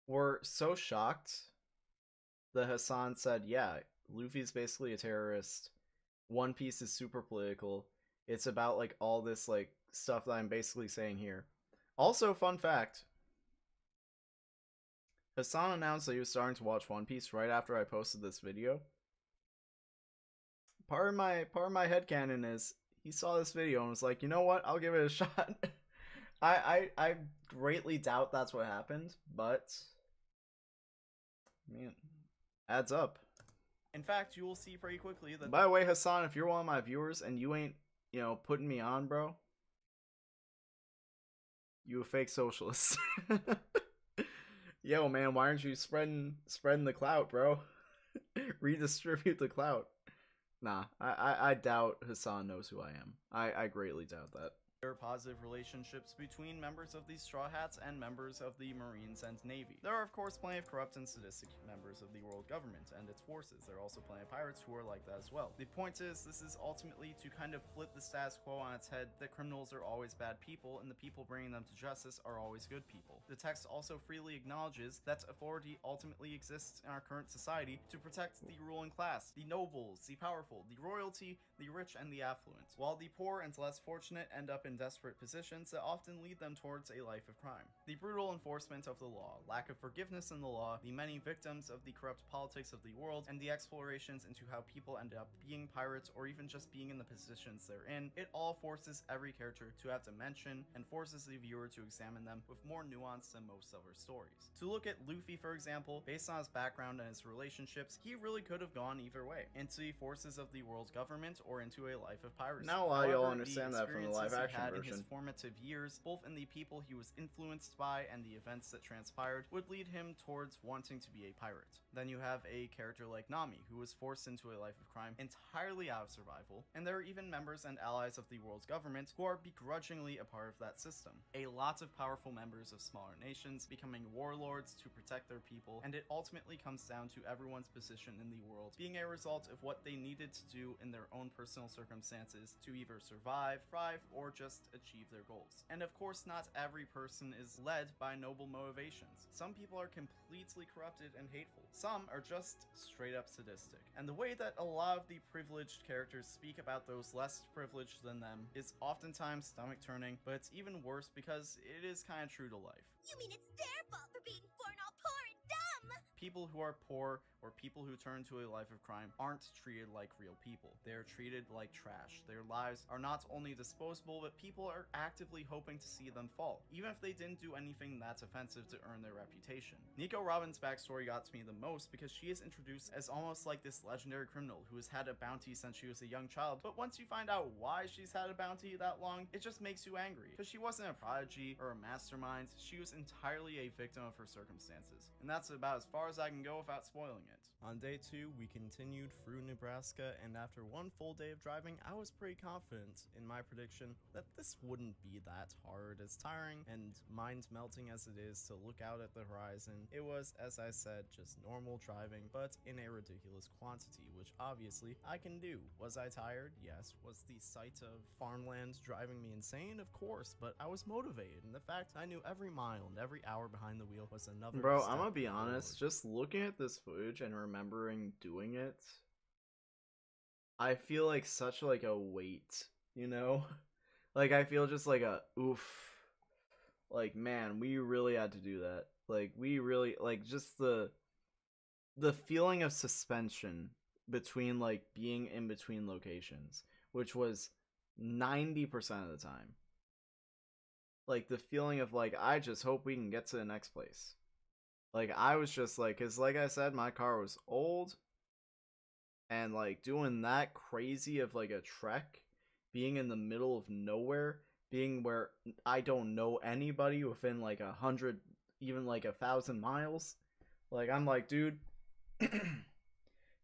were so shocked that Hassan said, yeah, Luffy's basically a terrorist, One Piece is super political, it's about like all this like stuff that I'm basically saying here. Also, fun fact, Hassan announced that he was starting to watch One Piece right after I posted this video. Part of my headcanon is he saw this video and was like, you know what, I'll give it a shot. I greatly doubt that's what happened, but I mean, adds up. In fact, you will see pretty quickly that— By the way, Hassan, if you're one of my viewers and you ain't, you know, putting me on, bro, You a fake socialist. Yo, man, why aren't you spreading the clout, bro? Redistribute the clout. Nah, I doubt Hassan knows who I am. I greatly doubt that. There are positive relationships between members of the Straw Hats and members of the Marines and Navy. There are of course plenty of corrupt and sadistic members of the world government and its forces. There are also plenty of pirates who are like that as well. The point is, this is ultimately to kind of flip the status quo on its head, that criminals are always bad people and the people bringing them to justice are always good people. The text also freely acknowledges that authority ultimately exists in our current society to protect the ruling class, the nobles, the powerful, the royalty, the rich, and the affluent, while the poor and less fortunate end up in desperate positions that often lead them towards a life of crime. The brutal enforcement of the law, lack of forgiveness in the law, the many victims of the corrupt politics of the world, and the explorations into how people end up being pirates or even just being in the positions they're in, it all forces every character to have dimension and forces the viewer to examine them with more nuance than most other stories. To look at Luffy, for example, based on his background and his relationships, he really could have gone either way, into the forces of the world's government or into a life of piracy. Now a lot of y'all However, understand the that from the live experiences he action had in his version. formative years, both in the people he was influenced by and the events that transpired, would lead him towards wanting to be a pirate. Then you have a character like Nami, who was forced into a life of crime entirely out of survival, and there are even members and allies of the world's government who are begrudgingly a part of that system. A lot of powerful members of smaller nations becoming warlords to protect their people, and it ultimately comes down to everyone's position in the world being a result of what they needed to do in their own personal circumstances to either survive, thrive, or just achieve their goals. And of course, not every person is led by noble motivations. Some people are completely corrupted and hateful. Some are just straight up sadistic. And the way that a lot of the privileged characters speak about those less privileged than them is oftentimes stomach turning, but it's even worse because it is kind of true to life. You mean it's their fault for being born all poor and dumb? People who are poor or people who turn to a life of crime aren't treated like real people. They are treated like trash. Their lives are not only disposable, but people are actively hoping to see them fall, even if they didn't do anything that's offensive to earn their reputation. Nico Robin's backstory got to me the most because she is introduced as almost like this legendary criminal who has had a bounty since she was a young child, but once you find out why she's had a bounty that long, it just makes you angry. Because she wasn't a prodigy or a mastermind, she was entirely a victim of her circumstances. And that's about as far as I can go without spoiling it. On day 2, we continued through Nebraska, and after one full day of driving, I was pretty confident in my prediction that this wouldn't be that hard. As tiring and mind-melting as it is to look out at the horizon, it was, as I said, just normal driving, but in a ridiculous quantity, which obviously I can do. Was I tired? Yes. Was the sight of farmland driving me insane? Of course, but I was motivated, and the fact I knew every mile and every hour behind the wheel was another Bro, step I'm gonna be forward. honest, just looking at this footage and remembering doing it, I feel like such like a weight, you know? Like I feel just like a oof. Like man, we really had to do that. Like we really like just the feeling of suspension between like being in between locations, which was 90% of the time. Like the feeling of like I just hope we can get to the next place. Like I was just like, cause like I said, my car was old, and like doing that crazy of like a trek, being in the middle of nowhere, being where I don't know anybody within like 100, even like 1,000 miles. Like I'm like, dude,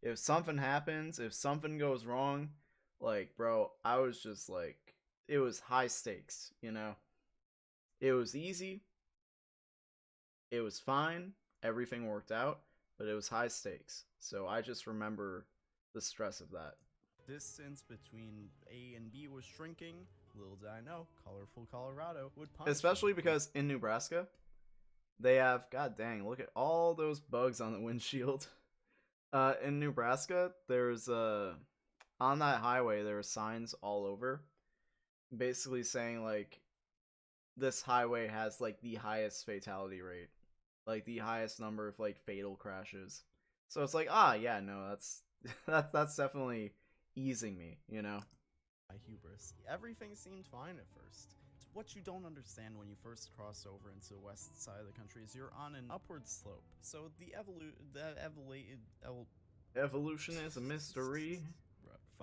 if something happens, if something goes wrong, like bro, I was just like, it was high stakes, you know? It was easy. It was fine, everything worked out, but it was high stakes. So I just remember the stress of that. Distance between A and B was shrinking. Little did I know, colorful Colorado would punch. Especially because in Nebraska, they have, god dang, look at all those bugs on the windshield. In Nebraska, there's on that highway, there are signs all over, basically saying like, this highway has like the highest fatality rate, like the highest number of like fatal crashes. So it's like, ah, yeah, no, that's definitely easing me, you know. My hubris. Everything seemed fine at first. What you don't understand when you first cross over into the west side of the country is you're on an upward slope. So the evolution is a mystery.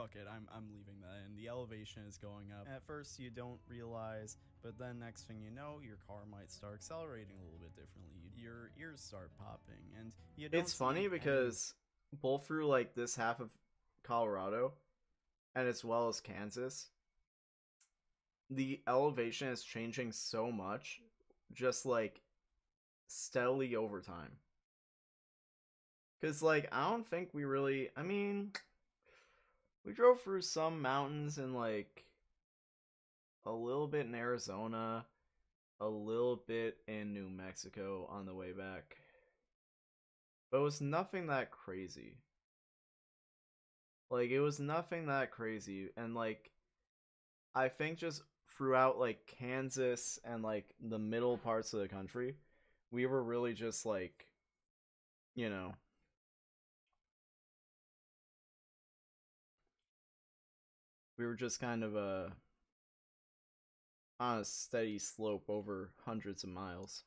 fuck it, I'm leaving that in. The elevation is going up. At first you don't realize, but then next thing you know, your car might start accelerating a little bit differently. Your ears start popping, and you don't It's funny because both through like this half of Colorado and as well as Kansas, the elevation is changing so much, just like steadily over time. Because like I don't think we really, I mean, we drove through some mountains in like a little bit in Arizona, a little bit in New Mexico on the way back. But it was nothing that crazy. Like, it was nothing that crazy. And, like, I think just throughout, like, Kansas and, like, the middle parts of the country, we were really just, like, you know, we were just kind of, on a steady slope over hundreds of miles.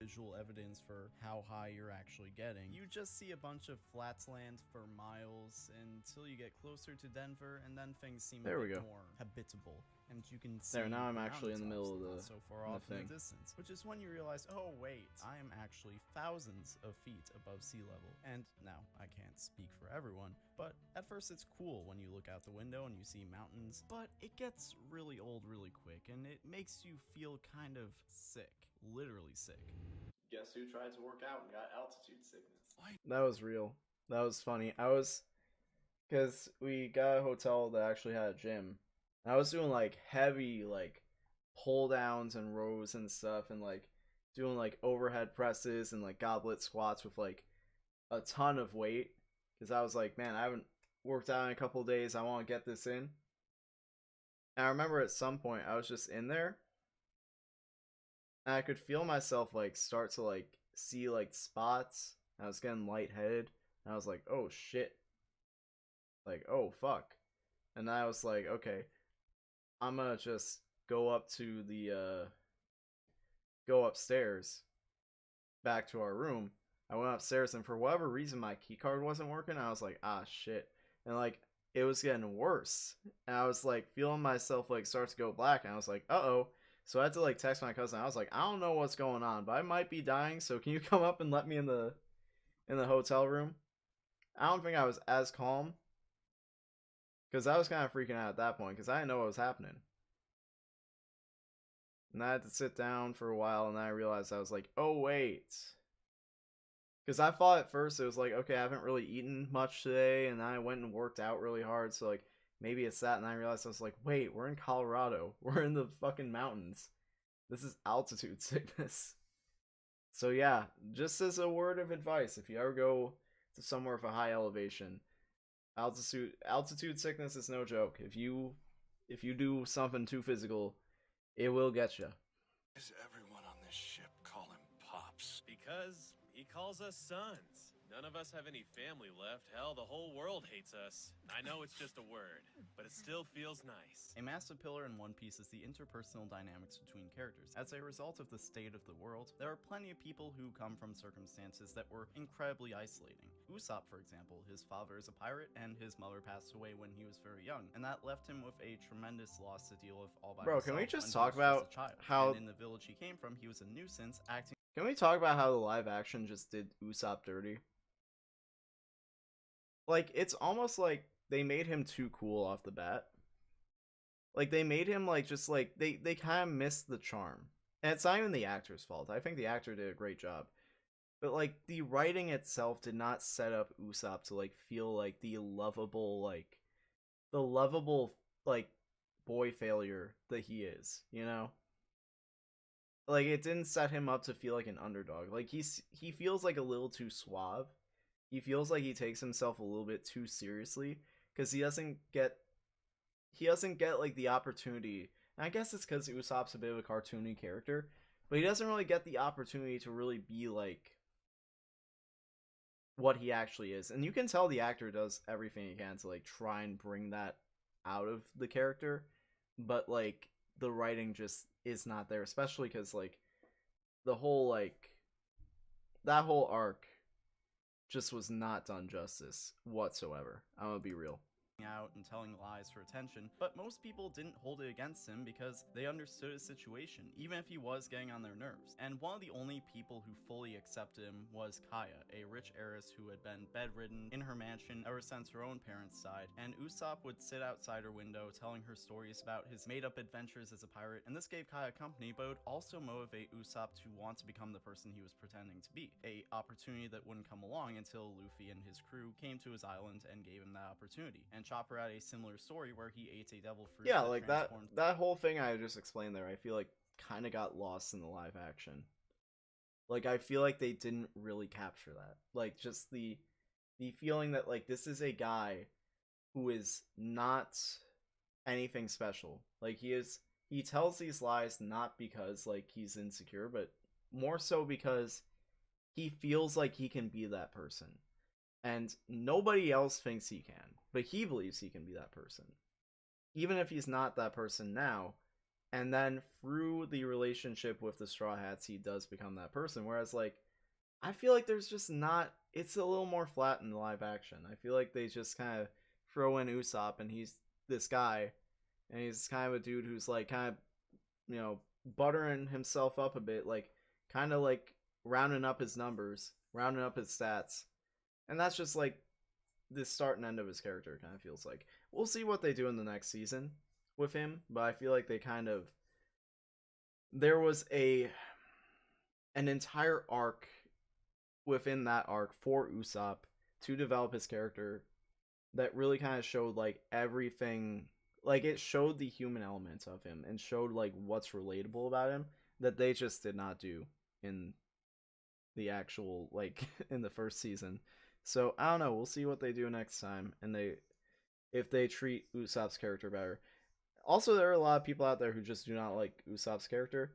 Visual evidence for how high you're actually getting. You just see a bunch of flatland for miles until you get closer to Denver, and then things seem a bit more habitable. And you can see there, now I'm actually in the middle of the so far off in the distance, which is when you realize, oh wait, I am actually thousands of feet above sea level. And now I can't speak for everyone, but at first it's cool when you look out the window and you see mountains, but it gets really old really quick, and it makes you feel kind of sick. Literally sick. Guess who tried to work out and got altitude sickness? That was real. That was funny. Because we got a hotel that actually had a gym. I was doing like heavy like pull downs and rows and stuff, and like doing like overhead presses and like goblet squats with like a ton of weight. Because I was like, man, I haven't worked out in a couple of days. I want to get this in. And I remember at some point I was just in there, and I could feel myself like start to like see like spots. I was getting lightheaded, and I was like, oh shit. Like, oh fuck. And I was like, okay, I'm gonna just go upstairs back to our room. I went upstairs, and for whatever reason my key card wasn't working. I was like, ah shit. And like it was getting worse. And I was like feeling myself like start to go black, and I was like, uh-oh. So I had to like text my cousin. I was like, I don't know what's going on, but I might be dying, so can you come up and let me in the hotel room? I don't think I was as calm, because I was kind of freaking out at that point, because I didn't know what was happening. And I had to sit down for a while, and then I realized I was like, oh wait. Because I thought at first it was like, okay, I haven't really eaten much today, and then I went and worked out really hard, so like, maybe it's that. And I realized I was like, wait, we're in Colorado. We're in the fucking mountains. This is altitude sickness. So yeah, just as a word of advice, if you ever go to somewhere with a high elevation, altitude sickness is no joke. If you do something too physical, it will get you. Does everyone on this ship call him Pops? Because he calls us sons. None of us have any family left. Hell, the whole world hates us. I know it's just a word, but it still feels nice. A massive pillar in One Piece is the interpersonal dynamics between characters. As a result of the state of the world, there are plenty of people who come from circumstances that were incredibly isolating. Usopp, for example, his father is a pirate, and his mother passed away when he was very young, and that left him with a tremendous loss to deal with all by himself. Bro, can we just talk about how... And in the village he came from, he was a nuisance, acting... Can we talk about how the live action just did Usopp dirty? Like, it's almost like they made him too cool off the bat. Like, they made him, like, just, like, they kind of missed the charm. And it's not even the actor's fault. I think the actor did a great job. But, like, the writing itself did not set up Usopp to, like, feel like the lovable, boy failure that he is, you know? Like, it didn't set him up to feel like an underdog. Like, he feels, like, a little too suave. He feels like he takes himself a little bit too seriously, because he doesn't get, like, the opportunity, and I guess it's because Usopp's a bit of a cartoony character, but he doesn't really get the opportunity to really be, like, what he actually is. And you can tell the actor does everything he can to, like, try and bring that out of the character, but, like, the writing just is not there, especially because, like, the whole, like, that whole arc just was not done justice whatsoever. I'm gonna be real. out and telling lies for attention, but most people didn't hold it against him because they understood his situation, even if he was getting on their nerves. And one of the only people who fully accepted him was Kaya, a rich heiress who had been bedridden in her mansion ever since her own parents died, and Usopp would sit outside her window telling her stories about his made-up adventures as a pirate, and this gave Kaya company, but would also motivate Usopp to want to become the person he was pretending to be, a opportunity that wouldn't come along until Luffy and his crew came to his island and gave him that opportunity. And Chopper had a similar story where he ate a devil fruit. Yeah, like that whole thing I just explained there, I feel like kind of got lost in the live action. Like, I feel like they didn't really capture that. Like, just the feeling that, like, this is a guy who is not anything special. Like, he tells these lies not because, like, he's insecure, but more so because he feels like he can be that person. And nobody else thinks he can, but he believes he can be that person. Even if he's not that person now, and then through the relationship with the Straw Hats, he does become that person. Whereas, like, I feel like there's just not, it's a little more flat in the live action. I feel like they just kind of throw in Usopp, and he's this guy, and he's kind of a dude who's, like, kind of, you know, buttering himself up a bit, like, kind of, like, rounding up his numbers, rounding up his stats. And that's just, like, the start and end of his character, kind of feels like. We'll see what they do in the next season with him, but I feel like they kind of, there was an entire arc within that arc for Usopp to develop his character that really kind of showed, like, everything, like, it showed the human elements of him and showed, like, what's relatable about him that they just did not do in the actual, like, in the first season. So I don't know, we'll see what they do next time, and if they treat Usopp's character better. Also, there are a lot of people out there who just do not like Usopp's character.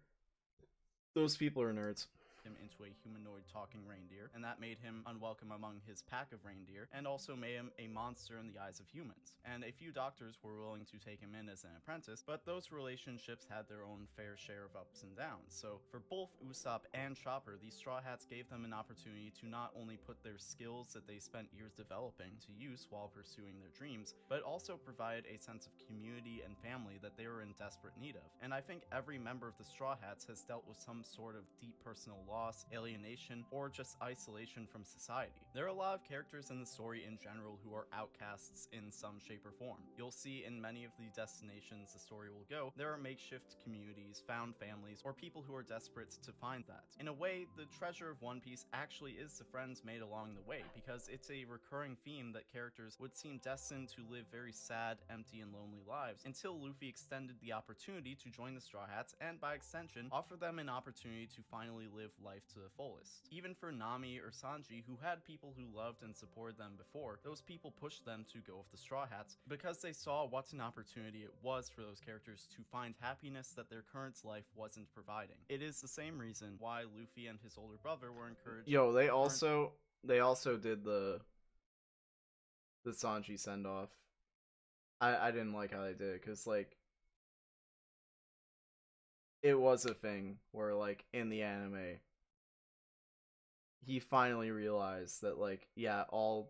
Those people are nerds. Him into a humanoid talking reindeer, and that made him unwelcome among his pack of reindeer, and also made him a monster in the eyes of humans. And a few doctors were willing to take him in as an apprentice, but those relationships had their own fair share of ups and downs. So for both Usopp and Chopper, these Straw Hats gave them an opportunity to not only put their skills that they spent years developing to use while pursuing their dreams, but also provide a sense of community and family that they were in desperate need of. And I think every member of the Straw Hats has dealt with some sort of deep personal loss, alienation, or just isolation from society. There are a lot of characters in the story in general who are outcasts in some shape or form. You'll see in many of the destinations the story will go, there are makeshift communities, found families, or people who are desperate to find that. In a way, the treasure of One Piece actually is the friends made along the way, because it's a recurring theme that characters would seem destined to live very sad, empty, and lonely lives until Luffy extended the opportunity to join the Straw Hats, and by extension, offer them an opportunity to finally live life to the fullest. Even for Nami or Sanji, who had people who loved and supported them before, those people pushed them to go with the Straw Hats because they saw what an opportunity it was for those characters to find happiness that their current life wasn't providing. It is the same reason why Luffy and his older brother were encouraged. Yo, they also did the Sanji send off. I didn't like how they did it, because, like, it was a thing where, like, in the anime, he finally realized that, like, yeah, all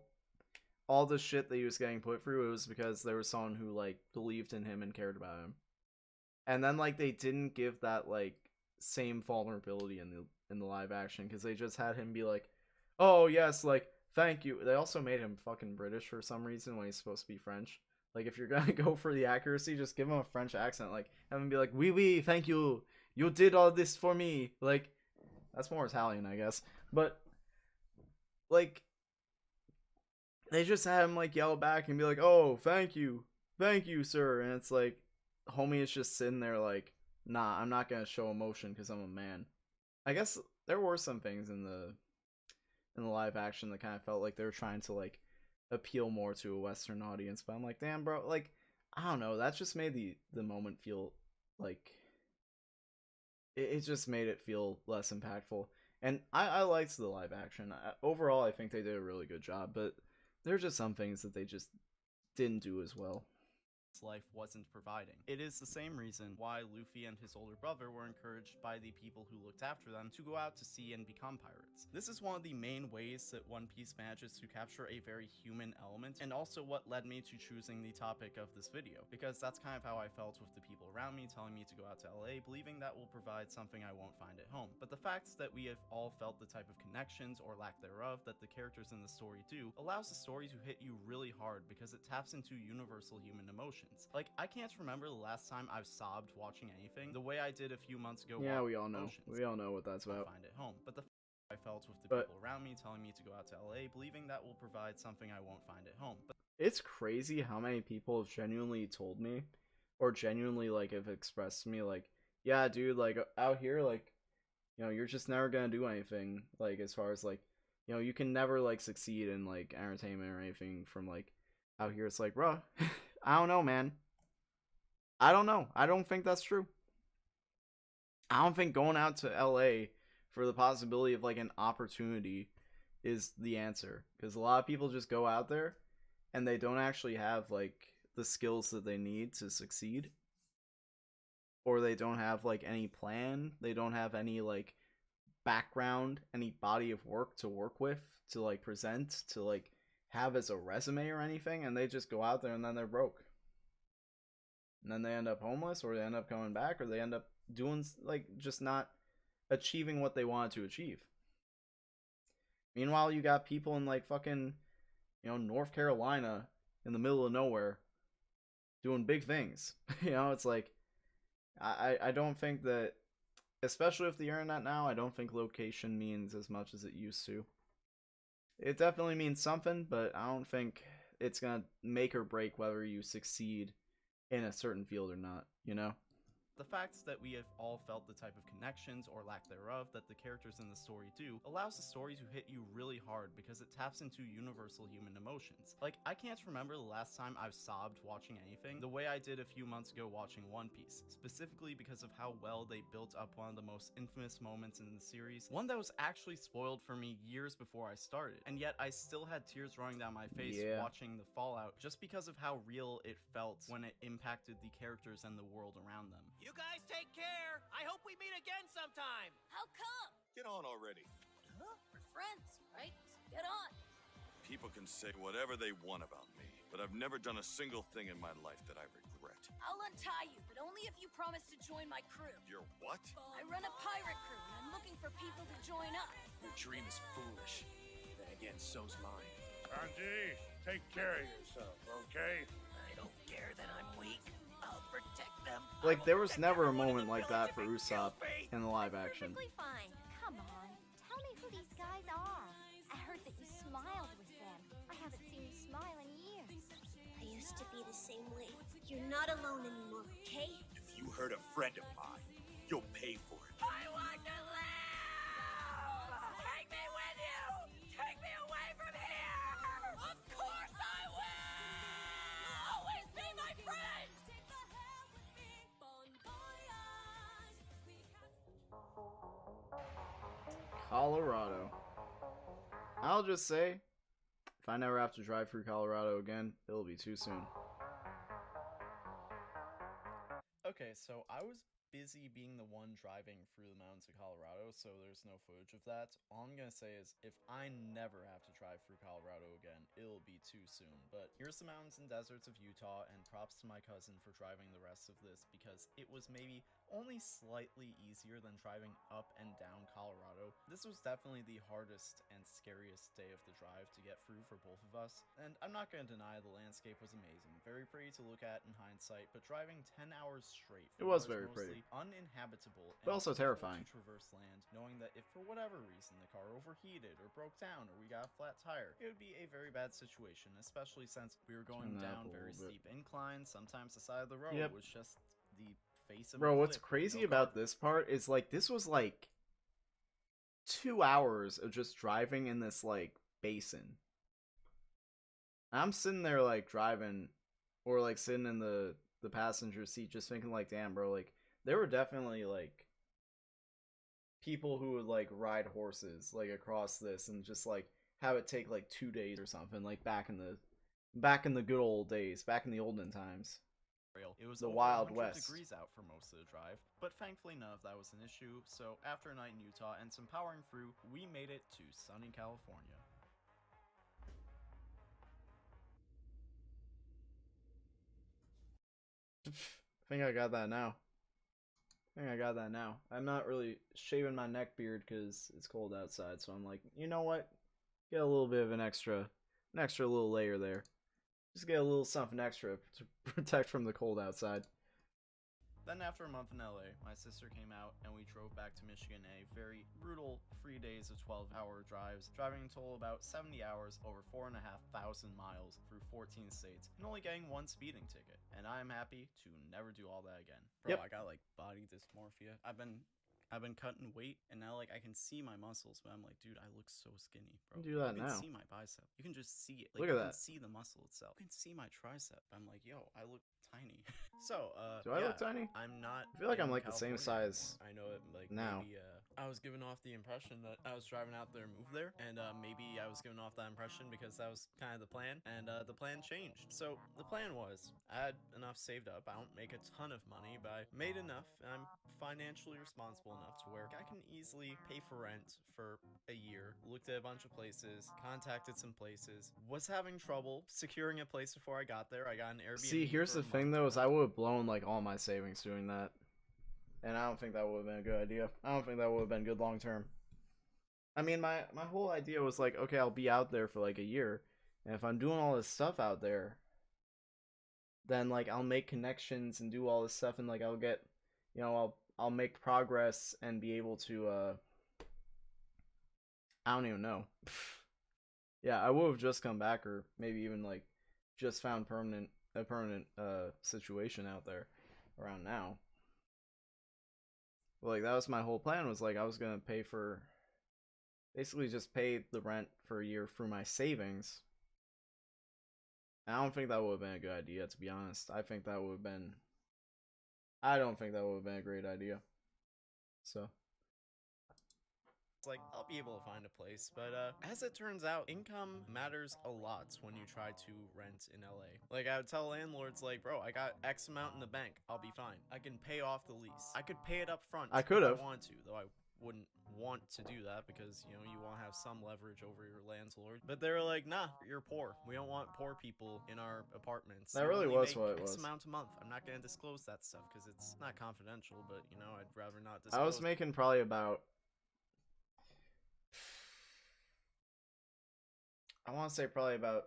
the shit that he was getting put through, it was because there was someone who, like, believed in him and cared about him. And then, like, they didn't give that, like, same vulnerability in the live action, because they just had him be like, oh yes, like, thank you. They also made him fucking British for some reason when he's supposed to be French. Like, if you're gonna go for the accuracy, just give him a French accent. Like, have him be like, oui, oui, thank you. You did all this for me. Like, that's more Italian, I guess. But, like, they just had him, like, yell back and be like, oh, thank you, sir. And it's like, homie is just sitting there like, nah, I'm not gonna show emotion because I'm a man. I guess there were some things in the live action that kind of felt like they were trying to, like, appeal more to a Western audience, but I'm like, damn, bro, like, I don't know, that just made the moment feel like it just made it feel less impactful. And I liked the live action. Overall, I think they did a really good job, but there are just some things that they just didn't do as well. life wasn't providing. It is the same reason why Luffy and his older brother were encouraged by the people who looked after them to go out to sea and become pirates. This is one of the main ways that One Piece manages to capture a very human element, and also what led me to choosing the topic of this video, because that's kind of how I felt with the people around me telling me to go out to LA, believing that will provide something I won't find at home. But the fact that we have all felt the type of connections, or lack thereof, that the characters in the story do, allows the story to hit you really hard because it taps into universal human emotions. Like, I can't remember the last time I've sobbed watching anything the way I did a few months ago. Yeah, we all know. We all know what that's about. Find at home. But the I felt with the people around me telling me to go out to LA, believing that will provide something I won't find at home. But it's crazy how many people have genuinely told me, or genuinely like have expressed to me like, yeah, dude, like out here, like, you know, you're just never gonna do anything, like, as far as like, you know, you can never like succeed in like entertainment or anything from like out here. It's like, bro, I don't know, man. I don't know. I don't think that's true. I don't think going out to LA for the possibility of like an opportunity is the answer, because a lot of people just go out there and they don't actually have like the skills that they need to succeed, or they don't have like any plan, they don't have any like background, any body of work to work with, to like present, to like have as a resume or anything, and they just go out there and then they're broke, and then they end up homeless, or they end up coming back, or they end up doing like just not achieving what they wanted to achieve. Meanwhile, you got people in like fucking, you know, North Carolina in the middle of nowhere doing big things. You know, it's like, I don't think that, especially with the internet now, I don't think location means as much as it used to. It definitely means something, but I don't think it's gonna make or break whether you succeed in a certain field or not, you know? the fact that we have all felt the type of connections, or lack thereof, that the characters in the story do, allows the story to hit you really hard because it taps into universal human emotions. Like, I can't remember the last time I've sobbed watching anything the way I did a few months ago watching One Piece, specifically because of how well they built up one of the most infamous moments in the series, one that was actually spoiled for me years before I started, and yet I still had tears running down my face watching the fallout just because of how real it felt when it impacted the characters and the world around them. You guys take care. I hope we meet again sometime. How come? Get on already. Huh? We're friends, right? So get on. People can say whatever they want about me, but I've never done a single thing in my life that I regret. I'll untie you, but only if you promise to join my crew. Your what? I run a pirate crew, and I'm looking for people to join up. Your dream is foolish. Then again, so's mine. Sanji, take care of yourself, okay? I don't care that I'm weak. I'll protect them. Like, there was never a moment like that for Usopp in the live action. Perfectly fine. Come on, tell me who these guys are. I heard that you smiled with them. I haven't seen you smile in years. I used to be the same way. You're not alone anymore, okay? If you hurt a friend of mine, you'll pay for it. I want to live! Take me with you! Take me away from here! Of course I will! Always be my friend! Colorado. I'll just say, if I never have to drive through Colorado again, it'll be too soon. Okay, so I was busy being the one driving through the mountains of Colorado, so there's no footage of that. All I'm gonna say is, if I never have to drive through Colorado again, it'll be too soon. But here's the mountains and deserts of Utah, and props to my cousin for driving the rest of this, because it was maybe only slightly easier than driving up and down Colorado. This was definitely the hardest and scariest day of the drive to get through for both of us, and I'm not gonna deny the landscape was amazing, very pretty to look at in hindsight, but driving 10 hours straight, it was very pretty, uninhabitable, but also terrifying to traverse land, knowing that if for whatever reason the car overheated or broke down or we got a flat tire, it would be a very bad situation, especially since we were going down very steep inclines. Sometimes the side of the road was just the face of Bro, what's crazy about this part is, like, this was like 2 hours of just driving in this like basin. I'm sitting there like driving, or like sitting in the passenger seat, just thinking like, damn, bro, like there were definitely like people who would like ride horses like across this and just like have it take like 2 days or something, like back in the good old days, back in the olden times. It was The over Wild 100 West. degrees out for most of the drive, but thankfully none of that was an issue, so after a night in Utah and some powering through, we made it to sunny California. I think I got that now. I'm not really shaving my neck beard because it's cold outside, so I'm like, you know what? Get a little bit of an extra little layer there. Just get a little something extra to protect from the cold outside. Then after a month in LA, my sister came out and we drove back to Michigan, a very brutal 3 days of 12-hour drives, driving a total about 70 hours over 4,500 miles through 14 states, and only getting one speeding ticket. And I am happy to never do all that again. Bro, Yep. I got like body dysmorphia. I've been cutting weight, and now like I can see my muscles, but I'm like, dude, I look so skinny, bro. You do that you can now. see my bicep. You can just see it. Like, Look at you can that. see the muscle itself. You can see my tricep. I'm like, yo, I look tiny. So, Do I yeah, look tiny? I'm not. I feel like I'm in like the same California size anymore. I know it. Like now. maybe I was giving off the impression that I was driving out there and moved there, and maybe I was giving off that impression because that was kind of the plan, and the plan changed. So the plan was I had enough saved up. I don't make a ton of money, but I made enough, and I'm financially responsible enough to where I can easily pay for rent for a year. Looked at a bunch of places, contacted some places, was having trouble securing a place before I got there. I got an Airbnb. See, here's for the a thing month. though, is I would have blown like all my savings doing that. And I don't think that would have been a good idea. I don't think that would have been good long term. I mean, my whole idea was like, okay, I'll be out there for like a year, and if I'm doing all this stuff out there, then like I'll make connections and do all this stuff, and like I'll get, you know, I'll make progress and be able to I don't even know. Yeah, I would have just come back, or maybe even like just found a permanent situation out there around now. Well, like that was my whole plan, was like I was gonna basically just pay the rent for a year through my savings. And I don't think that would have been a good idea, to be honest. I don't think that would have been a great idea. So It's like I'll be able to find a place, but as it turns out, income matters a lot when you try to rent in LA. Like I would tell landlords, like, bro, I got X amount in the bank, I'll be fine. I can pay off the lease. I could pay it up front. I could have. If I want to, though I wouldn't want to do that because, you know, you want to have some leverage over your landlord. But they were like, nah, you're poor. We don't want poor people in our apartments. That You really only was make what it X was. amount a month. I'm not going to disclose that stuff because it's not confidential, but, you know, I'd rather not disclose. I was making probably about, I want to say probably about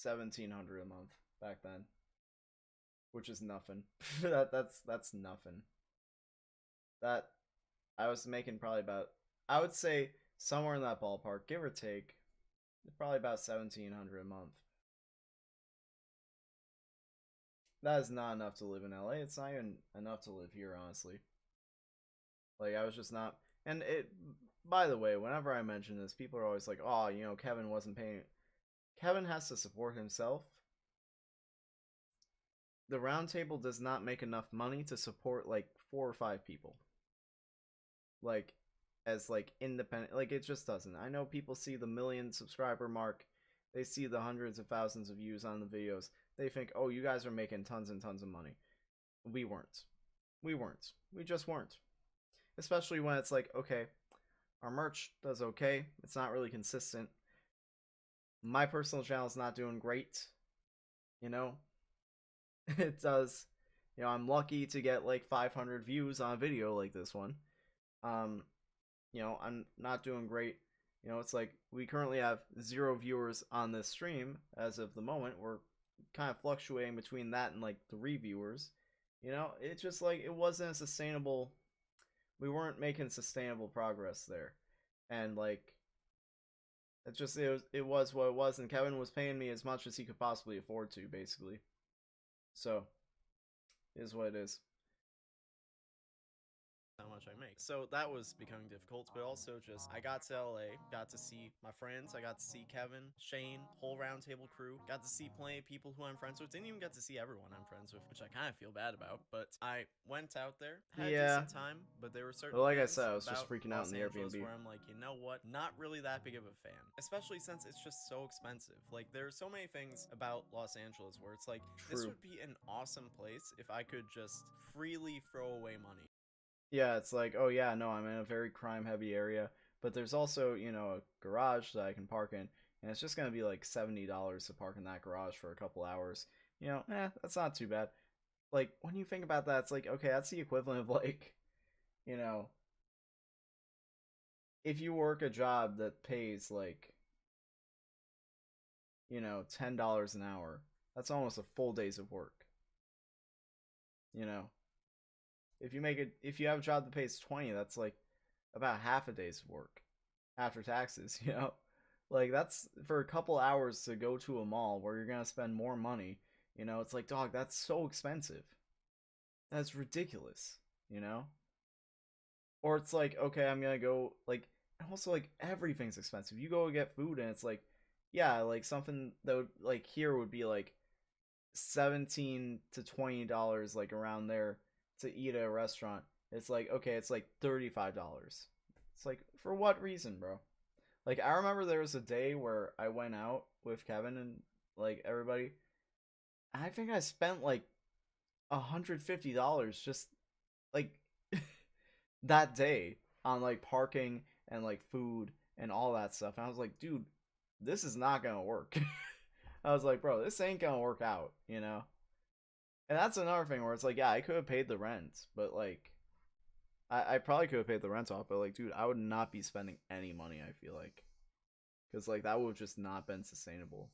$1,700 a month back then, which is nothing. that's nothing. That I was making probably about, I would say somewhere in that ballpark, give or take, probably about $1,700 a month. That is not enough to live in LA. It's not even enough to live here, honestly. Like I was just not, and it. By the way, whenever I mention this, people are always like, "Oh, you know, Kevin wasn't paying." Kevin has to support himself. The round table does not make enough money to support like 4 or 5 people. Like, as like independent, like it just doesn't. I know people see the 1 million subscriber mark, they see the hundreds of thousands of views on the videos. They think, "Oh, you guys are making tons and tons of money." We weren't. We just weren't. Especially when it's like, okay, our merch does okay. It's not really consistent. My personal channel is not doing great. You know? It does. You know, I'm lucky to get like 500 views on a video like this one. You know, I'm not doing great. You know, it's like we currently have 0 viewers on this stream as of the moment. We're kind of fluctuating between that and like 3 viewers. You know, it's just like it wasn't a sustainable. We weren't making sustainable progress there, and like it was what it was, and Kevin was paying me as much as he could possibly afford to, basically. So, it is what it is. how much I make. So that was becoming difficult, but also just I got to LA, got to see my friends, I got to see Kevin, Shane, whole roundtable crew, got to see plenty of people who I'm friends with. Didn't even get to see everyone I'm friends with, which I kind of feel bad about, but I went out there, had a decent time, but there were certain Well, like I things said, I was just about freaking out Los in the Angeles Airbnb. where I'm like, you know what, not really that big of a fan, especially since it's just so expensive. Like, there are so many things about Los Angeles where it's like, this True. would be an awesome place if I could just freely throw away money. Yeah, it's like, oh yeah, no, I'm in a very crime-heavy area, but there's also, you know, a garage that I can park in, and it's just gonna be like $70 to park in that garage for a couple hours. You know, that's not too bad. Like, when you think about that, it's like, okay, that's the equivalent of like, you know, if you work a job that pays like, you know, $10 an hour, that's almost a full day's of work. You know, if you have a job that pays 20, that's like about half a day's work after taxes, you know? Like, that's for a couple hours to go to a mall where you're gonna spend more money, you know? It's like, dog, that's so expensive. That's ridiculous, you know? Or it's like, okay, I'm gonna go, like, also, like, everything's expensive. You go get food and it's like, yeah, like, something that would, like, here would be like $17 to $20, like, around there to eat at a restaurant. It's like, okay, it's like $35. It's like, for what reason, bro? Like, I remember there was a day where I went out with Kevin and like everybody. I think I spent like $150 just like that day on like parking and like food and all that stuff. And I was like, dude, this is not gonna work. I was like, bro, this ain't gonna work out, you know? And that's another thing where it's like, yeah, I could have paid the rent, but like, I probably could have paid the rent off, but like, dude, I would not be spending any money, I feel like. Because like, that would have just not been sustainable.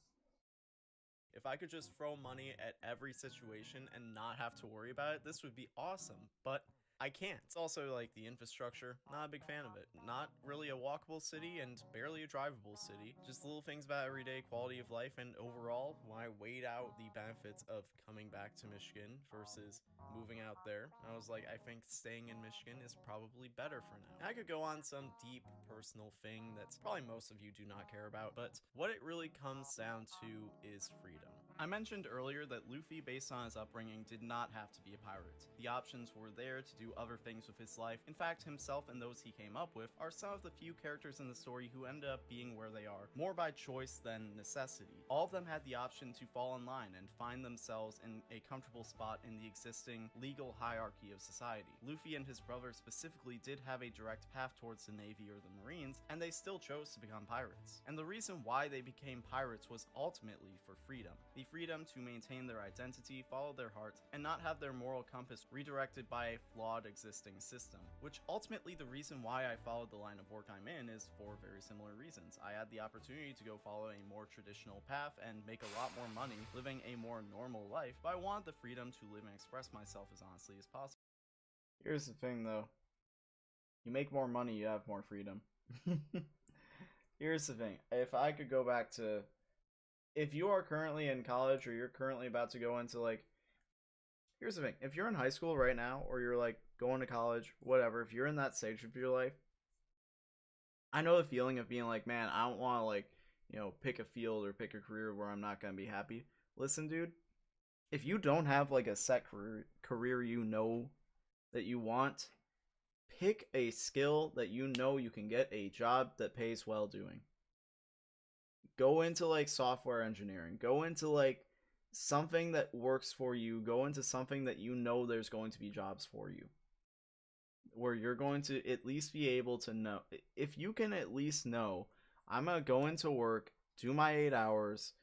If I could just throw money at every situation and not have to worry about it, this would be awesome, but I can't. It's also like the infrastructure, not a big fan of it. Not really a walkable city and barely a drivable city. Just little things about everyday quality of life, and overall, when I weighed out the benefits of coming back to Michigan versus moving out there, I was like, I think staying in Michigan is probably better for now. I could go on some deep personal thing that's probably most of you do not care about, but what it really comes down to is freedom. I mentioned earlier that Luffy, based on his upbringing, did not have to be a pirate. The options were there to do other things with his life. In fact, himself and those he came up with are some of the few characters in the story who end up being where they are, more by choice than necessity. All of them had the option to fall in line and find themselves in a comfortable spot in the existing legal hierarchy of society. Luffy and his brother specifically did have a direct path towards the Navy or the Marines, and they still chose to become pirates. And the reason why they became pirates was ultimately for freedom. The freedom to maintain their identity, follow their heart, and not have their moral compass redirected by a flawed existing system. Which ultimately the reason why I followed the line of work I'm in is for very similar reasons. I had the opportunity to go follow a more traditional path and make a lot more money living a more normal life, but I wanted the freedom to live and express myself as honestly as possible. Here's the thing though. You make more money, you have more freedom. Here's the thing. If I could go back to, if you are currently in college or you're currently about to go into like, here's the thing. If you're in high school right now or you're like going to college, whatever, if you're in that stage of your life, I know the feeling of being like, man, I don't want to like, you know, pick a field or pick a career where I'm not going to be happy. Listen, dude, if you don't have like a set career you know that you want, pick a skill that you know you can get a job that pays well doing. Go into like software engineering. Go into like something that works for you. Go into something that you know there's going to be jobs for you. Where you're going to at least be able to know. If you can at least know, I'm going to go into work, do my 8 hours,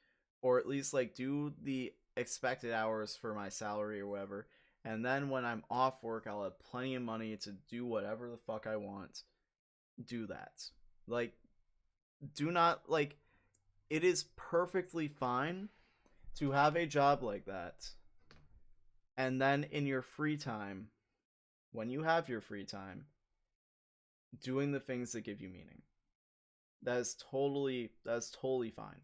or at least like do the expected hours for my salary or whatever. And then when I'm off work, I'll have plenty of money to do whatever the fuck I want. Do that. Like, do not, like, it is perfectly fine to have a job like that. And then in your free time, when you have your free time, doing the things that give you meaning. That's totally fine.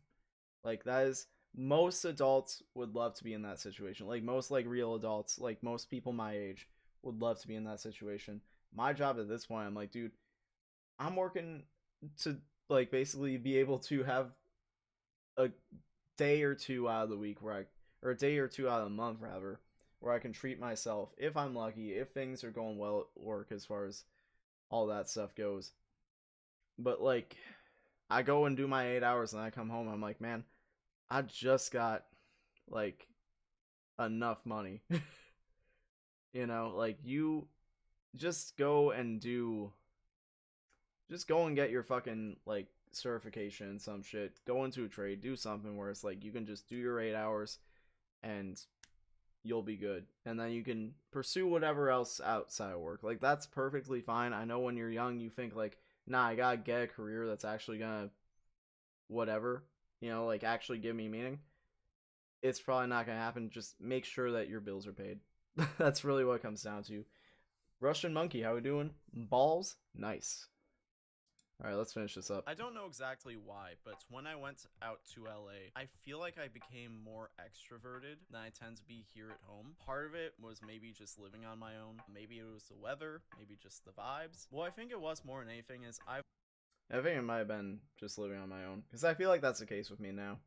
Like, that is, most adults would love to be in that situation. Like, most, like, real adults, like, most people my age would love to be in that situation. my job at this point, I'm like, dude, I'm working to like basically be able to have a day or two out of the week or a day or two out of the month rather, where I can treat myself if I'm lucky, if things are going well at work as far as all that stuff goes. But like, I go and do my 8 hours and I come home, I'm like, man, I just got like enough money. You know, like, you just go and get your fucking like certification and some shit, go into a trade, do something where it's like you can just do your 8 hours and you'll be good, and then you can pursue whatever else outside of work. Like, that's perfectly fine. I know when you're young you think like, nah, I gotta get a career that's actually gonna whatever, you know, like actually give me meaning. It's probably not gonna happen. Just make sure that your bills are paid. That's really what it comes down to. Russian Monkey, how we doing? Balls? Nice. Alright, let's finish this up. I don't know exactly why, but when I went out to LA, I feel like I became more extroverted than I tend to be here at home. Part of it was maybe just living on my own. Maybe it was the weather. Maybe just the vibes. Well, I think it was more than anything is I think it might have been just living on my own, because I feel like that's the case with me now.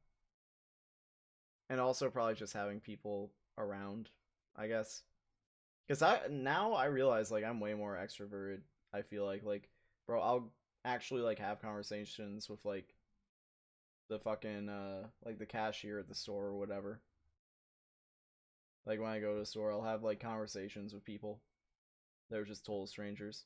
And also probably just having people around, I guess. Because now I realize, like, I'm way more extroverted. I feel like, bro, I'll actually, like, have conversations with, like, the fucking, like, the cashier at the store or whatever. Like, when I go to the store, I'll have, like, conversations with people. They're just total strangers.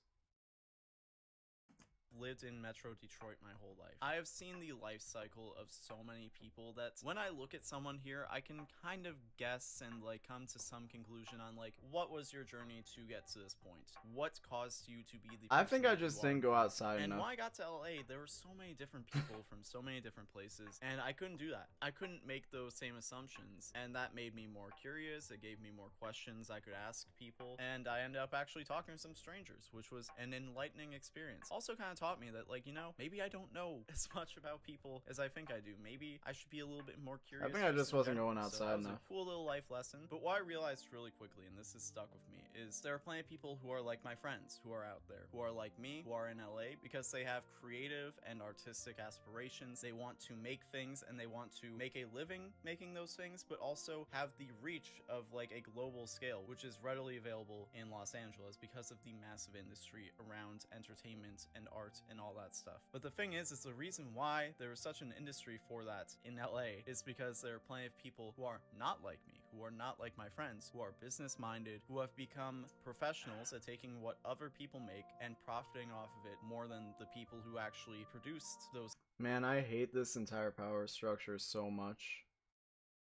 Lived in Metro Detroit my whole life. I have seen the life cycle of so many people that when I look at someone here, I can kind of guess and like come to some conclusion on like, what was your journey to get to this point? What caused you to be the I think I just didn't go outside enough. And when I got to LA, there were so many different people from so many different places, and I couldn't do that. I couldn't make those same assumptions, and that made me more curious. It gave me more questions I could ask people, and I ended up actually talking to some strangers, which was an enlightening experience. Also kind of taught me that, like, you know, maybe I don't know as much about people as I think I do. Maybe I should be a little bit more curious. I think I just wasn't going outside so that was enough. a cool little life lesson. But what I realized really quickly, and this has stuck with me, is there are plenty of people who are like my friends, who are out there, who are like me, who are in LA, because they have creative and artistic aspirations. They want to make things, and they want to make a living making those things, but also have the reach of like a global scale, which is readily available in Los Angeles because of the massive industry around entertainment and art and all that stuff. But the thing is the reason why there is such an industry for that in LA is because there are plenty of people who are not like me, who are not like my friends, who are business-minded, who have become professionals at taking what other people make and profiting off of it more than the people who actually produced those. Man, I hate this entire power structure so much.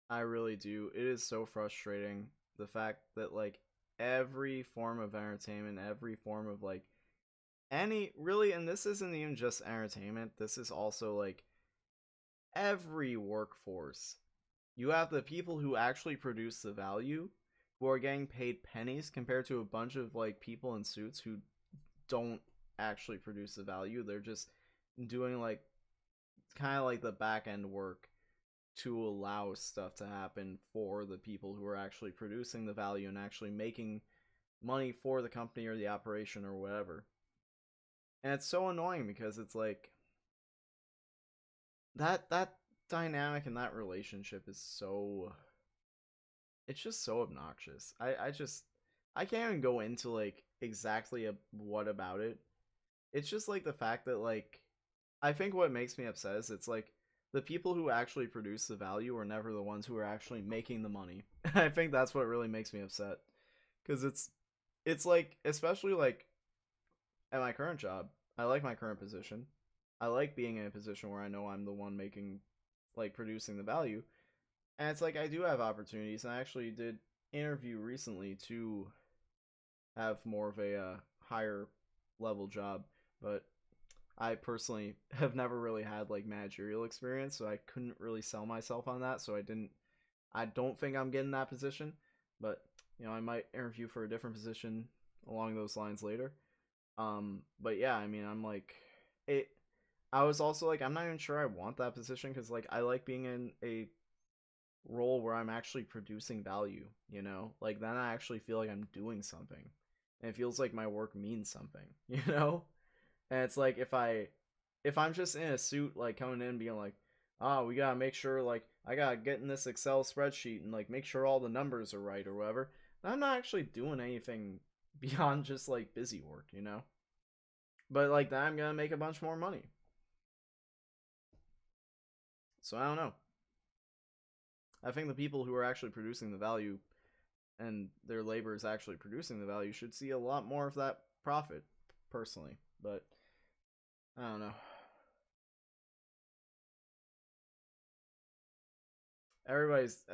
I really do. It is so frustrating. The fact that, like, every form of entertainment, every form of, like, really, and this isn't even just entertainment, this is also, like, every workforce. You have the people who actually produce the value, who are getting paid pennies compared to a bunch of, like, people in suits who don't actually produce the value. They're just doing, like, kind of like the back-end work to allow stuff to happen for the people who are actually producing the value and actually making money for the company or the operation or whatever. And it's so annoying because it's like that dynamic and that relationship is so, it's just so obnoxious. I can't even go into like exactly what about it. It's just like the fact that, like, I think what makes me upset is it's like the people who actually produce the value are never the ones who are actually making the money. I think that's what really makes me upset, because it's like, especially like at my current job, I like my current position. I like being in a position where I know I'm the one making, like, producing the value. And it's like I do have opportunities, and I actually did interview recently to have more of a higher level job, but I personally have never really had like managerial experience, so I couldn't really sell myself on that, so I don't think I'm getting that position, but you know, I might interview for a different position along those lines later. But yeah, I mean, I'm like, I was also like, I'm not even sure I want that position, because like I like being in a role where I'm actually producing value, you know, like then I actually feel like I'm doing something. and it feels like my work means something, you know? And it's like if I'm just in a suit, like coming in being like, we gotta make sure, like, I gotta get in this Excel spreadsheet and like make sure all the numbers are right or whatever, I'm not actually doing anything beyond just like busy work, you know? But like that, I'm gonna make a bunch more money. So I don't know. I think the people who are actually producing the value and their labor is actually producing the value should see a lot more of that profit, personally. But I don't know. Everybody's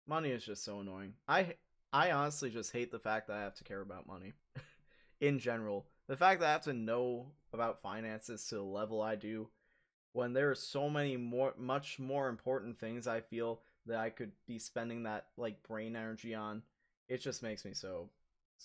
money is just so annoying. I honestly just hate the fact that I have to care about money in general. The fact that I have to know about finances to the level I do, when there are so many much more important things I feel that I could be spending that like brain energy on, it just makes me so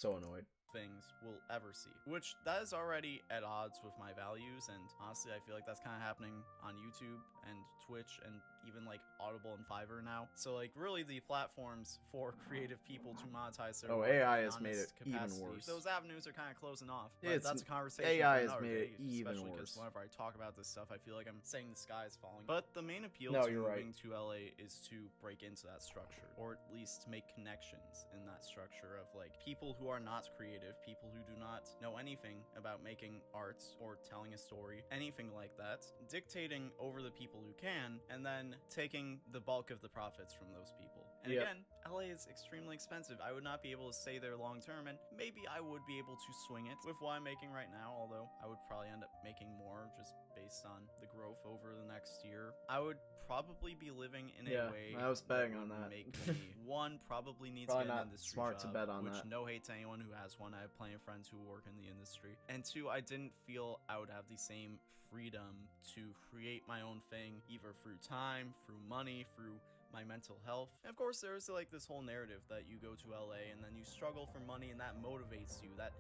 annoyed. Things we'll ever see, which that is already at odds with my values, and honestly I feel like that's kind of happening on YouTube and Twitch and even like Audible and Fiverr now. So like really the platforms for creative people to monetize their work AI in has made it honest capacity, even worse. those avenues are kind of closing off, but that's a conversation AI for has another made day, it even especially because worse. whenever I talk about this stuff I feel like I'm saying the sky is falling. But the main appeal No, to you're moving right. to LA is to break into that structure, or at least make connections in that structure of like people who are not creative, people who do not know anything about making art or telling a story, anything like that, dictating over the people who can, and then taking the bulk of the profits from those people. And Yep. again, LA is extremely expensive. I would not be able to stay there long term, and maybe I would be able to swing it with what I'm making right now, although I would probably end up making more just based on the growth over the next year. I would probably be living in Yeah, a way I was betting on would that. make me, one, probably needs Probably to get not an industry smart job, to bet on which that. no hate to anyone who has one. I have plenty of friends who work in the industry. And two, I didn't feel I would have the same freedom to create my own thing, either through time, through money, through my mental health. And of course there's like this whole narrative that you go to LA and then you struggle for money, and that motivates you, that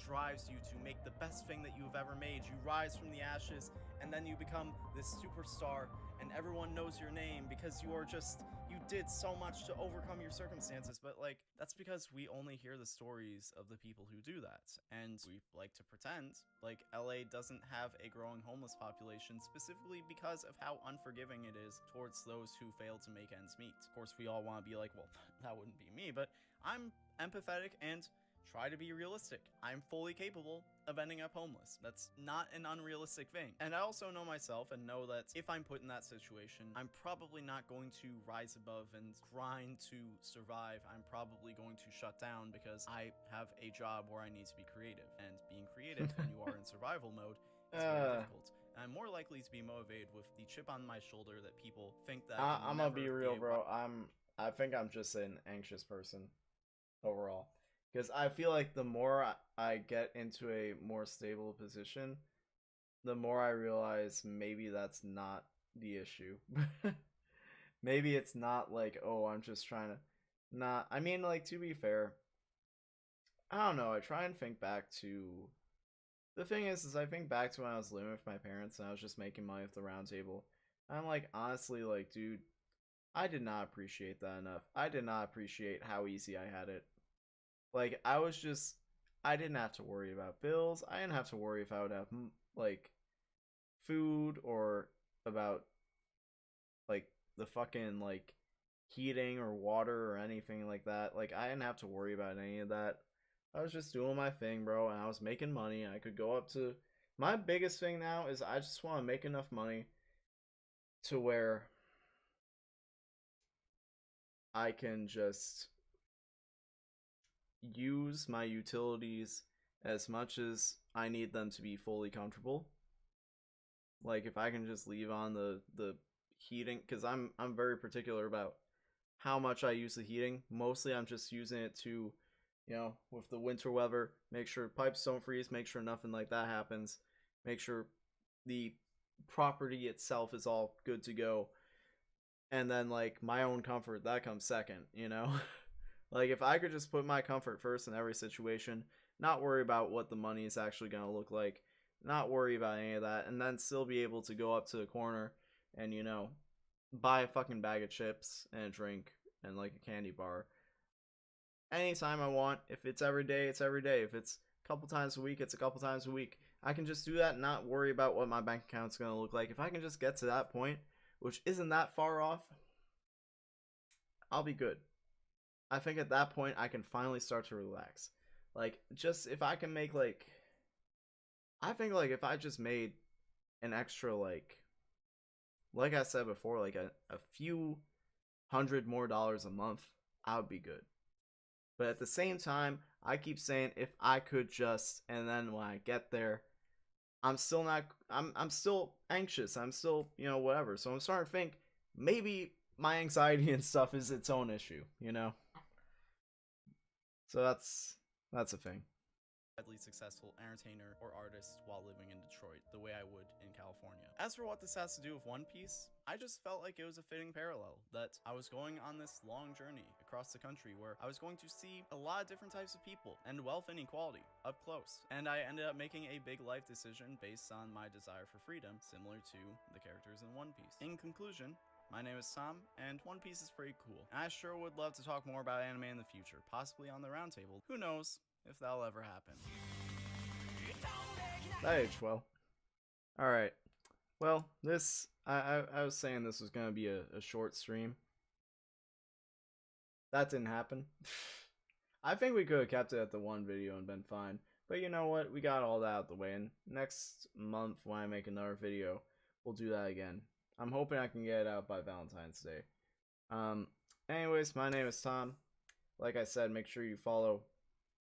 drives you to make the best thing that you've ever made. You rise from the ashes and then you become this superstar and everyone knows your name because you did so much to overcome your circumstances. But like, that's because we only hear the stories of the people who do that, and we like to pretend like LA doesn't have a growing homeless population, specifically because of how unforgiving it is towards those who fail to make ends meet. Of course, we all want to be like, well, that wouldn't be me, but I'm empathetic and try to be realistic. I'm fully capable of ending up homeless. That's not an unrealistic thing. And I also know myself and know that if I'm put in that situation, I'm probably not going to rise above and grind to survive. I'm probably going to shut down because I have a job where I need to be creative. And being creative when you are in survival mode is very difficult. And I'm more likely to be motivated with the chip on my shoulder that people think that I'm gonna be real, bro. I think I'm just an anxious person overall. Because I feel like the more I get into a more stable position, the more I realize maybe that's not the issue. Maybe it's not like, oh, I'm just trying to... Nah, I mean, like, to be fair, I don't know, I try and think back to... The thing is I think back to when I was living with my parents and I was just making money at the round table. I'm like, honestly, like, dude, I did not appreciate that enough. I did not appreciate how easy I had it. Like, I didn't have to worry about bills. I didn't have to worry if I would have, like, food or about, like, the fucking, like, heating or water or anything like that. Like, I didn't have to worry about any of that. I was just doing my thing, bro, and I was making money. I could go up to... My biggest thing now is I just want to make enough money to where I can just use my utilities as much as I need them to be fully comfortable. Like, if I can just leave on the heating, because I'm very particular about how much I use the heating. Mostly I'm just using it to, you know, with the winter weather, make sure pipes don't freeze, make sure nothing like that happens, make sure the property itself is all good to go, and then, like, my own comfort, that comes second, you know? Like, if I could just put my comfort first in every situation, not worry about what the money is actually going to look like, not worry about any of that, and then still be able to go up to the corner and, you know, buy a fucking bag of chips and a drink and, like, a candy bar, anytime I want. If it's every day, it's every day. If it's a couple times a week, it's a couple times a week. I can just do that and not worry about what my bank account's going to look like. If I can just get to that point, which isn't that far off, I'll be good. I think at that point, I can finally start to relax. Like, just if I can make, like, I think, like, if I just made an extra, like I said before, like a few $100 more a month, I would be good. But at the same time, I keep saying if I could just, and then when I get there, I'm still not, I'm still anxious. I'm still, you know, whatever. So I'm starting to think maybe my anxiety and stuff is its own issue, you know? So that's a thing. Successful entertainer or artist while living in Detroit the way I would in California. As for what this has to do with One Piece, I just felt like it was a fitting parallel that I was going on this long journey across the country where I was going to see a lot of different types of people and wealth inequality up close. And I ended up making a big life decision based on my desire for freedom, similar to the characters in One Piece. In conclusion, my name is Tom, and One Piece is pretty cool. And I sure would love to talk more about anime in the future, possibly on the roundtable. Who knows if that'll ever happen. That aged well. Alright. Well, this, I was saying this was going to be a short stream. That didn't happen. I think we could have kept it at the one video and been fine. But you know what? We got all that out the way. And next month when I make another video, we'll do that again. I'm hoping I can get it out by Valentine's Day. Anyways, my name is Tom. Like I said, make sure you follow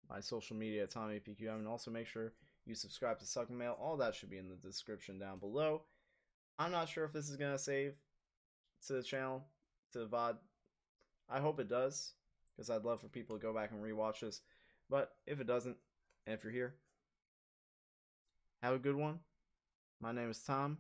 my social media at TommyPQM, and also make sure you subscribe to Suckman Mail. All that should be in the description down below. I'm not sure if this is going to save to the channel, to the VOD. I hope it does, because I'd love for people to go back and rewatch this. But if it doesn't, and if you're here, have a good one. My name is Tom.